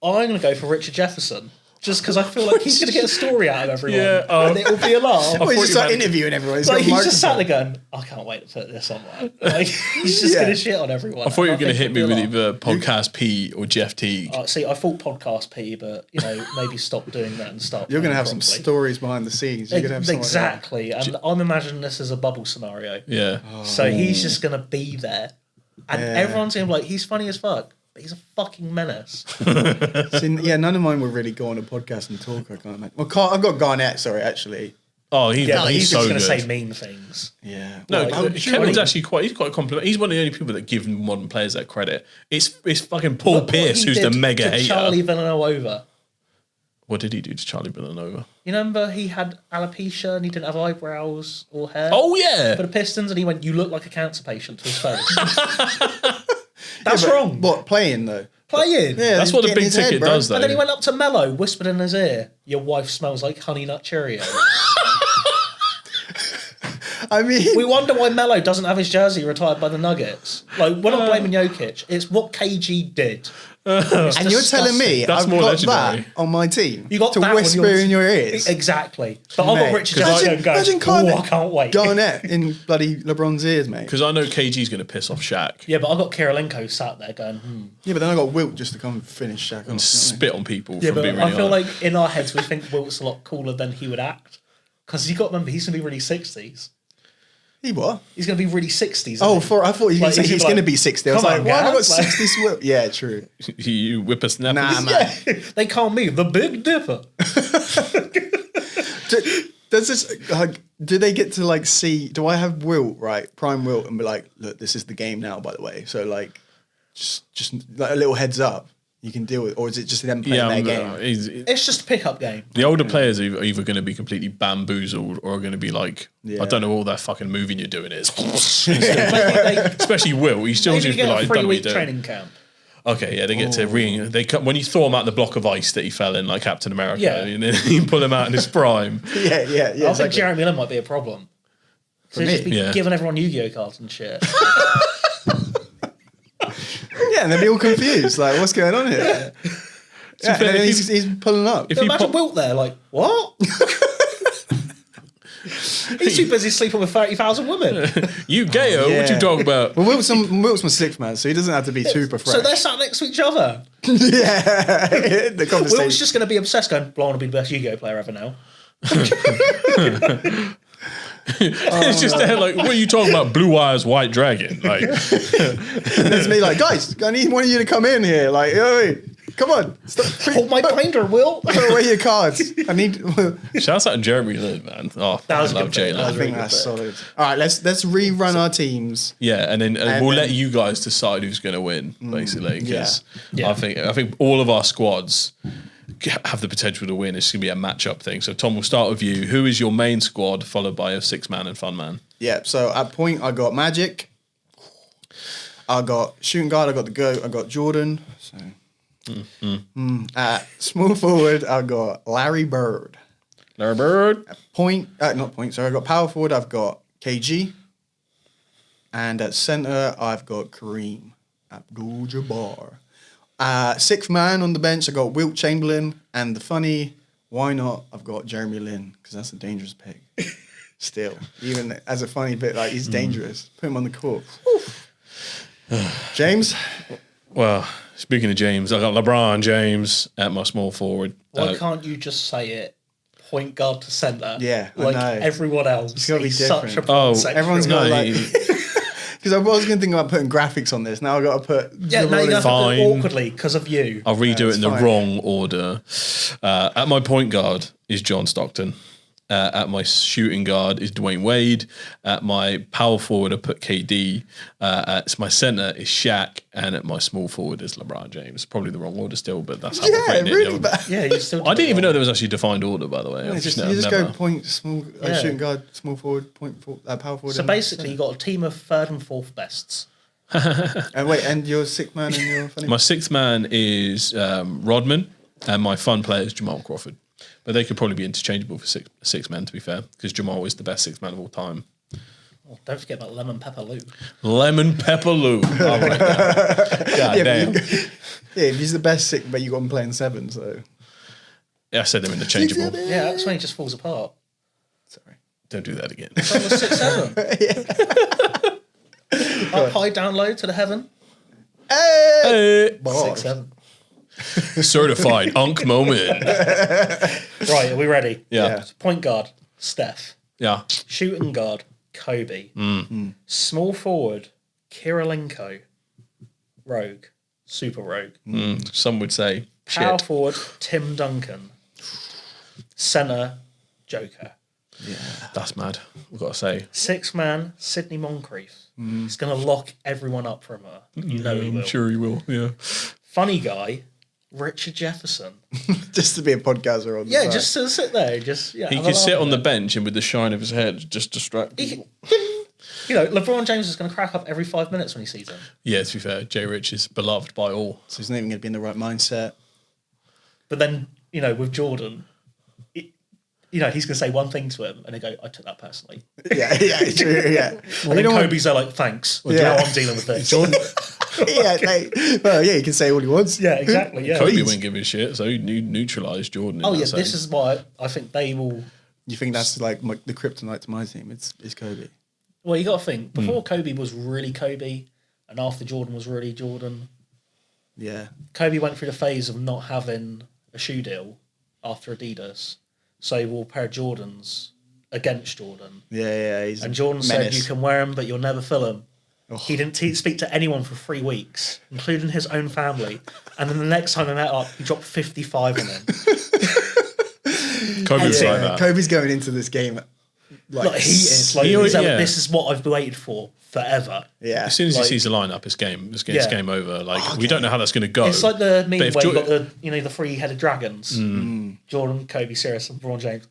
I'm going to go for Richard Jefferson. Just because I feel like he's going to get a story out of everyone. Yeah, and it'll be a laugh. Well, he's thought just you like meant- interviewing everyone. Like, he's just sat microphone. there going, I can't wait to put this on, man. Like, he's just going to shit on everyone. I thought you were And going to think hit me it'll with be a laugh. either Podcast P or Jeff Teague. See, I thought podcast P, but maybe stop doing that and start. You're going to playing have some properly. stories behind the scenes. You're going to have someone Exactly, and I'm imagining this as a bubble scenario. Yeah. So he's just going to be there, and everyone's going to be like, he's funny as fuck, but he's a fucking menace. See, none of mine will really go on a podcast and talk. I can't imagine. Well, I've got Garnett. Sorry, actually. Oh, he's Yeah, but he's so just going good. to say mean things. Yeah. No, Like, Kevin's actually quite a compliment. He's one of the only people that give modern players that credit. It's fucking Paul Look what Pierce he who's the did mega to hater. Charlie Villanova. What did he do to Charlie Villanova? You remember he had alopecia and he didn't have eyebrows or hair? Oh yeah. For the Pistons, and he went, "You look like a cancer patient" to his face. That's wrong. What, playing though? Playing. Yeah, That's he's what a getting big his head, ticket bro. does, though. And then he went up to Mello, whispered in his ear, "Your wife smells like Honey Nut Cheerios." I mean, We wonder why Mello doesn't have his jersey retired by the Nuggets. Like, we're not blaming Jokic. It's what KG did. and you're telling me That's I've more got legendary. that on my team You got to that when whisper you're- in your ears. Exactly. But I've Mate, got Richard 'cause Jefferson Imagine going, "Oh, I can't wait." Garnett in bloody LeBron's ears, mate. Because I know KG's going to piss off Shaq Yeah, but I've got Kirilenko sat there going, Yeah, but then I got Wilt just to come and finish Shaq off. and spit on people Yeah, from but being really I feel hard. like in our heads we think Wilt's a lot cooler than he would act. Because you got to remember, he's going to be really 60s. He what? He's going to be really 60s. Oh, isn't he? I thought you Like, said he's he's like, going to be 60. I was "Come like, on, why have I got guys." Like- 60 Wilt? Yeah, true. You whippersnapper. Nah, man. They call me the Big Dipper. Does this like? Do they get to like see? Do I have Wilt right, prime Wilt, and be like, look, this is the game now. By the way, so like, just like a little heads up, you can deal with, or is it just them playing their game? It's just a pickup game. The older players are either going to be completely bamboozled or are going to be like, Yeah. I don't know what that fucking moving you're doing is. Maybe they, Especially Will. He still maybe just they be get like, a don't know what 3-week you're doing. training camp. Okay, yeah, they get to they come, when you throw him out the block of ice that he fell in, like Captain America, Yeah. and then you pull him out in his prime. Yeah. I think Exactly. Jeremy Lin might be a problem. So he'd just be Yeah. giving everyone Yu-Gi-Oh cards and shit. Yeah, and they'll be all confused. Like, what's going on here? Yeah, and fair, then if he's pulling up. If you Imagine pop, Wilt there, like, what? He's too busy sleeping with 30,000 women. you gayo, what you Yeah. talking about? Well, Wilt's my sixth man, so he doesn't have to be super fresh. So they're sat next to each other. yeah, the Wilt's conversation. just going to be obsessed going, well, I want to be the best Yu-Gi-Oh player ever now. It's just there, like, what are you talking about? Blue Eyes White Dragon. Like, It's me like, guys, I need one of you to come in here. Like, hey, come on, stop, Hold my binder, Will. put away your cards. I need. shouts out to Jeremy Lin, man. Oh, That I was a love good pick. Jalen. That I was think really that's good. solid. All right, let's rerun our teams. Yeah, and then And we'll then- let you guys decide who's going to win, basically. Because Yeah. I think all of our squads have the potential to win. It's going to be a matchup thing. So Tom, we'll start with you. Who is your main squad, followed by a 6-man and fun man? Yeah. So at point, I got Magic. I got shooting guard. I got the GOAT. I got Jordan. So. At small forward, I got Larry Bird. Larry Bird. Not point. Sorry, I got power forward. I've got KG, and at center, I've got Kareem Abdul-Jabbar. Sixth man on the bench, I got Wilt Chamberlain, and the funny, why not? I've got Jeremy Lin because that's a dangerous pick. Still, even as a funny bit, like he's dangerous. Put him on the court. James. Well, Speaking of James, I got LeBron James at my small forward. Why can't you just say it? Point guard to centre. Yeah, I like know. everyone else. It's gotta be He's such a different. pansexual. Everyone's got No, like. Because I was going to think about putting graphics on this. Now I've got to put. Yeah, no, you have to Fine. do it awkwardly because of you. I'll redo it in the fine. wrong order. At my point guard is John Stockton. At my shooting guard is Dwayne Wade. At my power forward, I put KD. At my center is Shaq. And at my small forward is LeBron James. Probably the wrong order still, but that's how Yeah, I've written really it. bad. Yeah, you still. I didn't even know there was actually a defined order, by the way. Yeah, I've you just never- go point, small, Yeah. shooting guard, small forward, power forward. So and basically, you got a team of third and fourth bests. And wait, and your sixth man and your funny. My sixth man is Rodman, and my fun player is Jamal Crawford. But they could probably be interchangeable for six men, to be fair, because Jamal is the best sixth man of all time. Oh, don't forget about Lemon Pepper Lou. Lemon Pepper Lou. All right, God damn. Yeah, he's the best sixth, but you got him playing seven, so. Yeah, I said they're interchangeable. Yeah, that's when he just falls apart. Sorry. Don't do that again. That was 6-7. Up high, down low to the heaven. Hey. 6-7. Certified Unk moment. Right, are we ready? Yeah. So point guard, Steph. Yeah. Shooting guard, Kobe. Small forward, Kirilenko. Rogue. Super rogue. Some would say Power shit. forward, Tim Duncan. Centre, Joker. That's mad. We've got to say. Six man, Sidney Moncrief. He's going to lock everyone up from her. You know he will. I'm sure he will. Yeah. Funny guy, Richard Jefferson. Just to be a podcaster on the Yeah, side. just to sit there. Just He could sit on the bench and with the shine of his head just distract people. You know, LeBron James is going to crack up every 5 minutes when he sees him. Yeah, to be fair, Jay Rich is beloved by all. So he's not even going to be in the right mindset. But then, you know, with Jordan, you know, he's going to say one thing to him and they go, I took that personally. Yeah, true, yeah. And then Kobe's there like, thanks. Well, Yeah. now I'm dealing with this. Yeah, well, yeah, he can say all he wants. Yeah, exactly. Yeah. Kobe wouldn't give a shit, so he neutralised Jordan. Oh, yeah, this is why I think they will. You think that's like the kryptonite to my team? It's Kobe. Well, you got to think, before Kobe was really Kobe and after Jordan was really Jordan, Yeah. Kobe went through the phase of not having a shoe deal after Adidas. So he wore a pair of Jordans against Jordan. Yeah, he's And Jordan said, you can wear them, but you'll never fill them. Oh. He didn't speak to anyone for 3 weeks, including his own family. And then the next time they met up, he dropped 55 on them. Kobe was like that. Kobe's going into this game Like he is. Like, He always- he's like, yeah. this is what I've waited for forever. Yeah. As soon as Like- he sees the lineup, it's game. It's Yeah. game over. Like we don't know how that's going to go. It's like the meme But if where you Jo- got the, you know, the three-headed dragons. Jordan, Kobe, Sirius, and LeBron James.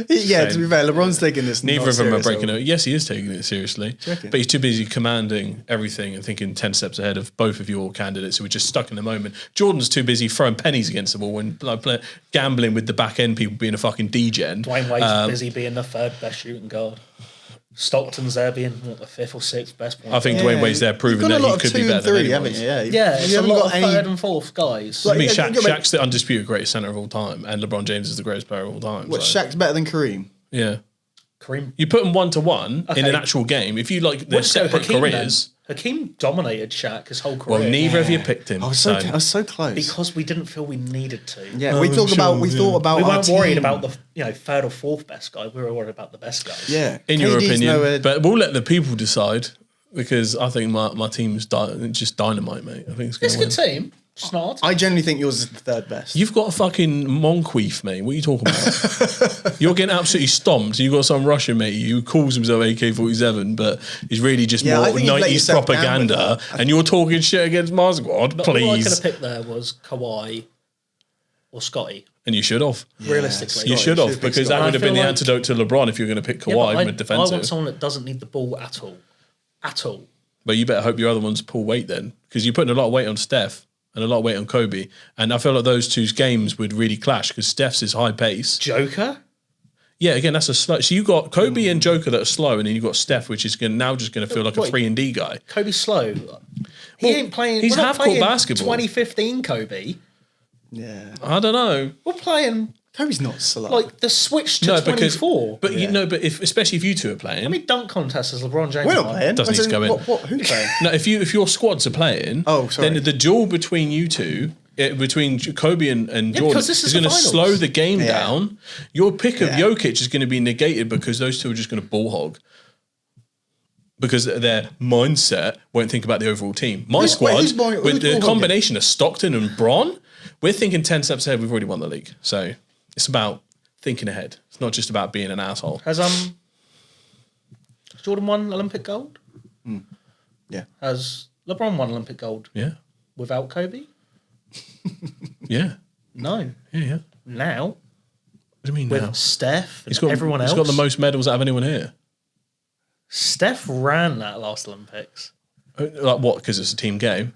Yeah, to be fair, LeBron's taking this. Neither not of them are serious breaking at all. it. Yes, he is taking it seriously, reckon? but he's too busy commanding everything and thinking 10 steps ahead of both of your candidates who are just stuck in the moment. Jordan's too busy throwing pennies against the wall and like, gambling with the back end people being a fucking degen. Dwayne Wade's busy being the third best shooting guard. Stockton's there being what, the fifth or sixth best point. I think Dwayne Wade's there proving You've got that a lot he of could be 2 and better 3, than haven't anyone. you? Yeah, Yeah, you it's a haven't lot got of any. third and fourth guys. I mean, Yeah, Shaq's the undisputed greatest center of all time, and LeBron James is the greatest player of all time. What, so, Shaq's better than Kareem? yeah. Kareem. You put them 1-to-1 in Okay. an actual game. If you like their Let's go separate Hakeem careers, then. Hakeem dominated Shaq his whole career. well, neither of you picked him. I was so close. because we didn't feel we needed to. Yeah, we thought about We our weren't team. worried about the third or fourth best guy. We were worried about the best guys. Yeah, in your KD's opinion, nowhere- but we'll let the people decide because I think my team's just dynamite, mate. I think it's It's going a to good win. team. Just not. I generally think yours is the third best. You've got a fucking Moncrief, mate. What are you talking about? You're getting absolutely stomped. You've got some Russian mate who calls himself AK-47, but he's really just Yeah, I more think you've let 90s yourself down with propaganda, that. and you're talking shit against my squad, But all I could have please. picked there was Kawhi or Scotty. And you should have. Realistically, You should should have, pick because Scott. that would I have been feel the like- antidote to LeBron if you're going to pick Yeah, Kawhi but mid I defensive. want someone that doesn't need the ball at all. At all. But you better hope your other ones pull weight then, because you're putting a lot of weight on Steph and a lot of weight on Kobe. And I feel like those two games would really clash because Steph's is high pace. Joker? Yeah, again, that's a slow. So you got Kobe and Joker that are slow, and then you got Steph, which is now just going to feel like a Wait. 3-and-D guy. Kobe's slow. He ain't playing. he's we're not half-court playing basketball. 2015 Kobe. Yeah, I don't know. We're playing Kobe's not slow. Like the switch to 24. But especially if you two are playing. How many dunk contests has LeBron James? we're not won? playing. Doesn't need to go in. Who's playing? No, if your squads are playing, sorry. then the duel between you two, between Kobe and Jordan, because this is going to the finals. slow the game down. Your pick of Jokic is going to be negated because those two are just going to ball hog. Because their mindset won't think about the overall team. My squad, with the combination of Stockton and Bron, we're thinking 10 steps ahead. We've already won the league. So it's about thinking ahead. It's not just about being an asshole. Has Jordan won Olympic gold? Yeah. Has LeBron won Olympic gold? Yeah. Without Kobe? Yeah. No. Yeah. Now. What do you mean with now? Steph and everyone else. He's got the most medals out of anyone here. Steph ran that last Olympics. Like what? Because it's a team game?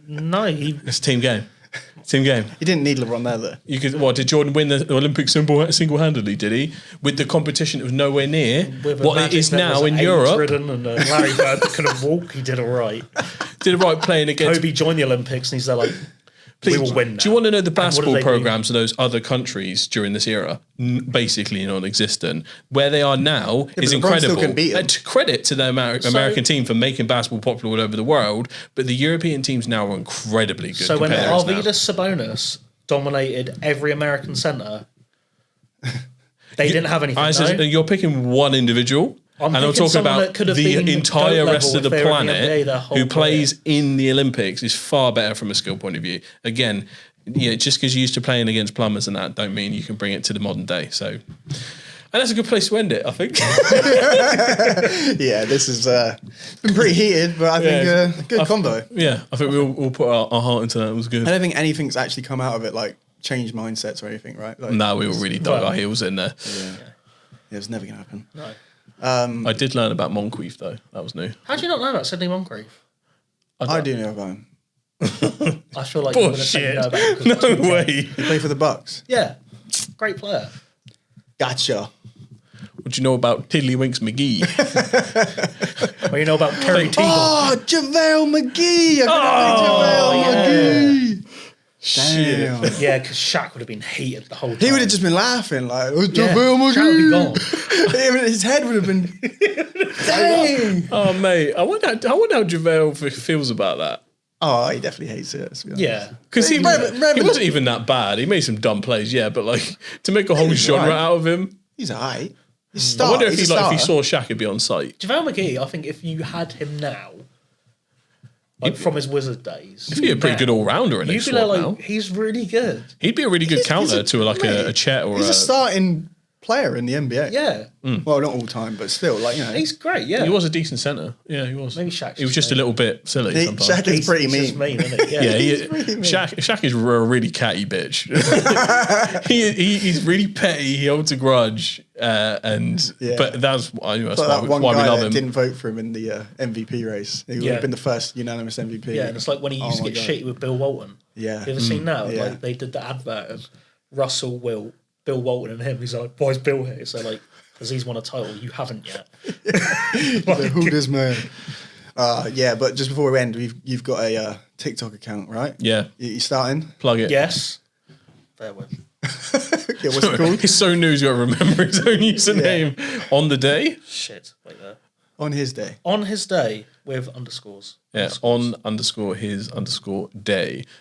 No, It's a team game. Team game. He didn't need LeBron there, though. Did Jordan win the Olympics single-handedly, did he? With the competition that was nowhere near what it is now in Europe. And Larry Bird that couldn't walk, he did all right. Did all right playing against... Kobe joined the Olympics and he's there like, we will win now. Do you want to know the basketball programs of those other countries during this era? Basically non-existent. Where they are now is incredible. Credit to the American team for making basketball popular all over the world, but the European teams now are incredibly good. So when Arvydas Sabonis dominated every American centre, they didn't have anything. You're picking one individual. I'm talking about the entire rest of the planet who plays in the Olympics is far better from a skill point of view. Again, just because you're used to playing against plumbers and that don't mean you can bring it to the modern day. So, and that's a good place to end it, I think. Yeah, this has been pretty heated, but I think good combo. Yeah, I think we'll put our heart into that. It was good. I don't think anything's actually come out of it, like changed mindsets or anything, right? Like, no, we all really dug our heels in there. Yeah, it's never going to happen. No. I did learn about Moncrief though. That was new. How do you not know about Sidney Moncrief? I do know about him. I feel like you're going to say you know about him. No way. He played for the Bucks. Yeah, great player. Gotcha. What do you know about Tiddlywinks McGee? What do you know about Terry Teagle? Oh, JaVale McGee. JaVale McGee. Damn. Yeah, because Shaq would have been heated the whole time. He would have just been laughing like, JaVale McGee. Shaq would be gone. His head would have been. Dang. Oh mate, I wonder how JaVale feels about that. Oh, he definitely hates it. Yeah, because he wasn't even that bad. He made some dumb plays, but like to make a whole genre out of him, he's alright. I wonder if he saw Shaq, he'd be on site. JaVale McGee, I think if you had him now, like from his Wizard days, if he'd be a pretty good all rounder in you'd be like, he's really good. He'd be a really good counter to a Chet or he's a starting player in the NBA. Yeah. Well, not all time, but still, like, he's great. Yeah, he was a decent centre. Yeah, he was. Maybe Shaq. He was just a little bit silly. Sometimes. Shaq is pretty mean. Just mean, isn't it? Yeah, Shaq is a really catty bitch. he's really petty. He holds a grudge, but that's why we love him. Didn't vote for him in the MVP race. He would have been the first unanimous MVP. Yeah, and it's like when he used to get shitty with Bill Walton. Yeah, you ever seen that? Yeah. Like they did the advert of Russell, Bill Walton and him. He's like, why is Bill here? So like, because he's won a title, you haven't yet. Like, who this man? But just before we end, you've got a TikTok account, right? Yeah. You starting? Plug it. Yes. Fair with. Yeah, what's it called? He's so new, he's got to remember his own username. On the day? Shit, wait there. On his day. On his day with underscores. Yeah, on_his_day.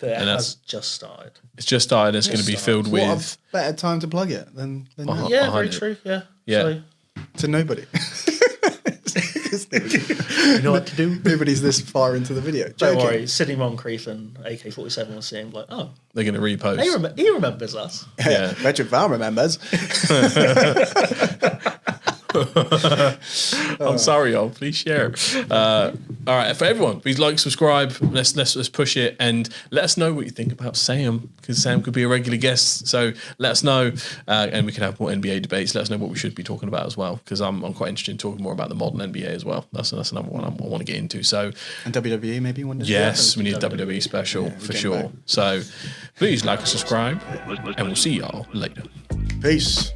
That has just started. It's just started. It's going to be filled with. What a better time to plug it than now. Yeah, very true. Yeah. Yeah. To nobody. You know what to do? Nobody's this far into the video. Don't worry, Sidney Moncrief and AK-47 will see him like, oh. They're going to repost. He remembers us. Yeah. Patrick Val remembers. I'm sorry, y'all. Please share. All right, for everyone, please like, subscribe. Let's push it, and let us know what you think about Sam, because Sam could be a regular guest. So let us know, and we can have more NBA debates. Let us know what we should be talking about as well, because I'm quite interested in talking more about the modern NBA as well. That's another one I want to get into. So and WWE maybe one day. Yes, we need a WWE special for sure. So please like and subscribe, and we'll see y'all later. Peace.